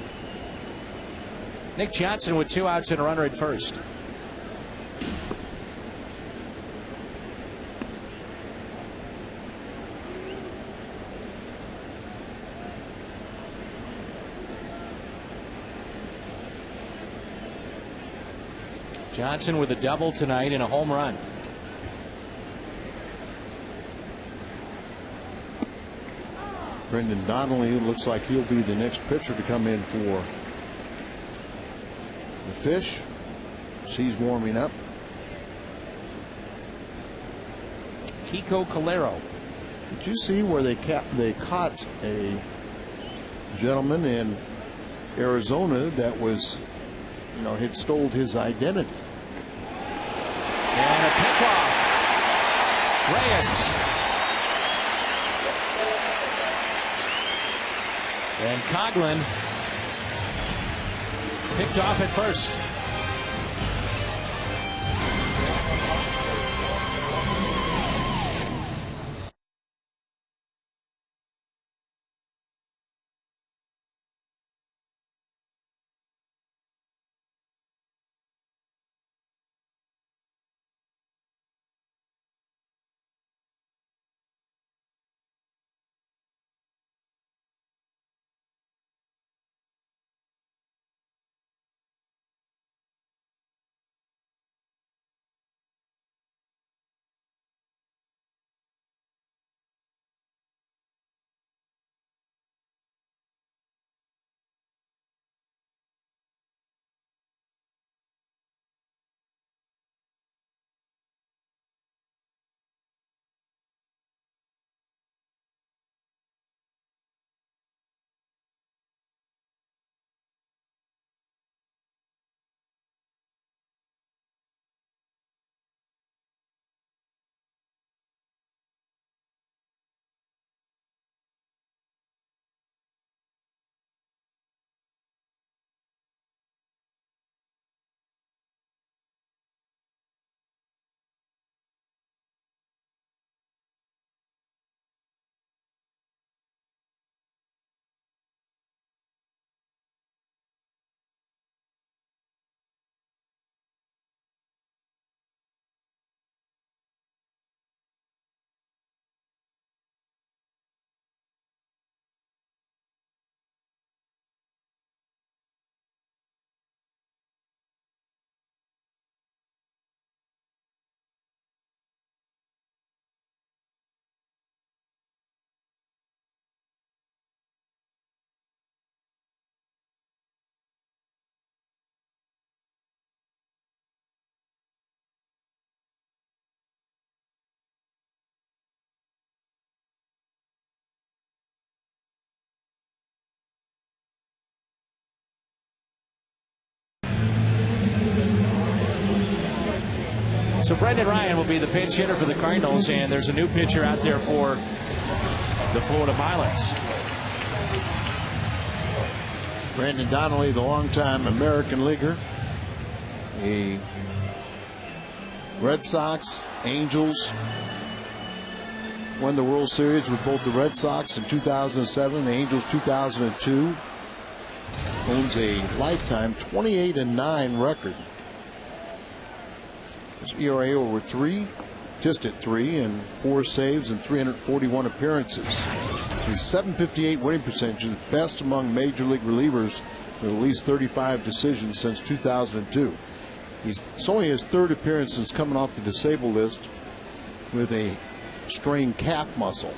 Nick Johnson with 2 outs and a runner at first. Johnson with a double tonight and a home run. Brendan Donnelly looks like he'll be the next pitcher to come in for the Fish. He's warming up. Kiko Calero. Did you see where they caught a gentleman in Arizona that was, had stole his identity? And a pickoff. Reyes. And Coughlin picked off at first. So Brendan Ryan will be the pinch hitter for the Cardinals, and there's a new pitcher out there for the Florida Marlins. Brandon Donnelly, the longtime American leaguer. The Red Sox, Angels won the World Series with both the Red Sox in 2007, the Angels 2002. Owns a lifetime 28-9 record. His ERA over 3, just at 3, and 4 saves and 341 appearances. His .758 winning percentage is best among major league relievers with at least 35 decisions since 2002. It's only his 3rd appearance since coming off the disabled list with a strained calf muscle.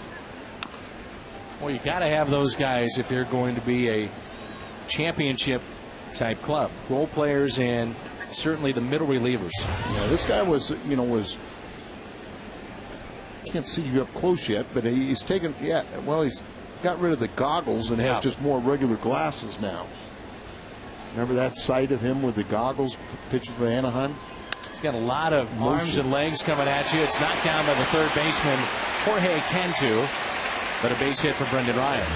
Well, you got to have those guys if they're going to be a championship type club. Role players and certainly the middle relievers. Yeah, this guy was, can't see you up close yet, but he's taken, he's got rid of the goggles and has just more regular glasses now. Remember that sight of him with the goggles pitching for Anaheim? He's got a lot of arms and legs coming at you. It's knocked down by the third baseman, Jorge Cantu, but a base hit for Brendan Ryan.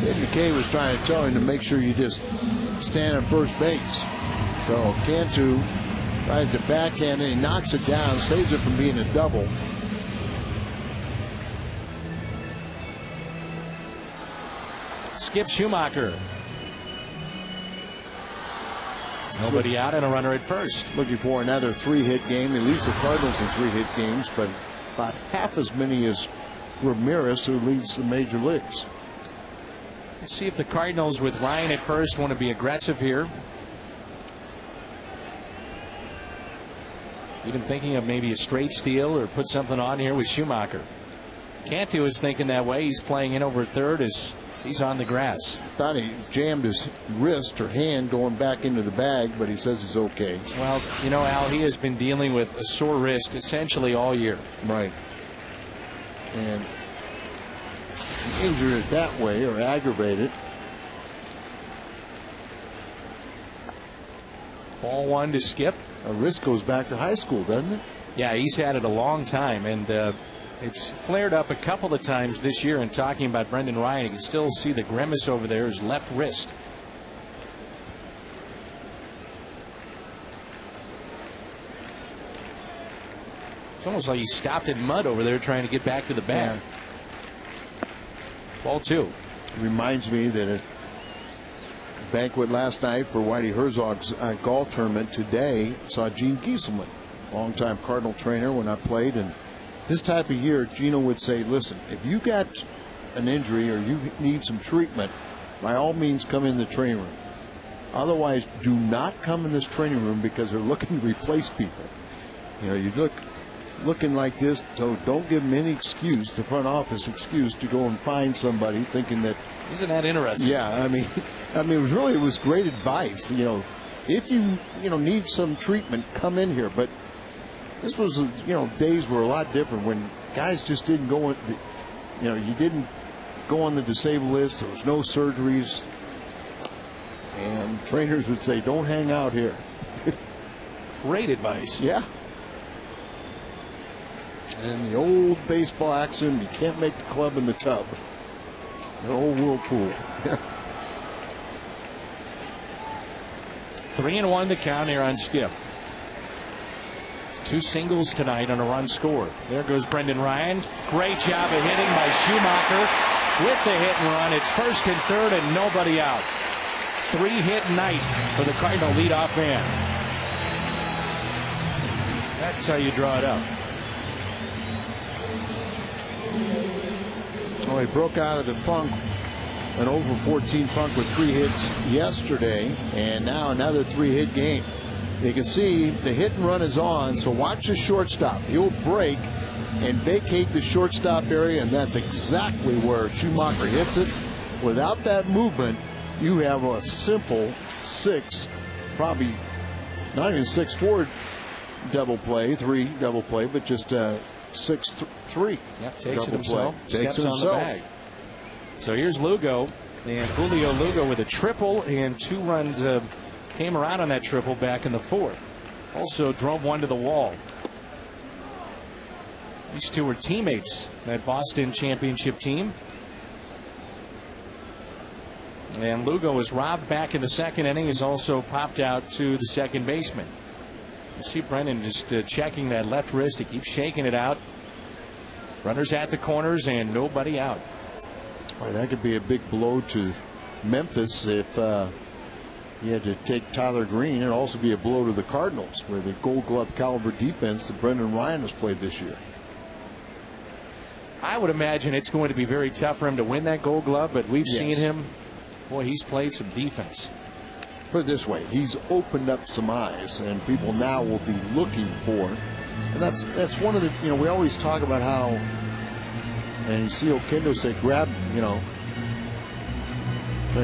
Ed McKay was trying to tell him to make sure you just stand at first base. So Cantu tries to backhand it, he knocks it down, saves it from being a double. Skip Schumacher. Nobody out and a runner at first. Looking for another 3-hit game. He leads the Cardinals in 3-hit games, but about half as many as Ramirez, who leads the major leagues. Let's see if the Cardinals with Ryan at first want to be aggressive here. Even thinking of maybe a straight steal or put something on here with Schumacher. Cantu is thinking that way. He's playing in over third as he's on the grass. Thought he jammed his wrist or hand going back into the bag, but he says he's okay. Well, Al, he has been dealing with a sore wrist essentially all year. Right. And injured it that way or aggravate it. Ball 1 to Skip. A wrist goes back to high school, doesn't it? Yeah, he's had it a long time, and it's flared up a couple of times this year. And talking about Brendan Ryan, you can still see the grimace over there, his left wrist. It's almost like he stopped in mud over there trying to get back to the bag. Yeah. Ball 2. Reminds me that a banquet last night for Whitey Herzog's golf tournament today saw Gene Gieselman, longtime Cardinal trainer when I played. And this type of year, Gino would say, listen, if you got an injury or you need some treatment, by all means come in the training room. Otherwise, do not come in this training room because they're looking to replace people. You looking like this, so don't give them any excuse, the front office excuse, to go and find somebody thinking that. Isn't that interesting? Yeah, I mean it was great advice. If you need some treatment, come in here. But this was days were a lot different when guys just didn't go in. You didn't go on the disabled list. There was no surgeries, and trainers would say, "Don't hang out here." Great advice. Yeah. And the old baseball axiom, you can't make the club in the tub. The old whirlpool. 3-1 to count here on Skip. 2 singles tonight on a run scored. There goes Brendan Ryan. Great job of hitting by Schumacher with the hit and run. It's first and third and nobody out. 3-hit night for the Cardinal leadoff man. That's how you draw it up. Oh, he broke out of the funk, an over 14 funk with 3 hits yesterday, and now another 3-hit game. You can see the hit and run is on, so watch the shortstop. He'll break and vacate the shortstop area, and that's exactly where Schumacher hits it. Without that movement, you have a simple 6, probably not even 6-4 double play, 3 double play, but just 6-3. Yep, takes it himself. Takes it on himself. the bag. So here's Lugo, and Julio Lugo with a triple and 2 runs came around on that triple back in the 4th. Also drove one to the wall. These two were teammates, that Boston championship team. And Lugo was robbed back in the 2nd inning. He's also popped out to the second baseman. You see Brennan just checking that left wrist. He keeps shaking it out. Runners at the corners and nobody out. Boy, that could be a big blow to Memphis if you had to take Tyler Green. It'd also be a blow to the Cardinals, where the Gold Glove caliber defense that Brendan Ryan has played this year. I would imagine it's going to be very tough for him to win that Gold Glove, but we've seen him. Boy, he's played some defense. Put it this way, he's opened up some eyes, and people now will be looking for. And that's one of the, we always talk about how, and you see Oquendo say, grab, trying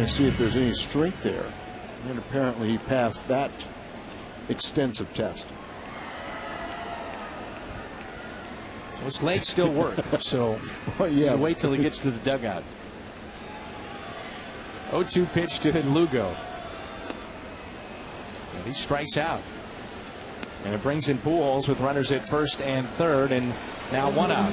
to see if there's any strength there. And apparently he passed that extensive test. His legs still work, so well, yeah. Wait till he gets to the dugout. 0-2 pitch to Lugo. And he strikes out. And it brings in Pujols with runners at first and third, and now one out.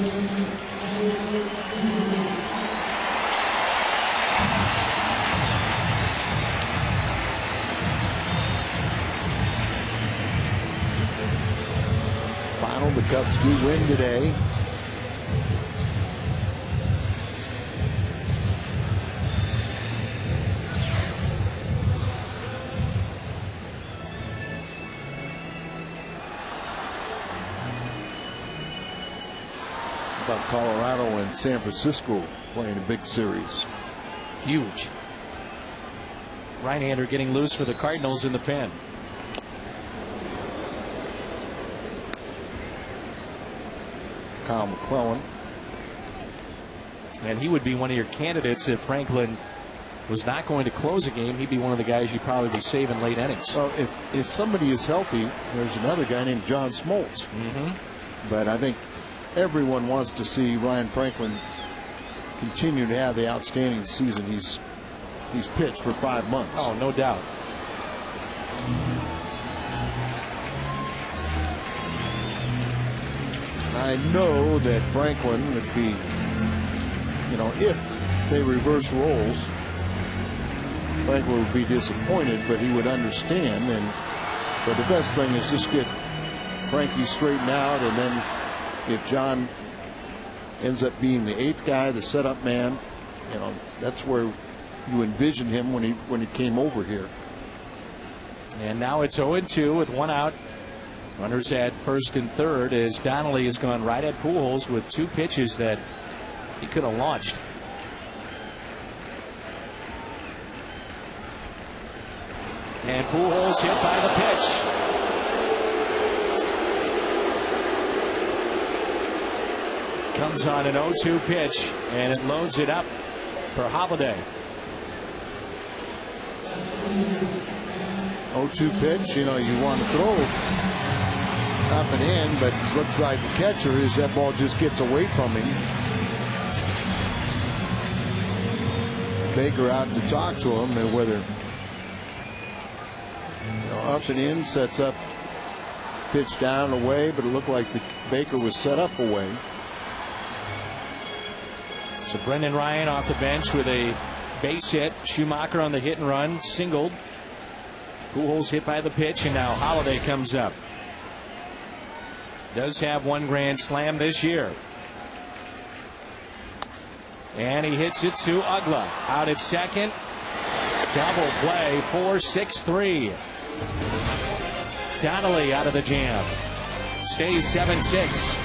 Final, the Cubs do win today. About Colorado and San Francisco playing a big series. Huge. Right-hander getting loose for the Cardinals in the pen. Kyle McClellan. And he would be one of your candidates if Franklin was not going to close a game. He'd be one of the guys you'd probably be saving late innings. Well, if somebody is healthy, there's another guy named John Smoltz. But I think everyone wants to see Ryan Franklin continue to have the outstanding season he's pitched for 5 months. Oh, no doubt. I know that Franklin would be, if they reverse roles, Franklin would be disappointed, but he would understand. But the best thing is just get Frankie straightened out, and then if John ends up being the 8th guy, the setup man, that's where you envision him when he came over here. And now it's 0-2 with one out. Runners at first and third as Donnelly has gone right at Pujols with 2 pitches that he could have launched. And Pujols hit by the pitch. Comes on an 0-2 pitch, and it loads it up for Holiday. 0-2 pitch, you want to throw up and in, but it looks like the catcher is that ball just gets away from him. Baker out to talk to him, and whether up and in sets up, pitch down away, but it looked like the Baker was set up away. So Brendan Ryan off the bench with a base hit. Schumacher on the hit and run, singled. Pujols hit by the pitch, and now Holiday comes up. Does have 1 grand slam this year. And he hits it to Ugla. Out at second. Double play, 4-6-3. Donnelly out of the jam. Stays 7-6.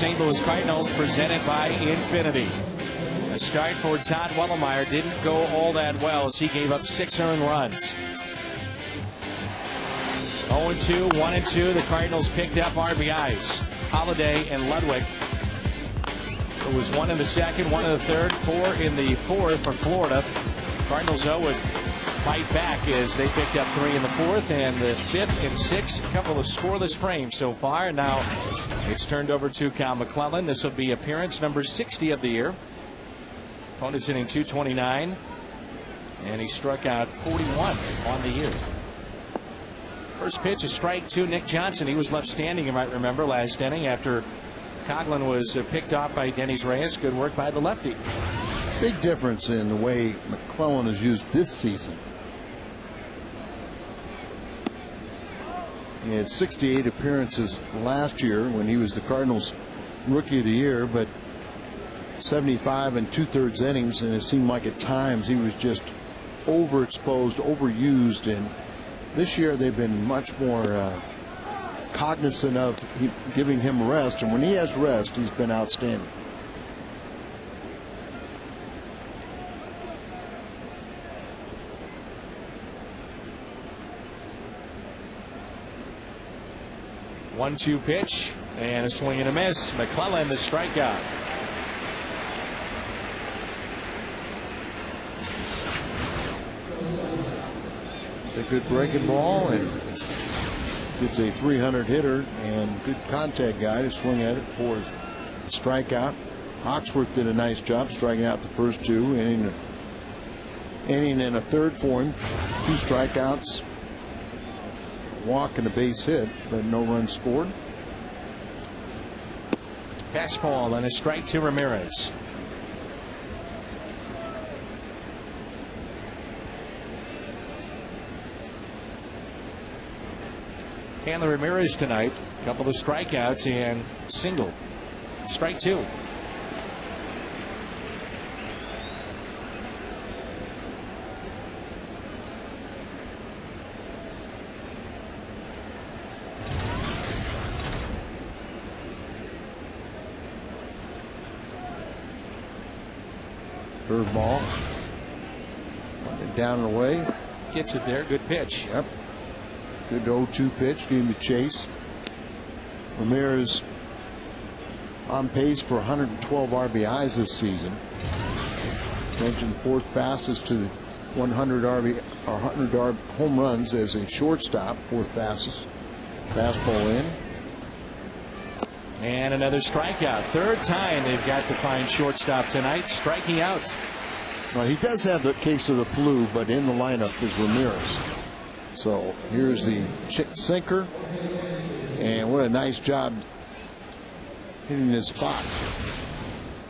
St. Louis Cardinals, presented by Infinity. A start for Todd Wellemeyer didn't go all that well as he gave up 6 earned runs. 0-2, 1-2. The Cardinals picked up RBIs. Holiday and Ludwig. It was 1 in the second, 1 in the third, 4 in the fourth for Florida. Cardinals, though, would fight back as they picked up 3 in the fourth and the fifth and sixth. A couple of scoreless frames so far. Now it's turned over to Cal McClellan. This will be appearance number 60 of the year. Opponent's hitting .229, and he struck out 41 on the year. First pitch, a strike to Nick Johnson. He was left standing, you might remember, last inning after Coughlin was picked off by Dennis Reyes. Good work by the lefty. Big difference in the way McClellan is used this season. He had 68 appearances last year when he was the Cardinals Rookie of the Year, but 75 and 2/3 innings, and it seemed like at times he was just overexposed, overused, and this year they've been much more cognizant of giving him rest, and when he has rest, he's been outstanding. One-two pitch and a swing and a miss. McClellan the strikeout. It's a good breaking ball, and it's a 300 hitter and good contact guy to swing at it for his strikeout. Hawksworth did a nice job striking out the first 2, inning and a third for him. 2 strikeouts, walk and a base hit, but no runs scored. Fastball and a strike to Ramirez. Hanley Ramirez tonight, a couple of strikeouts and single. Strike 2. Curve ball. Down and away. Gets it there. Good pitch. Yep. Good 0-2 pitch. Gave him a chase. Ramirez on pace for 112 RBIs this season. Mentioned 4th fastest to the 100 home runs as a shortstop. 4th fastest. Fastball in. And another strikeout. Third time they've got to find shortstop tonight. Striking out. Well, he does have the case of the flu, but in the lineup is Ramirez. So here's the sinker, and what a nice job hitting his spot.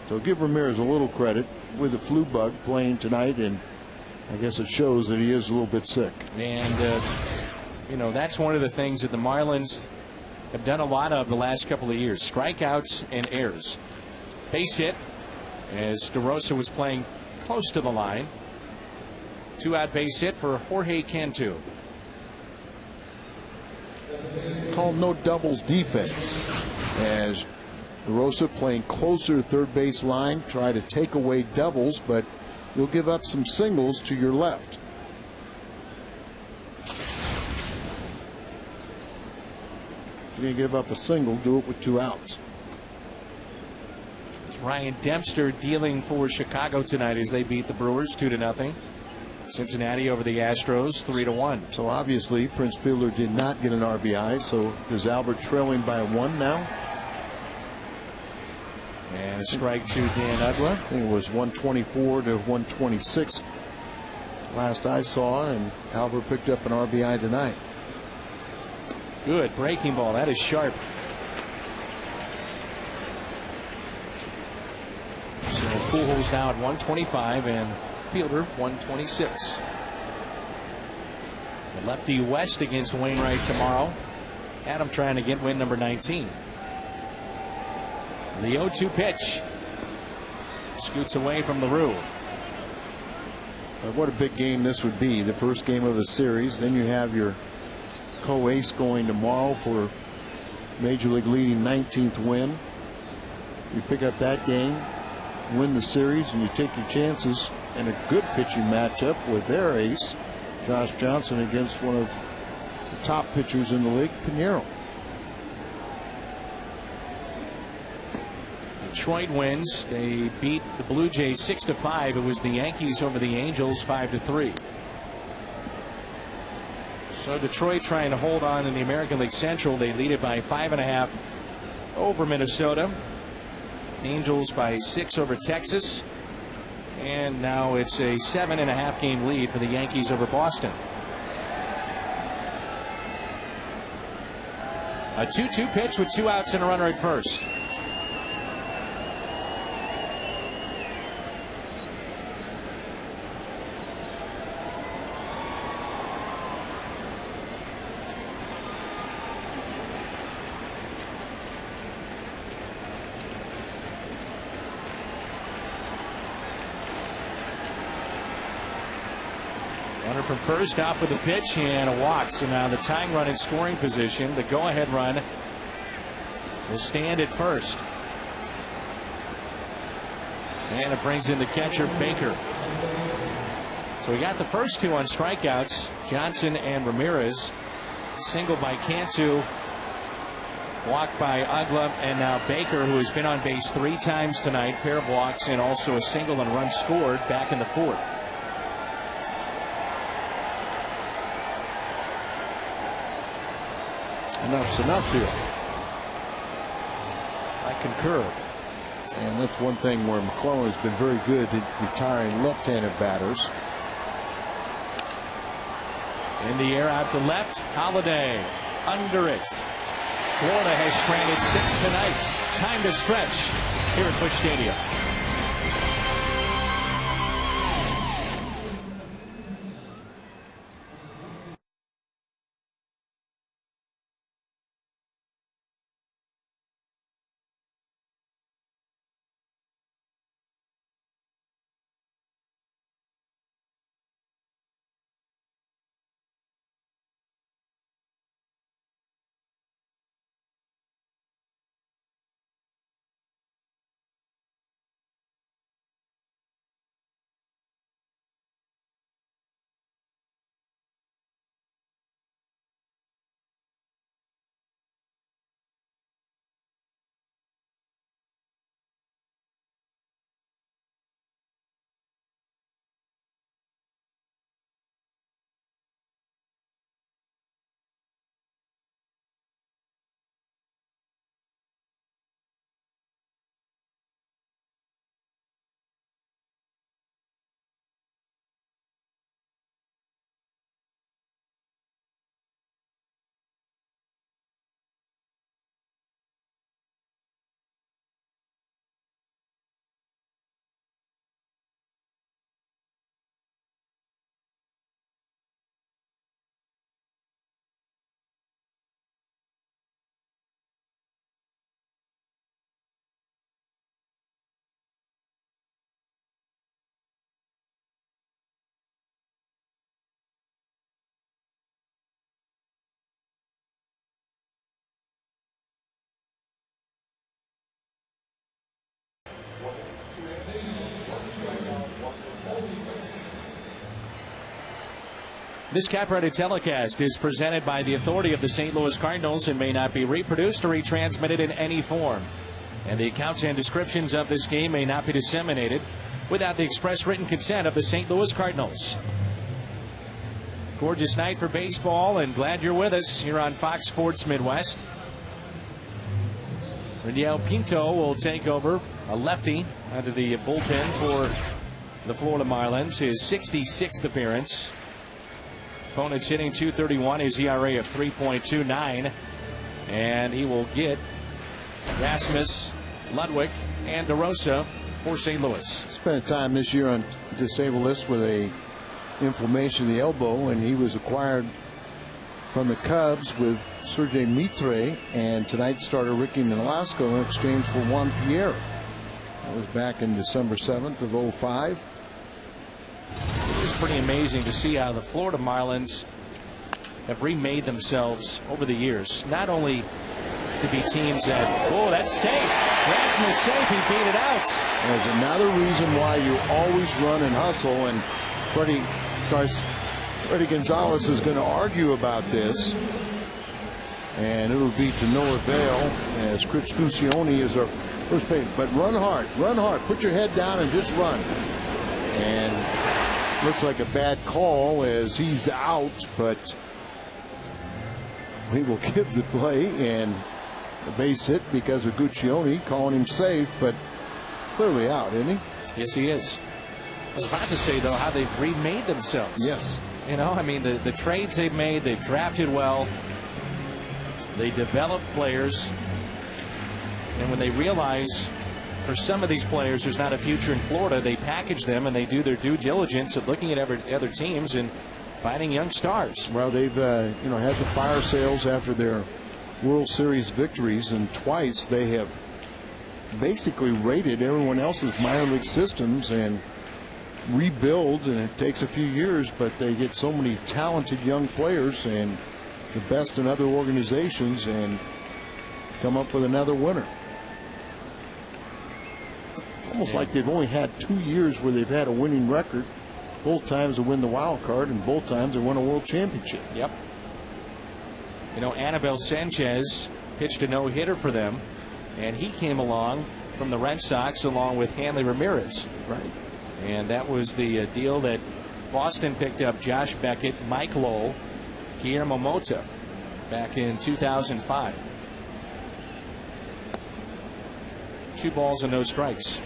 So give Ramirez a little credit with the flu bug playing tonight, and I guess it shows that he is a little bit sick. And you know, that's one of the things that the Marlins have done a lot of the last couple of years: strikeouts and errors. Base hit as DeRosa was playing close to the line. 2-out base hit for Jorge Cantu. Called no doubles defense as DeRosa playing closer to third base line, try to take away doubles, but you'll give up some singles to your left. If you're going to give up a single, do it with 2 outs. It's Ryan Dempster dealing for Chicago tonight as they beat the Brewers 2-0. Cincinnati over the Astros 3-1. So obviously Prince Fielder did not get an RBI. So is Albert trailing by 1 now? And a strike to Dan Uggla. I think it was 124 to 126 last I saw, and Albert picked up an RBI tonight. Good breaking ball. That is sharp. So Pujols now at 125 and Fielder 126. The lefty West against Wainwright tomorrow. Adam trying to get win number 19. The 0-2 pitch. Scoots away from LaRue. What a big game this would be. The first game of a series. Then you have your co-ace going tomorrow for Major League leading 19th win. You pick up that game, win the series, and you take your chances in a good pitching matchup with their ace, Josh Johnson, against one of the top pitchers in the league, Pinheiro. Detroit wins. They beat the Blue Jays 6-5. It was the Yankees over the Angels 5-3. So Detroit trying to hold on in the American League Central. They lead it by 5.5 over Minnesota. Angels by 6 over Texas. And now it's a 7.5 game lead for the Yankees over Boston. A 2-2 pitch with 2 outs and a runner at first. Runner from first, out with the pitch and a walk. So now the tying run in scoring position. The go-ahead run will stand at first. And it brings in the catcher, Baker. So we got the first 2 on strikeouts, Johnson and Ramirez. Single by Cantu, walk by Ugla, and now Baker, who has been on base 3 times tonight, pair of walks and also a single and run scored back in the 4th. Enough's enough here. I concur. And that's one thing where McClellan has been very good at retiring left-handed batters. In the air out to left, Holiday under it. Florida has stranded 6 tonight. Time to stretch here at Busch Stadium. This Capretta telecast is presented by the authority of the St. Louis Cardinals and may not be reproduced or retransmitted in any form. And the accounts and descriptions of this game may not be disseminated without the express written consent of the St. Louis Cardinals. Gorgeous night for baseball, and glad you're with us here on Fox Sports Midwest. Reniel Pinto will take over, a lefty, out of the bullpen for the Florida Marlins, his 66th appearance. Opponent's hitting .231, his ERA of 3.29, and he will get Rasmus, Ludwig, and DeRosa for St. Louis. Spent time this year on disabled list with a inflammation of the elbow, and he was acquired from the Cubs with Sergei Mitre and tonight's starter Ricky Nolasco in exchange for Juan Pierre. That was back in December 7th of 05. It's pretty amazing to see how the Florida Marlins have remade themselves over the years. Not only to be teams that, oh, that's safe. Rasmus safe. He beat it out. There's another reason why you always run and hustle, and Freddie Gonzalez is going to argue about this, and it'll be to no avail as Chris Guccione is our first base. But run hard, put your head down and just run. And looks like a bad call as he's out, but we will give the play and a base hit because of Guccione calling him safe, but clearly out, isn't he? Yes, he is. I was about to say, though, how they've remade themselves. Yes. You know, I mean, the trades they've made, they've drafted well. They develop players. And when they realize for some of these players there's not a future in Florida, they package them and they do their due diligence of looking at other teams and finding young stars. Well, they've had the fire sales after their World Series victories, and twice they have basically raided everyone else's minor league systems and rebuild, and it takes a few years, but they get so many talented young players and the best in other organizations and come up with another winner. Almost like they've only had 2 years where they've had a winning record. Both times to win the wild card, and both times they won a world championship. Yep. You know, Anibal Sanchez pitched a no-hitter for them, and he came along from the Red Sox along with Hanley Ramirez. Right. And that was the deal that Boston picked up Josh Beckett, Mike Lowell, Guillermo Mota back in 2005. 2 balls and no strikes.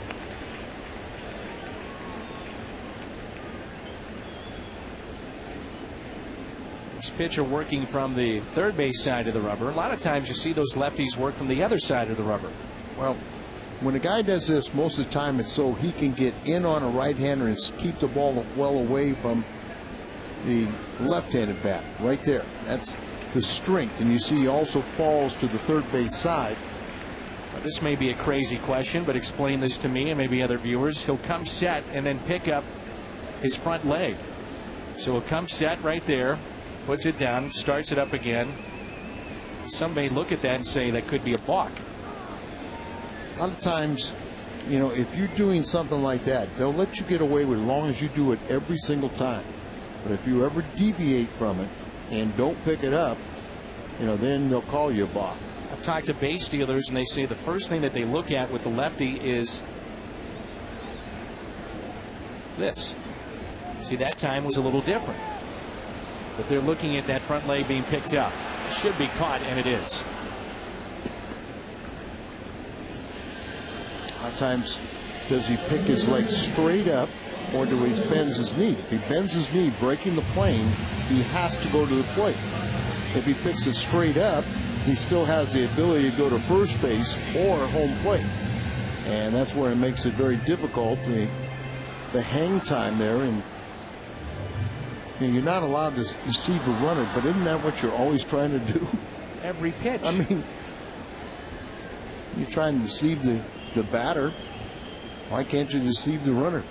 This pitcher working from the third base side of the rubber. A lot of times you see those lefties work from the other side of the rubber. Well, when a guy does this, most of the time it's so he can get in on a right-hander and keep the ball well away from the left-handed bat. Right there. That's the strength. And you see he also falls to the third base side. Well, this may be a crazy question, but explain this to me and maybe other viewers. He'll come set and then pick up his front leg. So he'll come set right there, puts it down, starts it up again. Some may look at that and say that could be a balk. A lot of times, you know, if you're doing something like that, they'll let you get away with it as long as you do it every single time. But if you ever deviate from it and don't pick it up, you know, then they'll call you a balk. I've talked to base stealers, and they say the first thing that they look at with the lefty is this. See, that time was a little different. But they're looking at that front leg being picked up. It should be caught, and it is. A lot of times, does he pick his leg straight up, or do he bend his knee? If he bends his knee, breaking the plane, he has to go to the plate. If he picks it straight up, he still has the ability to go to first base or home plate. And that's where it makes it very difficult, the hang time there. And you're not allowed to deceive the runner, but isn't that what you're always trying to do? Every pitch. I mean, you're trying to deceive the batter. Why can't you deceive the runner?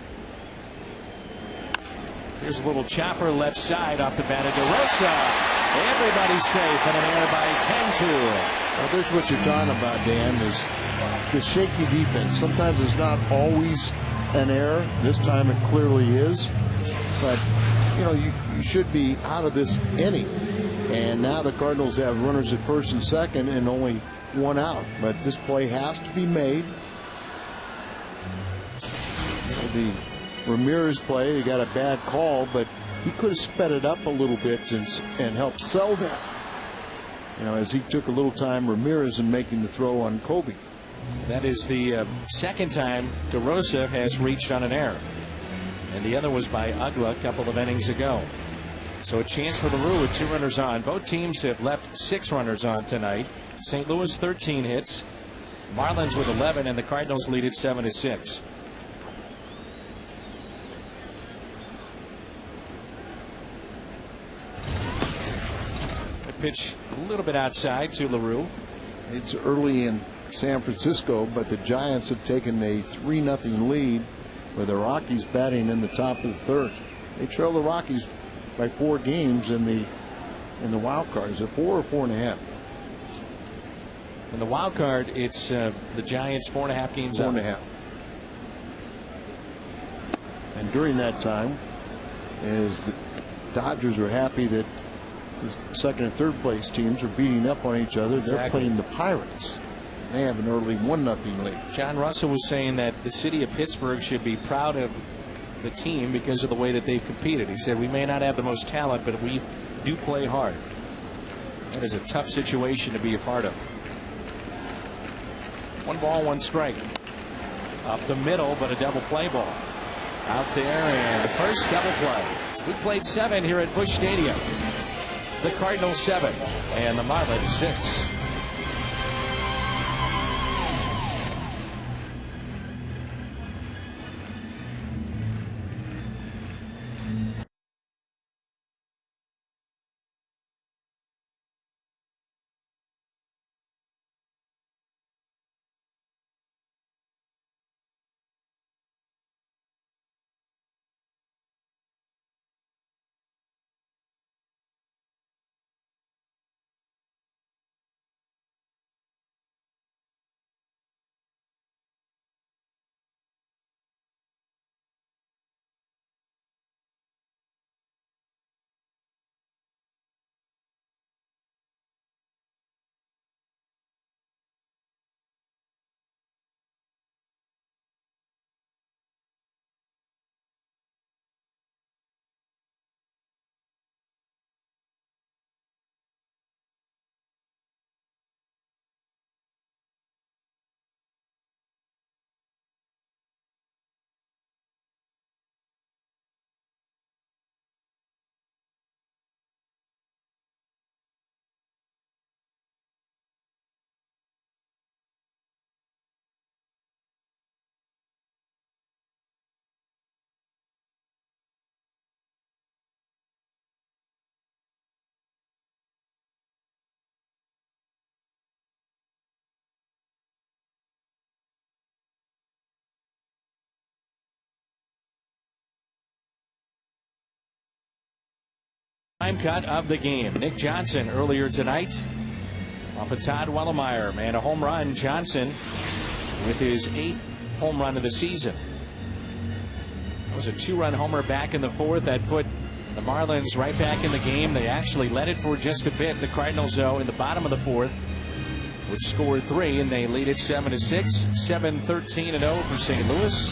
Here's a little chopper left side off the bat of DeRosa. Everybody's safe, and an error by Cantu. Well, there's what you're talking about, Dan, is the shaky defense. Sometimes it's not always an error. This time it clearly is. But, you know, you should be out of this inning. And now the Cardinals have runners at first and second and only 1 out. But this play has to be made. The Ramirez play, he got a bad call, but he could have sped it up a little bit and helped sell that. You know, as he took a little time, Ramirez, in making the throw on Kobe. That is the second time DeRosa has reached on an error. And the other was by Ugla a couple of innings ago. So a chance for LaRue with 2 runners on. Both teams have left 6 runners on tonight. St. Louis 13 hits. Marlins with 11, and the Cardinals lead it 7-6. Pitch a little bit outside to LaRue. It's early in San Francisco, but the Giants have taken a 3-0 lead with the Rockies batting in the top of the 3rd. They trail the Rockies by 4 games in the wild card. Is it 4 or 4.5? In the wild card, it's the Giants 4.5 games up. 4.5. And during that time, as the Dodgers are happy that the second and third place teams are beating up on each other, they're playing the Pirates. They have an early 1-0 lead. John Russell was saying that the city of Pittsburgh should be proud of the team because of the way that they've competed. He said, we may not have the most talent, but we do play hard. That is a tough situation to be a part of. 1 ball, 1 strike. Up the middle, but a double play ball. Out there, and the first double play. We played 7 here at Busch Stadium. The Cardinals 7 and the Marlins 6. Time cut of the game. Nick Johnson earlier tonight off of Todd Wellemeyer, and a home run. Johnson with his 8th home run of the season. That was a 2-run homer back in the 4th that put the Marlins right back in the game. They actually led it for just a bit. The Cardinals, though, in the bottom of the 4th, which scored 3, and they lead it 7-6, 7-13-0 for St. Louis,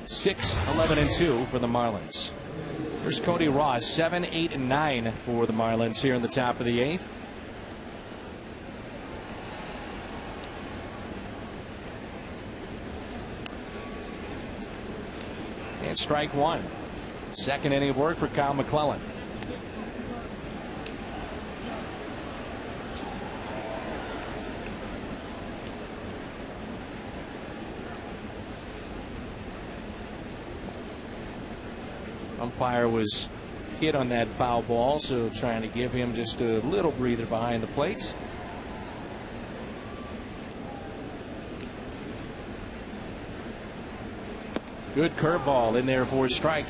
6-11-2 for the Marlins. Here's Cody Ross, 7, 8, and 9 for the Marlins here in the top of the 8th. And strike 1. Second inning of work for Kyle McClellan. Umpire was hit on that foul ball, so trying to give him just a little breather behind the plate. Good curveball in there for a strike.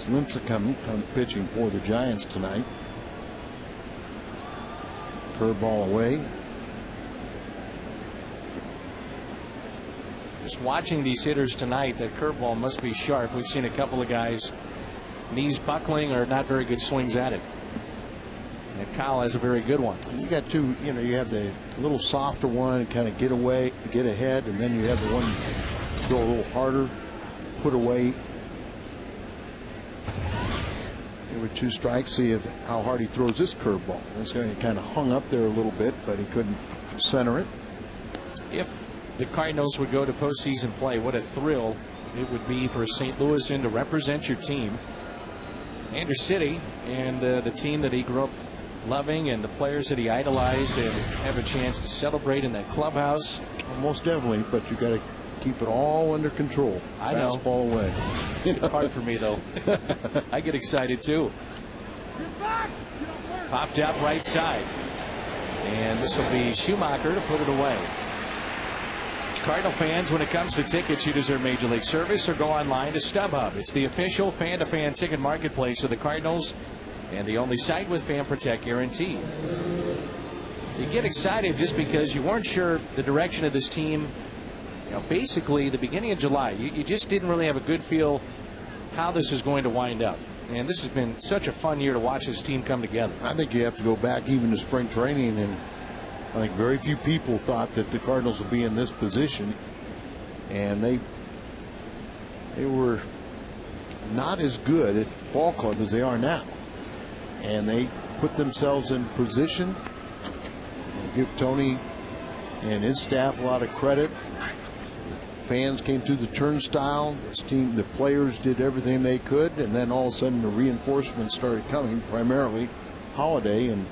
Lincecum pitching for the Giants tonight. Curveball away. Just watching these hitters tonight, that curveball must be sharp. We've seen a couple of guys knees buckling or not very good swings at it. And Kyle has a very good one. You got two, you have the little softer one, kind of get away, get ahead, and then you have the one go a little harder, put away. There were 2 strikes. See how hard he throws this curveball. It's going to kind of hung up there a little bit, but he couldn't center it. If the Cardinals would go to postseason play, what a thrill it would be for St. Louis to represent your team and your city and the team that he grew up loving and the players that he idolized, and have a chance to celebrate in that clubhouse. Most definitely, but you got to keep it all under control. I know. Fastball away. It's hard for me, though. I get excited, too. Popped out right side. And this will be Schumacher to put it away. Cardinal fans, when it comes to tickets, you deserve Major League Service, or go online to StubHub. It's the official fan-to-fan ticket marketplace of the Cardinals and the only site with Fan Protect guarantee. You get excited just because you weren't sure the direction of this team. You know, basically, the beginning of July, you just didn't really have a good feel how this is going to wind up. And this has been such a fun year to watch this team come together. I think you have to go back even to spring training, and I think very few people thought that the Cardinals would be in this position, and they were not as good at ball club as they are now, and they put themselves in position. I give Tony and his staff a lot of credit. Fans came through the turnstile. This team, the players did everything they could, and then all of a sudden the reinforcements started coming, primarily Holiday, and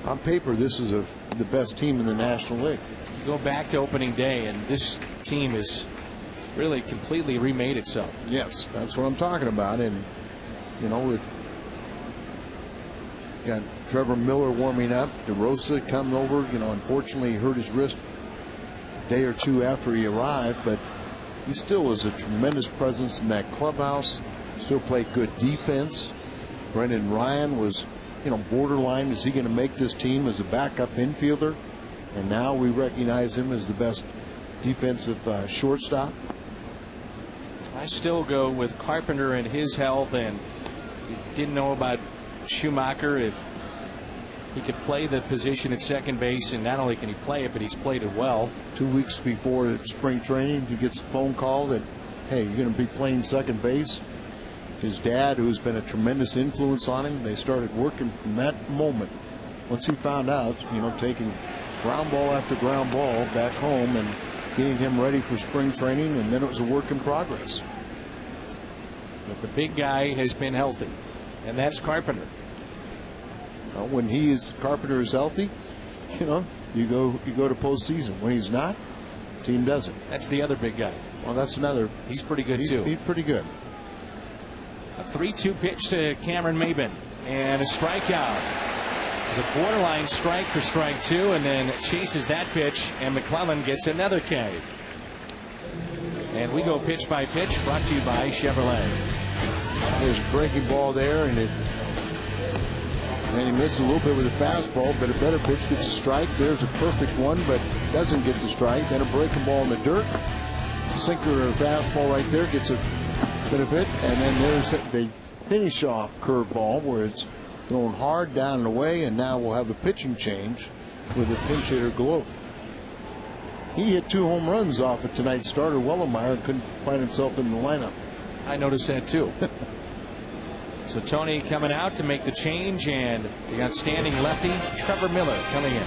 on paper this is the best team in the National League. You go back to opening day, and this team has really completely remade itself. Yes, that's what I'm talking about. And you know, we got Trevor Miller warming up, DeRosa coming over. You know, unfortunately he hurt his wrist a day or two after he arrived, but he still was a tremendous presence in that clubhouse. Still played good defense. Brendan Ryan was, you know, borderline. Is he going to make this team as a backup infielder? And now we recognize him as the best defensive shortstop. I still go with Carpenter and his health, and didn't know about Schumacher, if he could play the position at second base, and not only can he play it, but he's played it well. 2 weeks before spring training, he gets a phone call that, hey, you're going to be playing second base. His dad, who's been a tremendous influence on him, they started working from that moment. Once he found out, you know, taking ground ball after ground ball back home and getting him ready for spring training, and then it was a work in progress. But the big guy has been healthy, and that's Carpenter. When Carpenter is healthy, you know, you go to postseason. When he's not, team doesn't. That's the other big guy. Well, that's another. He's pretty good too. He's pretty good. A 3-2 pitch to Cameron Maben, and a strikeout. It's a borderline strike for strike two, and then chases that pitch, and McClellan gets another K. And we go pitch by pitch, brought to you by Chevrolet. There's a breaking ball there, and he misses a little bit with a fastball, but a better pitch gets a strike. There's a perfect one, but doesn't get the strike. Then a breaking ball in the dirt. Sinker or a fastball right there gets a benefit, and then they finish off curveball where it's thrown hard down and away, and now we'll have a pitching change with a pinch hitter Globe. He hit 2 home runs off of tonight's starter. Wellemeyer couldn't find himself in the lineup. I noticed that too. So Tony coming out to make the change, and the outstanding lefty Trevor Miller coming in.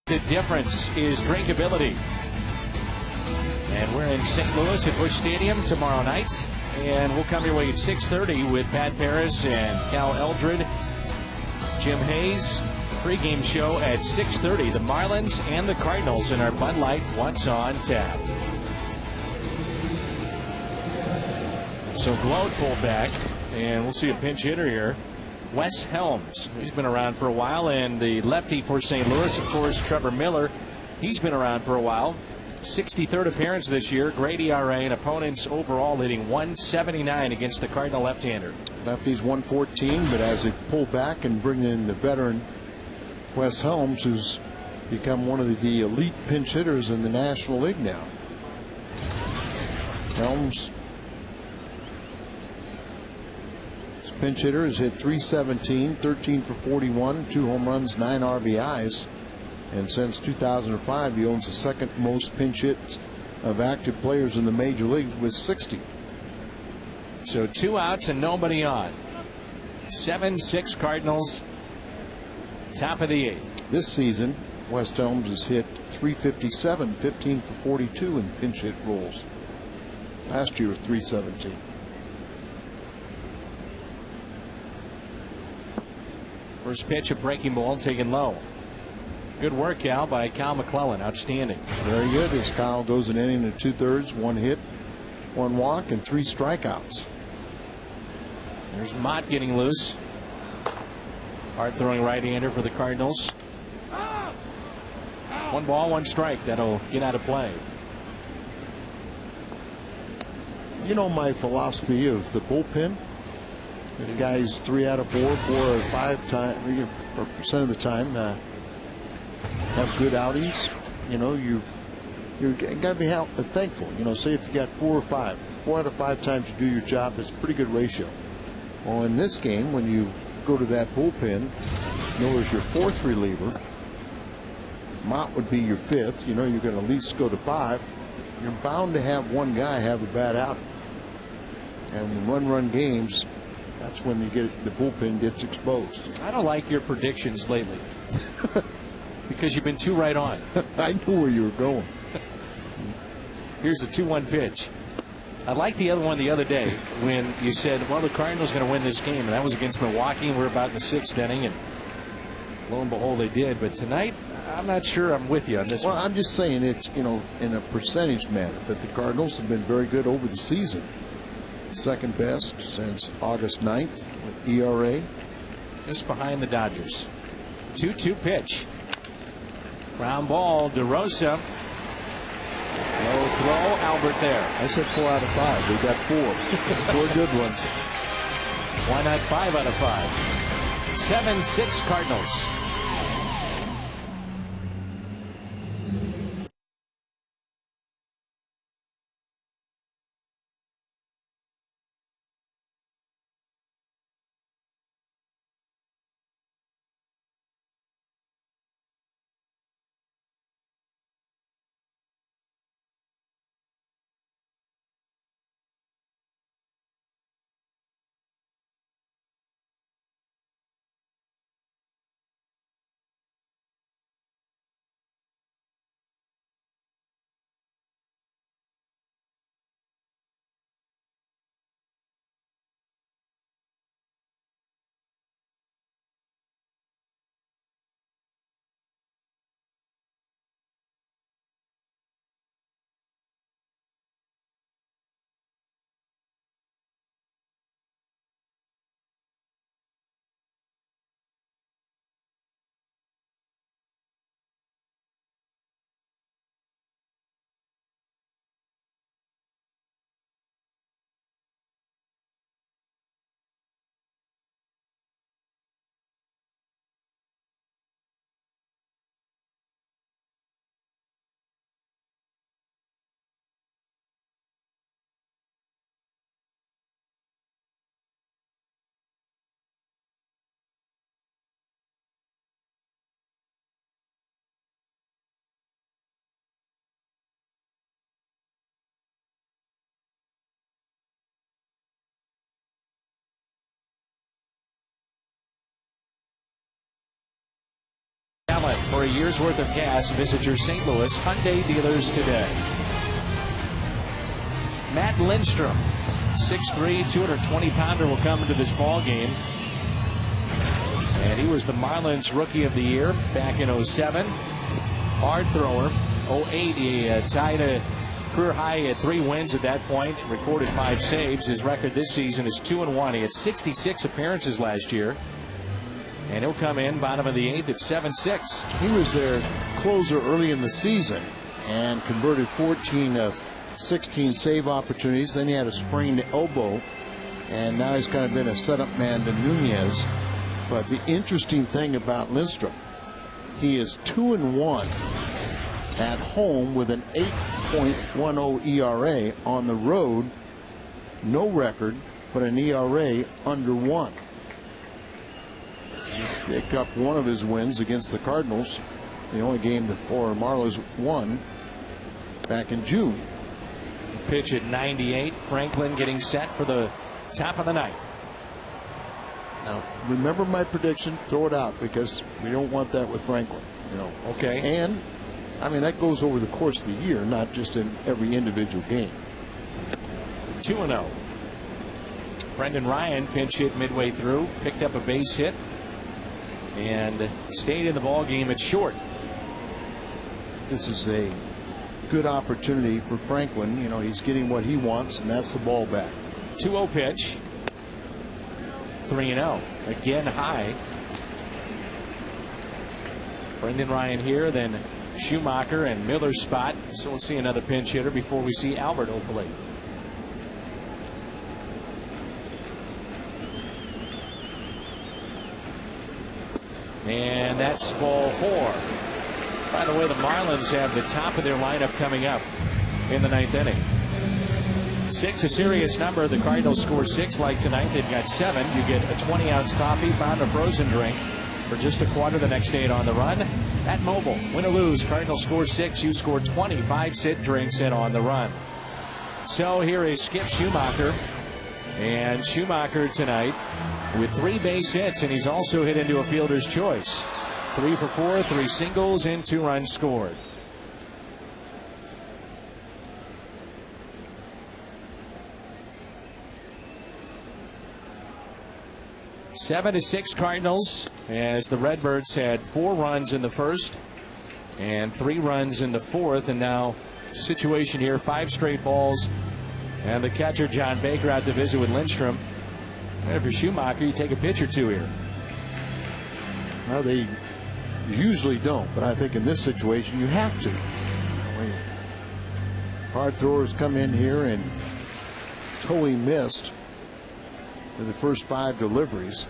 The difference is drinkability. And we're in St. Louis at Busch Stadium tomorrow night. And we'll come your way at 6:30 with Pat Paris and Cal Eldred. Jim Hayes, pregame show at 6:30. The Marlins and the Cardinals in our Bud Light What's on Tap. So Gloat pulled back, and we'll see a pinch hitter here. Wes Helms, he's been around for a while, and the lefty for St. Louis, of course, Trevor Miller, he's been around for a while. 63rd appearance this year, great ERA, and opponents overall hitting 179 against the Cardinal left-hander. Lefty's 114, but as they pull back and bring in the veteran Wes Helms, who's become one of the elite pinch hitters in the National League now. Helms, pinch hitter, has hit .317, 13 for 41, 2 home runs, 9 RBIs. And since 2005, he owns the second most pinch hits of active players in the major leagues with 60. So 2 outs and nobody on. 7-6 Cardinals. Top of the 8th. This season, Wes Helms has hit .357, 15 for 42 in pinch hit roles. Last year was .317. First pitch, a breaking ball taken low. Good work, Cal, by Cal McClellan. Outstanding. Very good, as Kyle goes an inning and 2/3, 1 hit, 1 walk, and 3 strikeouts. There's Mott getting loose. Hard throwing right-hander for the Cardinals. 1 ball, 1 strike. That'll get out of play. You know my philosophy of the bullpen. The guys 3 out of 4, 4 or 5 times, or percent of the time, have good outings. You know, you got to be thankful. You know, say if you got 4 or 5, 4 out of 5 times you do your job, it's a pretty good ratio. Well, in this game, when you go to that bullpen, Miller's your 4th reliever. Mott would be your 5th. You know, you're going to at least go to 5. You're bound to have one guy have a bad outing. And when run games, that's when you get the bullpen gets exposed. I don't like your predictions lately because you've been too right on. I knew where you were going. Here's a 2-1 pitch. I liked the other one the other day when you said, well, the Cardinals going to win this game, and that was against Milwaukee, and we're about in the 6th inning, and lo and behold, they did. But tonight, I'm not sure I'm with you on this one. Well, I'm just saying it's, you know, in a percentage manner, but the Cardinals have been very good over the season. Second best since August 9th with ERA. Just behind the Dodgers. 2-2 pitch. Ground ball, DeRosa. Low throw, Albert there. I said 4 out of 5. They got 4. 4 good ones. Why not 5 out of 5? 7-6 Cardinals. For a year's worth of gas, visit your St. Louis Hyundai dealers today. Matt Lindstrom 6'3", 220-pounder will come into this ball game. And he was the Marlins Rookie of the Year back in 07. Hard thrower. 08, he tied a career high at 3 wins at that point. Recorded 5 saves. His record this season is 2-1. He had 66 appearances last year. And he'll come in bottom of the 8th at 7-6. He was their closer early in the season and converted 14 of 16 save opportunities. Then he had a sprained elbow, and now he's kind of been a setup man to Nunez. But the interesting thing about Lindstrom, he is 2-1 at home with an 8.10 ERA. On the road, no record, but an ERA under 1. He picked up one of his wins against the Cardinals, the only game the Marlins won back in June. Pitch at 98. Franklin getting set for the top of the 9th. Now, remember my prediction, throw it out, because we don't want that with Franklin. Okay. And, I mean, that goes over the course of the year, not just in every individual game. 2-0. Brendan Ryan pinch hit midway through, picked up a base hit, and stayed in the ball game at short. This is a good opportunity for Franklin. He's getting what he wants, and that's the ball back. 2-0 pitch. 3-0. Again high. Brendan Ryan here, then Schumacher and Miller's spot. So we'll see another pinch hitter before we see Albert, hopefully. And that's ball 4. By the way, the Marlins have the top of their lineup coming up in the 9th inning. 6, a serious number. The Cardinals score 6 like tonight. They've got 7. You get a 20-ounce coffee, pound of frozen drink for just a quarter the next 8 on the run. At Mobile, win or lose, Cardinals score 6. You score 25 sit drinks and on the run. So here is Skip Schumacher. And Schumacher tonight with 3 base hits, and he's also hit into a fielder's choice. 3 for 4, 3 singles, and 2 runs scored. Seven to 6 Cardinals, as the Redbirds had 4 runs in the first and 3 runs in the fourth, and now situation here, 5 straight balls, and the catcher John Baker out to visit with Lindstrom. And if you're Schumacher, you take a pitch or 2 here. Well, they usually don't, but I think in this situation you have to. Hard throwers come in here and totally missed with the first 5 deliveries.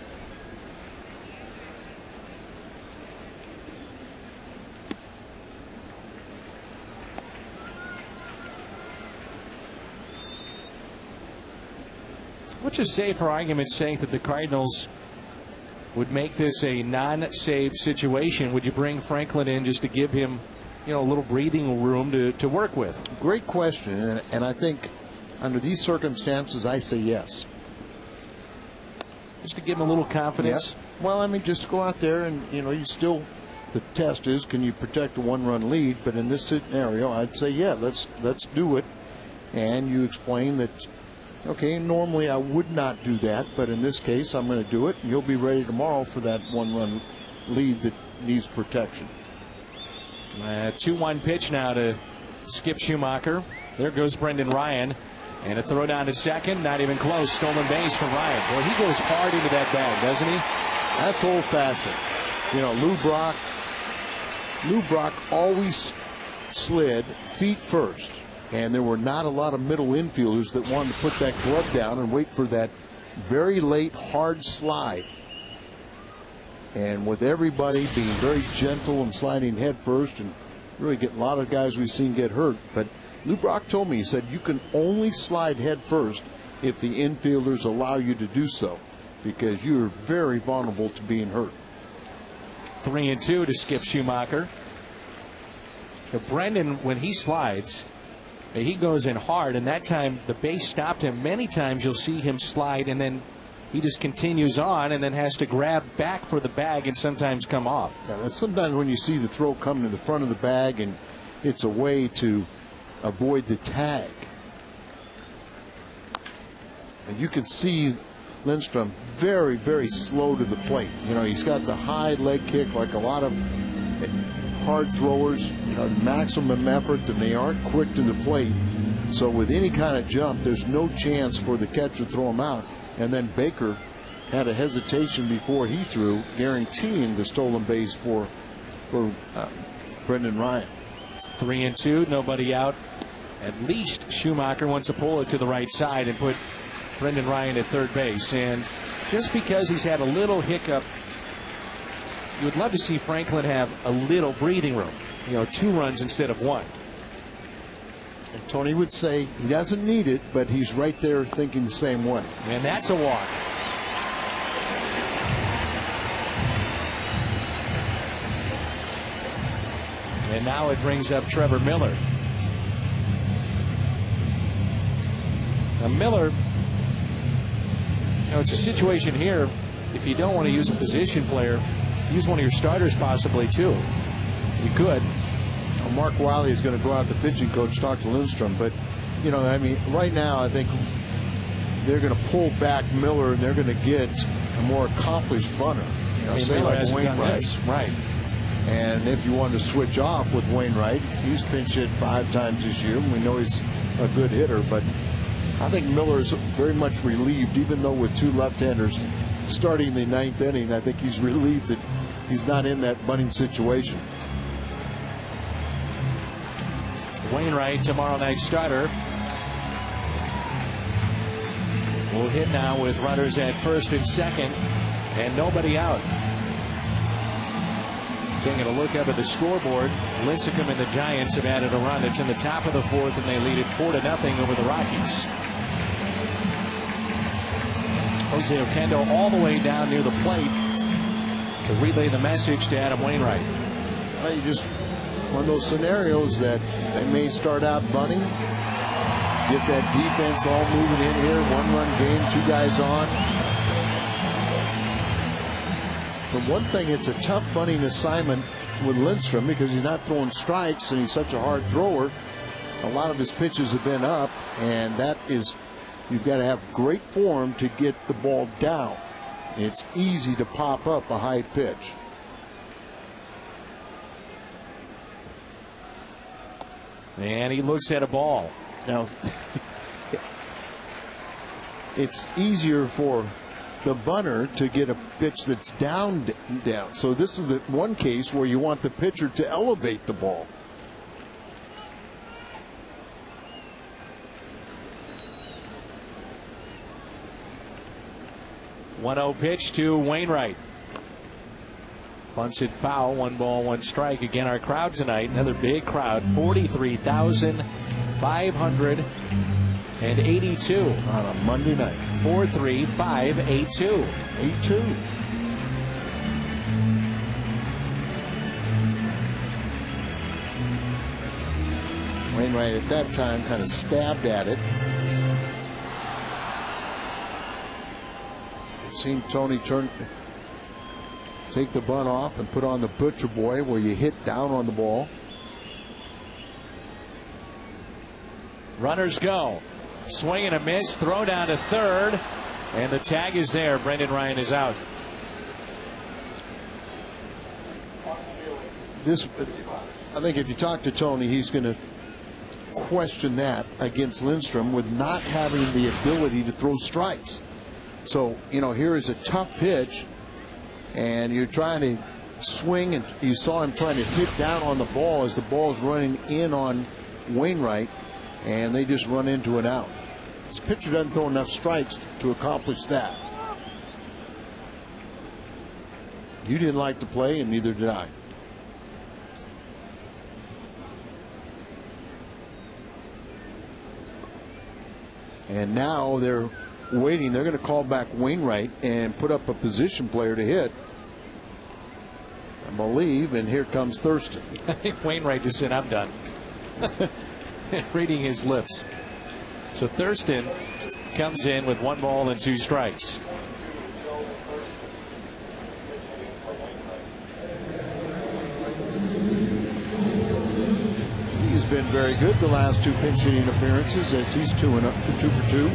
Let's just say, for argument's sake, that the Cardinals would make this a non-save situation. Would you bring Franklin in just to give him, a little breathing room to work with? Great question, and I think under these circumstances, I say yes. Just to give him a little confidence? Yep. Well, I mean, just go out there and, you still, the test is, can you protect a 1-run lead? But in this scenario, I'd say, yeah, let's do it. And you explain that, okay, normally I would not do that, but in this case, I'm going to do it, and you'll be ready tomorrow for that 1-run lead that needs protection. 2-1 pitch now to Skip Schumacher. There goes Brendan Ryan. And a throw down to second, not even close. Stolen base for Ryan. Boy, he goes hard into that bag, doesn't he? That's old-fashioned. Lou Brock always slid feet first. And there were not a lot of middle infielders that wanted to put that glove down and wait for that very late hard slide. And with everybody being very gentle and sliding head first, and really getting a lot of guys we've seen get hurt, but Lou Brock told me, he said, you can only slide head first if the infielders allow you to do so, because you're very vulnerable to being hurt. 3-2 to Skip Schumacher. Brendan, when he slides, he goes in hard, and that time the base stopped him. Many times you'll see him slide, and then he just continues on and then has to grab back for the bag and sometimes come off. Yeah, sometimes when you see the throw come to the front of the bag, and it's a way to avoid the tag. And you can see Lindstrom very, very slow to the plate. You know, he's got the high leg kick like a lot of hard throwers, you know, maximum effort, and they aren't quick to the plate. So with any kind of jump, there's no chance for the catcher to throw him out. And then Baker had a hesitation before he threw, guaranteeing the stolen base for Brendan Ryan. 3-2, nobody out. At least Schumacher wants to pull it to the right side and put Brendan Ryan at third base. And just because he's had a little hiccup, you would love to see Franklin have a little breathing room. You know, 2 runs instead of 1. And Tony would say he doesn't need it, but he's right there thinking the same way. And that's a walk. And now it brings up Trevor Miller. Now Miller, you know, it's a situation here, if you don't want to use a position player, use one of your starters possibly too. You could. Well, Mark Wiley is going to go out, the pitching coach, talk to Lindstrom. But, you know, I mean, right now I think they're going to pull back Miller and they're going to get a more accomplished bunter. You know, say like Wainwright. Right. And if you want to switch off with Wainwright, he's pinch hit 5 times this year, and we know he's a good hitter. But I think Miller is very much relieved, even though with 2 left-handers starting the 9th inning, I think he's relieved that he's not in that bunting situation. Wainwright, tomorrow night's starter, will hit now with runners at first and second and nobody out. Taking a look up at the scoreboard, Lincecum and the Giants have added a run. It's in the top of the 4th, and they lead it 4-0 over the Rockies. Jose Oquendo all the way down near the plate to relay the message to Adam Wainwright. Well, you just one of those scenarios that they may start out bunting, get that defense all moving in here, 1-run game, 2 guys on. For one thing, it's a tough bunting assignment with Lindstrom because he's not throwing strikes and he's such a hard thrower. A lot of his pitches have been up, and that is, you've got to have great form to get the ball down. It's easy to pop up a high pitch. And he looks at a ball. Now, it's easier for the bunter to get a pitch that's down. So this is the one case where you want the pitcher to elevate the ball. One-zero pitch to Wainwright. Bunts it foul. 1 ball, 1 strike. Again, our crowd tonight, another big crowd, 43,582 on a Monday night. 43582. 8-2. Wainwright at that time kind of stabbed at it. I've seen Tony take the bunt off and put on the butcher boy where you hit down on the ball. Runners go. Swing and a miss. Throw down to third. And the tag is there. Brendan Ryan is out. This, I think if you talk to Tony, he's going to question that against Lindstrom with not having the ability to throw strikes. So, you know, here is a tough pitch, and you're trying to swing, and you saw him trying to hit down on the ball as the ball's running in on Wainwright, and they just run into an out. This pitcher doesn't throw enough strikes to accomplish that. You didn't like the play, and neither did I. And now they're waiting. They're going to call back Wainwright and put up a position player to hit, I believe. And here comes Thurston. I think Wainwright just said, I'm done. Reading his lips. So Thurston comes in with 1 ball and 2 strikes. He's been very good the last 2 pinch hitting appearances as he's 2 for 2.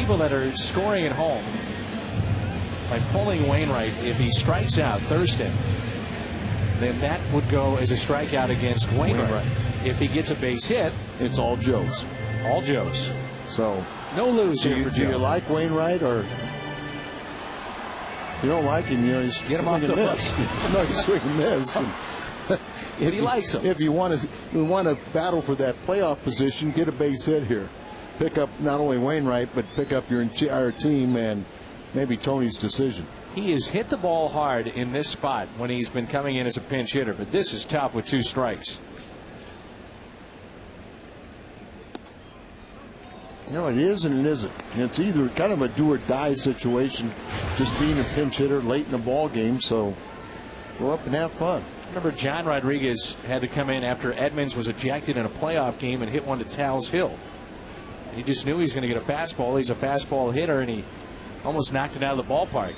people that are scoring at home by pulling Wainwright, if he strikes out Thursday, then that would go as a strikeout against Wainwright. If he gets a base hit, it's all Joe's. All Joe's. So no lose here for Joe. Do you like Wainwright, or you don't like him? You know, he's get him off the miss. No, he's swing and miss. But he likes him. If you want to battle for that playoff position, get a base hit here. Pick up not only Wainwright, but pick up your entire team and maybe Tony's decision. He has hit the ball hard in this spot when he's been coming in as a pinch hitter, but this is tough with 2 strikes. You know, it is and it isn't. It's either kind of a do or die situation, just being a pinch hitter late in the ball game. So go up and have fun. Remember, John Rodriguez had to come in after Edmonds was ejected in a playoff game and hit one to Tal's Hill. He just knew he was going to get a fastball. He's a fastball hitter, and he almost knocked it out of the ballpark.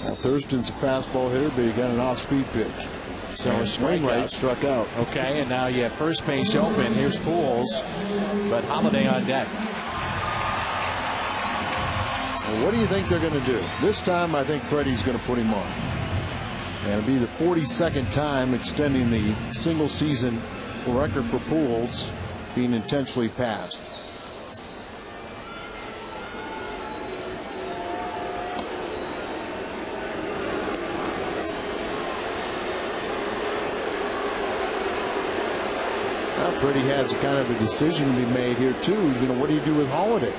Well, Thurston's a fastball hitter, but he got an off-speed pitch. So a Wainwright struck out. Okay, and now you have first base open. Here's Pujols, but Holiday on deck. Well, what do you think they're going to do? This time, I think Freddie's going to put him on. And it'll be the 42nd time extending the single-season record for Pujols being intentionally passed. Now, Freddie has a kind of a decision to be made here, too. You know, what do you do with Holiday?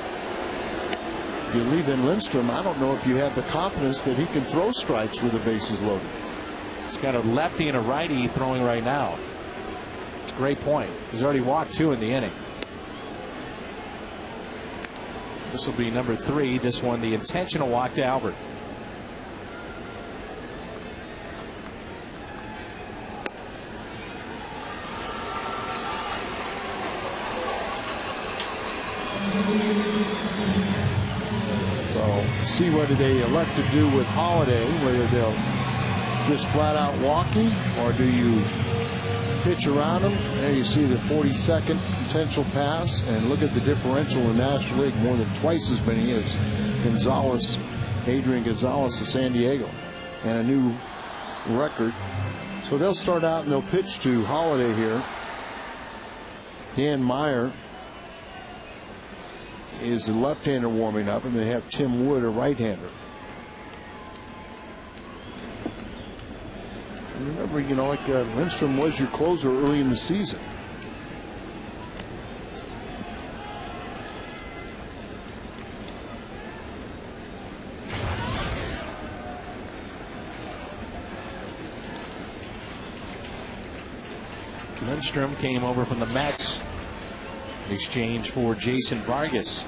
If you leave in Lindstrom, I don't know if you have the confidence that he can throw strikes with the bases loaded. He's got a lefty and a righty throwing right now. It's a great point. He's already walked 2 in the inning. This will be number 3. This one, the intentional walk to Albert. So see what they elect to do with Holiday, whether they'll just flat out walk him, or do you pitch around him? There you see the 42nd potential pass, and look at the differential in the National League, more than twice as many as Gonzalez, Adrian Gonzalez of San Diego, and a new record. So they'll start out and they'll pitch to Holiday here. Dan Meyer is the left-hander warming up, and they have Tim Wood, a right-hander. Remember, you know, like Lindstrom was your closer early in the season. Lindstrom came over from the Mets in exchange for Jason Vargas.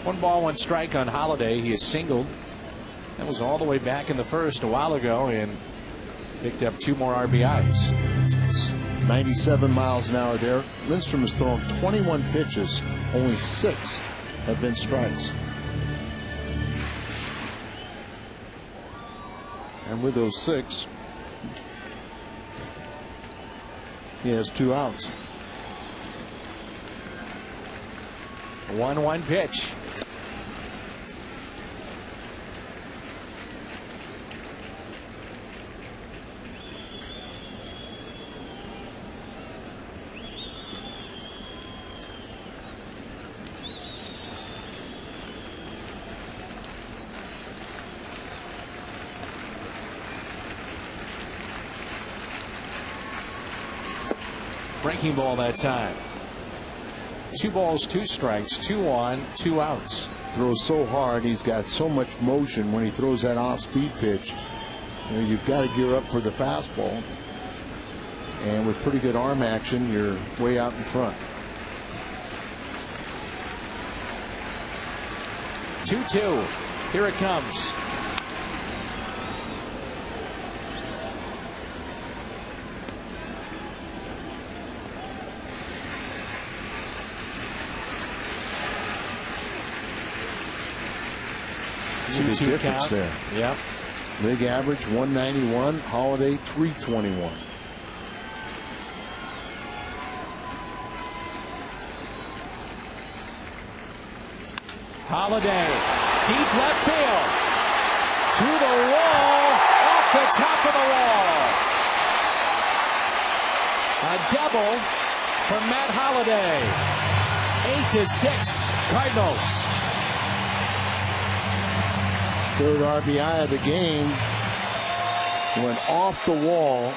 One ball, one strike on Holiday. He is singled. That was all the way back in the first a while ago, and picked up 2 more RBIs. It's 97 miles an hour there. Lindstrom has thrown 21 pitches. Only 6 have been strikes. And with those 6, he has 2 outs. 1-1 pitch. Breaking ball that time. 2 balls, 2 strikes, 2 on, 2 outs. Throws so hard, he's got so much motion when he throws that off-speed pitch. You know, you've got to gear up for the fastball. And with pretty good arm action, you're way out in front. 2-2. Here it comes. Big difference count there. Yep. Big average 191. Holiday 321. Holiday, deep left field, to the wall, off the top of the wall. A double for Matt Holiday. 8-6, Cardinals. Third RBI of the game. Went off the wall.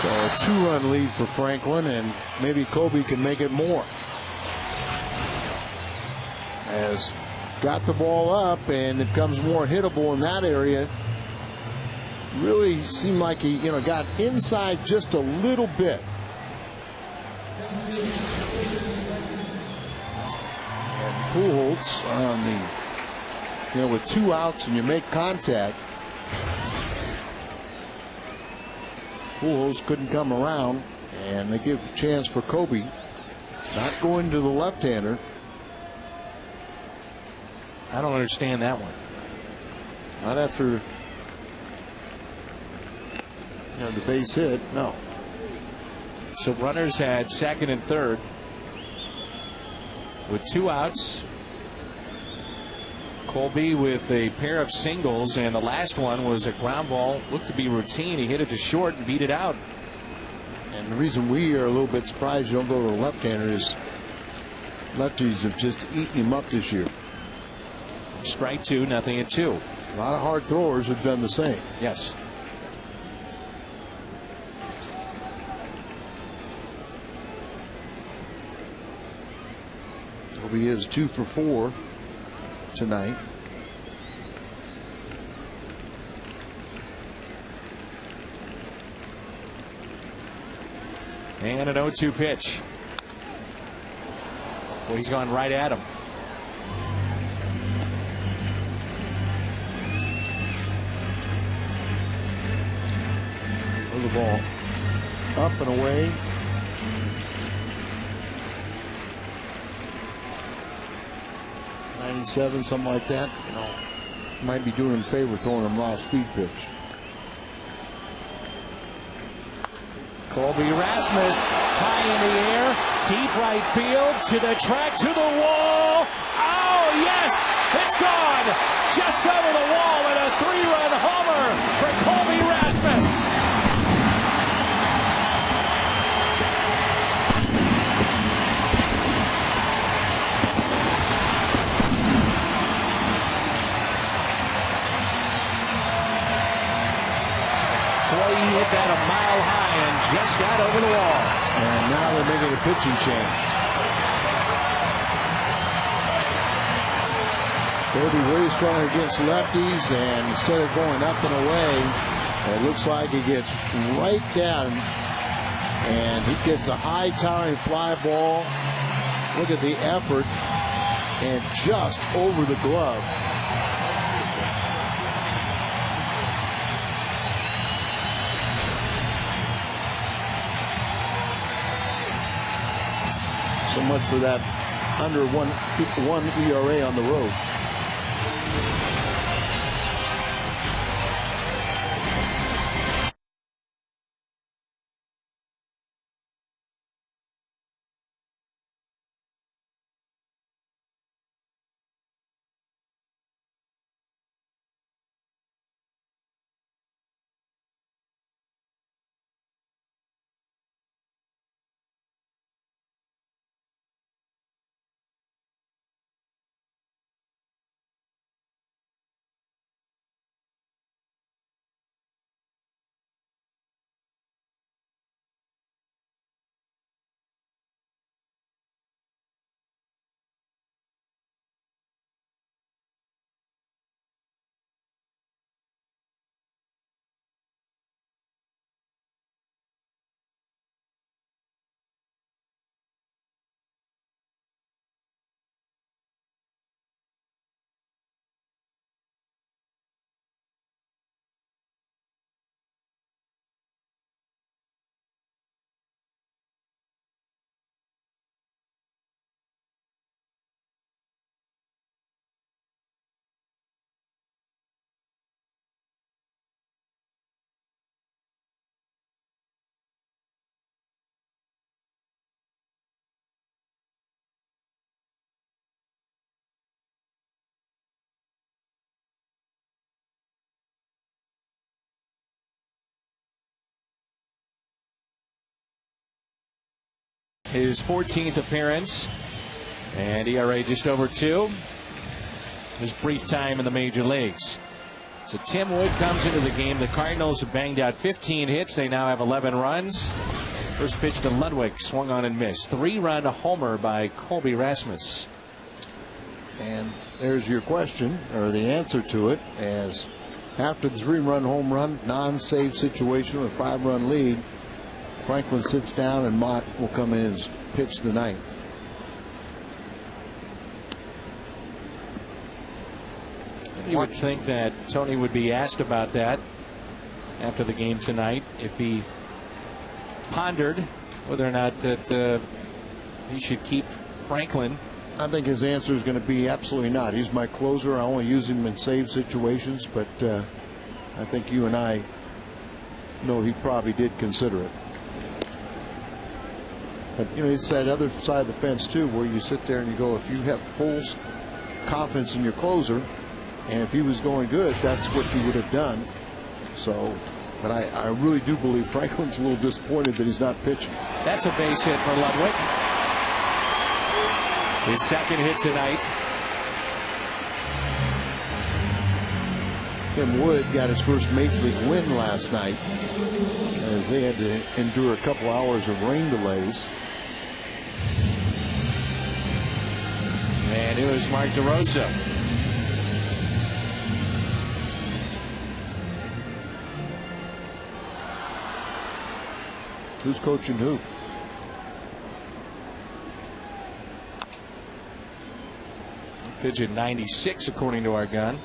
So a 2-run lead for Franklin, and maybe Kobe can make it more. As got the ball up, and it becomes more hittable in that area. Really seemed like he, got inside just a little bit. And Pujols on the, with 2 outs and you make contact. Pujols couldn't come around, and they give a chance for Kobe. Not going to the left-hander. I don't understand that one. Not after the base hit, no. So runners at second and third with 2 outs. Colby with a pair of singles, and the last one was a ground ball. Looked to be routine. He hit it to short and beat it out. And the reason we are a little bit surprised you don't go to a left-hander is lefties have just eaten him up this year. Strike 2, 0-2. A lot of hard throwers have done the same. Yes. Kobe is 2 for 4 tonight. And an 0-2 pitch. Well, he's gone right at him. The ball up and away. '97, something like that. Might be doing him a favor throwing him off speed pitch. Colby Rasmus high in the air, deep right field, to the track, to the wall. Oh yes, it's gone just over the wall, and a 3-run homer for Colby Rasmus. He hit that a mile high and just got over the wall. And now they're making a pitching change. They'll be very strong against lefties, and instead of going up and away, it looks like he gets right down, and he gets a high towering fly ball. Look at the effort, and just over the glove. So much for that under one ERA on the road. his 14th appearance, and ERA just over 2. His brief time in the major leagues. So Tim Wood comes into the game. The Cardinals have banged out 15 hits. They now have 11 runs. First pitch to Ludwig, swung on and missed. 3-run homer by Colby Rasmus. And there's your question, or the answer to it, as after the 3-run home run, non-save situation with 5-run lead, Franklin sits down and Mott will come in and pitch the 9th. You would think that Tony would be asked about that after the game tonight, if he pondered whether or not that he should keep Franklin. I think his answer is going to be absolutely not. He's my closer. I only use him in save situations, but I think you and I know he probably did consider it. But you know, it's that other side of the fence too, where you sit there and you go, if you have full confidence in your closer, and if he was going good, that's what you would have done. So, but I really do believe Franklin's a little disappointed that he's not pitching. That's a base hit for Ludwig. His second hit tonight. Tim Wood got his first major league win last night, as they had to endure a couple hours of rain delays. And it was Mark DeRosa. Who's coaching who? Pitch at 96 according to our gun.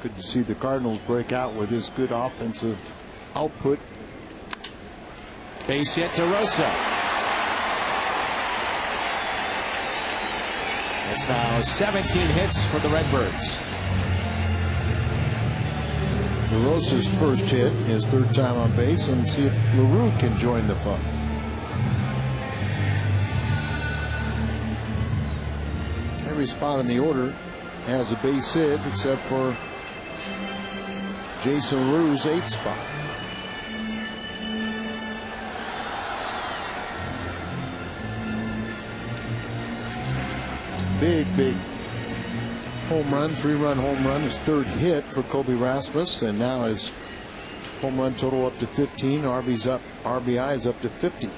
Good to see the Cardinals break out with this good offensive output. Base hit to Rosa. It's now 17 hits for the Redbirds. DeRosa's first hit, his 3rd time on base, and see if LaRue can join the fun. Every spot in the order has a base hit except for Jason LaRue's 8th spot. Big home run, 3-run home run, his 3rd hit for Colby Rasmus, and now his home run total up to 15. RBI is up to 50.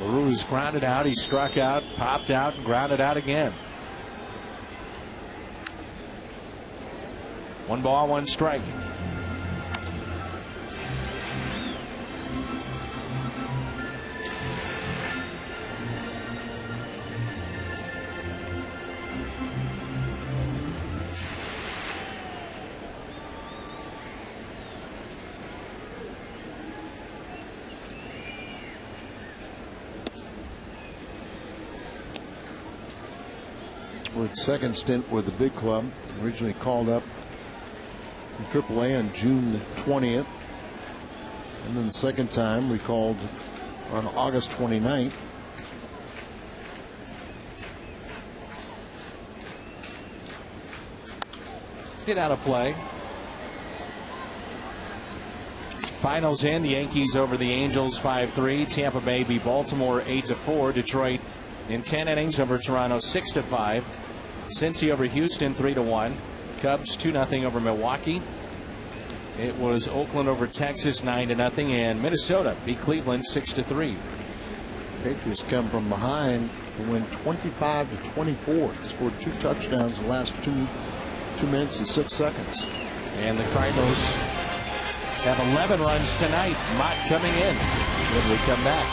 LaRue's grounded out. He struck out, popped out, and grounded out again. 1 ball, 1 strike. Wood's second stint with the big club, originally called up from AAA on June the 20th, and then the second time recalled on August 29th. Get out of play. Finals in. The Yankees over the Angels 5-3. Tampa Bay beat Baltimore 8-4. Detroit in 10 innings over Toronto 6-5. Cincy over Houston 3-1. Cubs 2-0 over Milwaukee. It was Oakland over Texas 9-0, and Minnesota beat Cleveland 6-3. Patriots come from behind to win 25-24. Scored 2 touchdowns in the last 2 minutes and 6 seconds. And the Cardinals have 11 runs tonight. Mott coming in when we come back.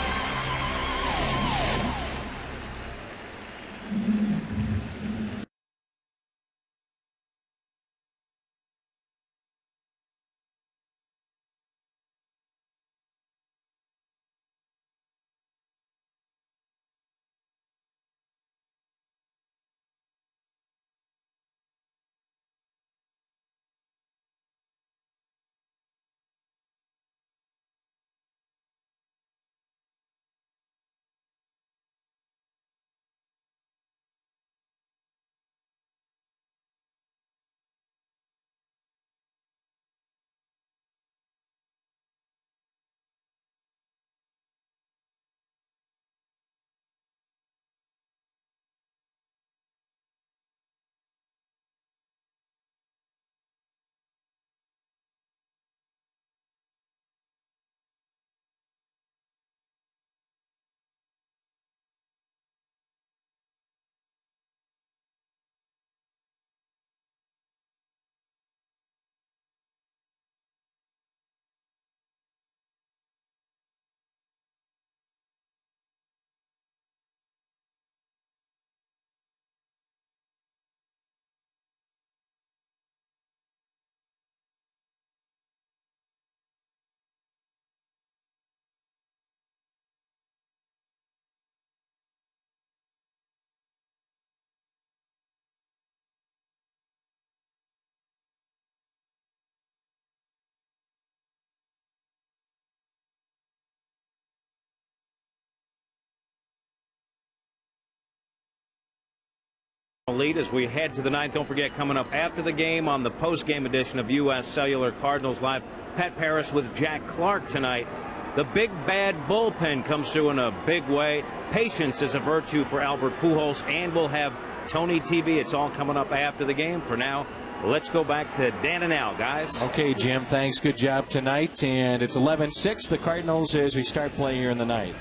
lead as we head to the ninth. Don't forget, coming up after the game on the post-game edition of U.S. Cellular Cardinals Live, Pat Paris with Jack Clark tonight. The big bad bullpen comes through in a big way. Patience is a virtue for Albert Pujols, and we'll have Tony TV. It's all coming up after the game. For now, let's go back to Dan and Al, guys. Okay, Jim, thanks. Good job tonight. And it's 11-6, the Cardinals, as we start play here in the ninth.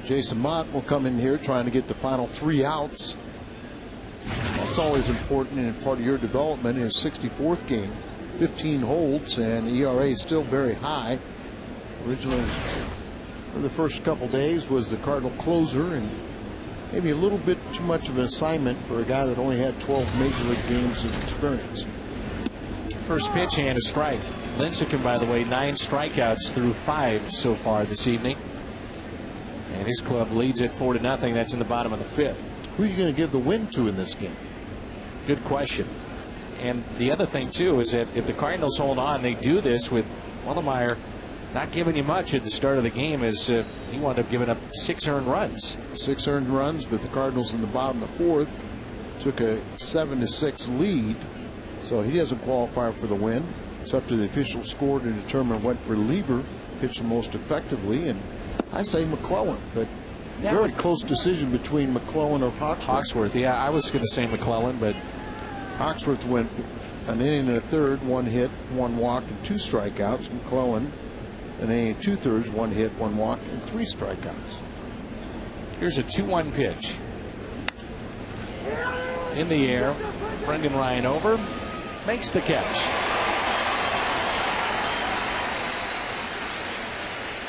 Jason Mott will come in here trying to get the final 3 outs. That's always important, and part of your development is 64th game. 15 holds, and ERA is still very high. Originally, for the first couple days, was the Cardinal closer, and maybe a little bit too much of an assignment for a guy that only had 12 major league games of experience. First pitch and a strike. Lincecum, by the way, 9 strikeouts through 5 so far this evening. And his club leads it 4-0. That's in the bottom of the 5th. Who are you going to give the win to in this game? Good question. And the other thing, too, is that if the Cardinals hold on, they do this with Wellemeyer not giving you much at the start of the game, as he wound up giving up 6 earned runs. 6 earned runs, but the Cardinals in the bottom of the 4th took a 7-6 lead, so he doesn't qualify for the win. It's up to the official score to determine what reliever pitched the most effectively, and I say McClellan, but very close decision between McClellan or Hawksworth. Hawksworth, yeah, I was going to say McClellan, but Hawksworth went an inning and a third, 1 hit, 1 walk, and 2 strikeouts. McClellan, an inning and 2/3, 1 hit, 1 walk, and 3 strikeouts. Here's a 2-1 pitch. In the air, Brendan Ryan over, makes the catch.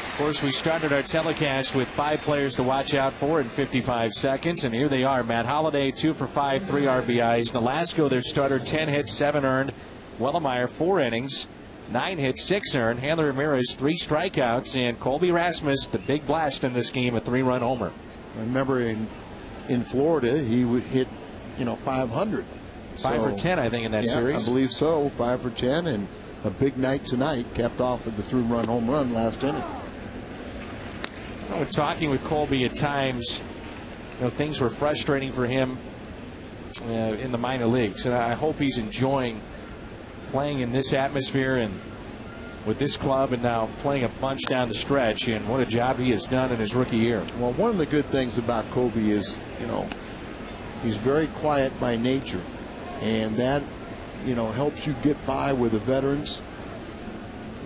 Of course, we started our telecast with 5 players to watch out for in 55 seconds, and here they are. Matt Holliday, 2 for 5, 3 RBIs. Nolasco, their starter, 10 hits, 7 earned. Wellemeyer, 4 innings, 9 hits, 6 earned. Hanley Ramirez, 3 strikeouts, and Colby Rasmus, the big blast in this game, a 3-run homer. I remember in Florida, he would hit, 500. 5 for 10, I think, in that series. I believe so. 5 for 10, and a big night tonight, capped off with the 3-run home run last inning. Talking with Colby at times, things were frustrating for him in the minor leagues, and I hope he's enjoying playing in this atmosphere and with this club, and now playing a bunch down the stretch. And what a job he has done in his rookie year. Well, one of the good things about Colby is, he's very quiet by nature, and that, helps you get by with the veterans.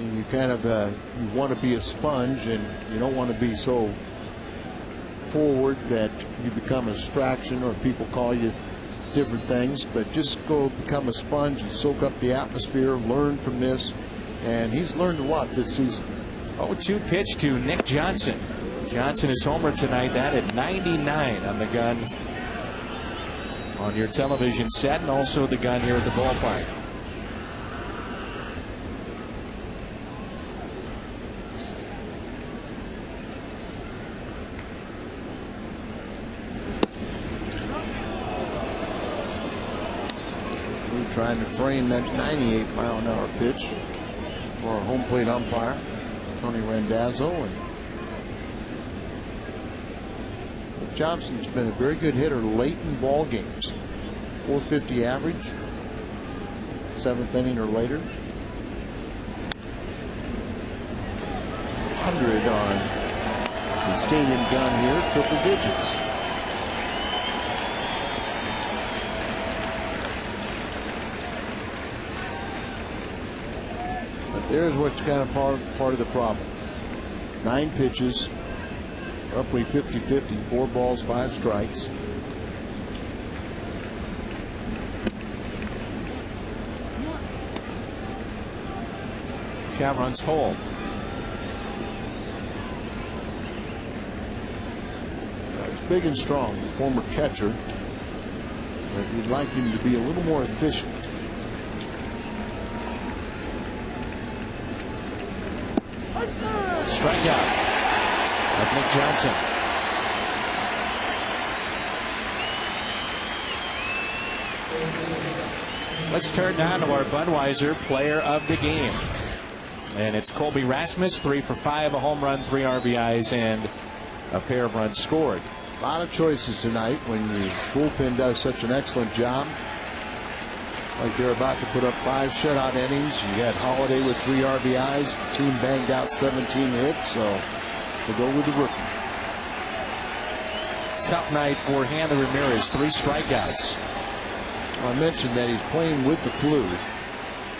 And you kind of you want to be a sponge, and you don't want to be so forward that you become a distraction or people call you different things. But just go become a sponge and soak up the atmosphere, learn from this, and he's learned a lot this season. 0-2 pitch to Nick Johnson. Johnson is homer tonight. That at 99 on the gun on your television set, and also the gun here at the ballpark. Trying to frame that 98-mile-an-hour pitch for our home plate umpire, Tony Randazzo. And Johnson's been a very good hitter late in ball games. 450 average, 7th inning or later. 100 on the stadium gun here, triple digits. There's what's kind of part of the problem. 9 pitches, roughly 50-50, 4 balls, 5 strikes. Count runs full. He's big and strong, former catcher, but you'd like him to be a little more efficient. Strikeout of Nick Johnson. Let's turn now to our Budweiser player of the game. And it's Colby Rasmus, 3 for 5, a home run, 3 RBIs, and a pair of runs scored. A lot of choices tonight when the bullpen does such an excellent job. Like they're about to put up 5 shutout innings. You got Holiday with 3 RBIs. The team banged out 17 hits, so we'll go with the rookie. Tough night for Hanley Ramirez, 3 strikeouts. Well, I mentioned that he's playing with the flu,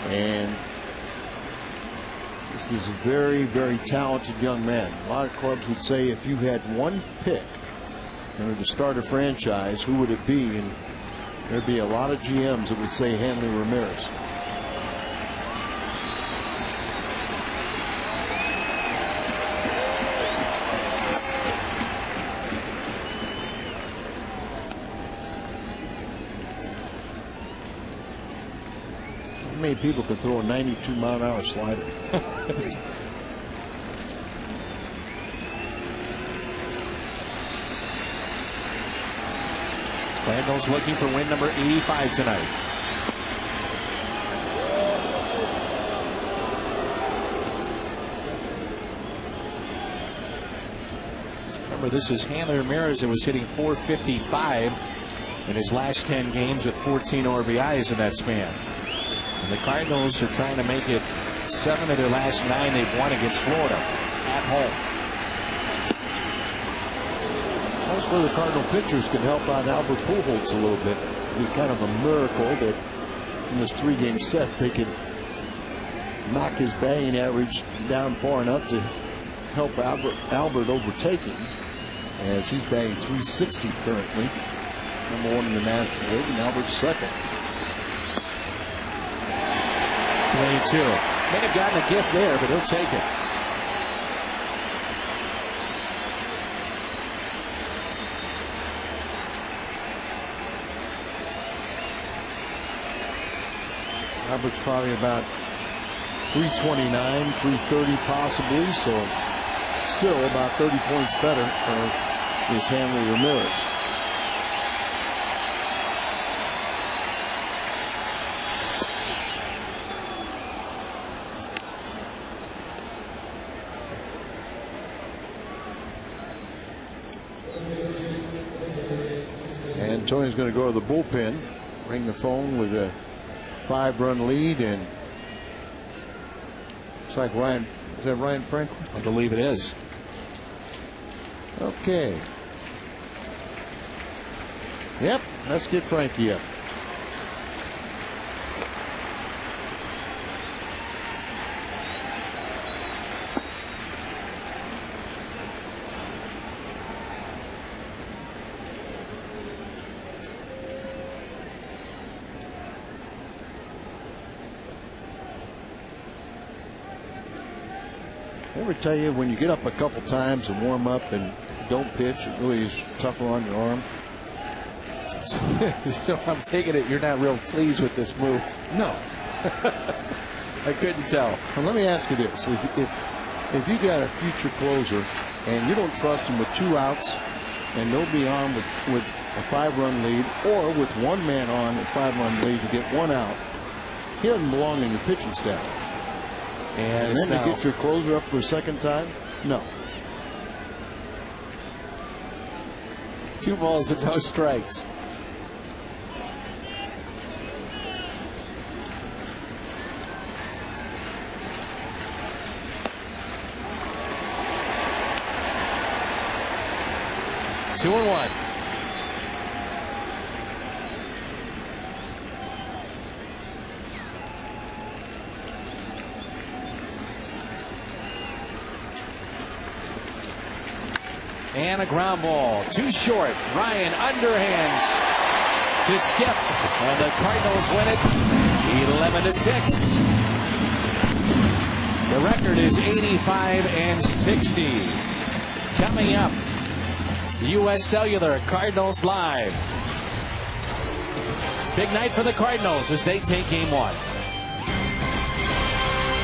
and this is a very, very talented young man. A lot of clubs would say if you had one pick to start a franchise, who would it be? And there'd be a lot of GMs that would say Hanley Ramirez. How many people can throw a 92-mile-an-hour slider? Cardinals looking for win number 85 tonight. Remember, this is Hanley Ramirez that was hitting .455 in his last 10 games with 14 RBIs in that span. And the Cardinals are trying to make it 7 of their last 9 they've won against Florida at home. That's where the Cardinal pitchers can help out Albert Pujols a little bit. It'd be kind of a miracle that in this 3-game set they could knock his batting average down far enough to help Albert overtake him, as he's batting .360 currently, #1 in the National League, and Albert's second. 22. May have gotten a gift there, but he'll take it. Albert's probably about 329, 330 possibly, so still about 30 points better for this Hanley Ramirez. And Tony's going to go to the bullpen, ring the phone with a 5-run lead, and looks like Ryan, is that Ryan Franklin? I believe it is. Okay. Yep, let's get Frankie up. Ever tell you when you get up a couple times and warm up and don't pitch, it really is tougher on your arm? So I'm taking it you're not real pleased with this move. No. I couldn't tell. Well, let me ask you this. If you got a future closer and you don't trust him with 2 outs and nobody on with a 5-run lead, or with 1 man on a 5-run lead to get 1 out, he doesn't belong in your pitching staff. And then to get your closer up for a second time? No. 2 balls and no strikes. Two and 1. And a ground ball. Too short. Ryan underhands to Skip. And the Cardinals win it 11-6. The record is 85-60. Coming up, U.S. Cellular Cardinals Live. Big night for the Cardinals as they take game 1.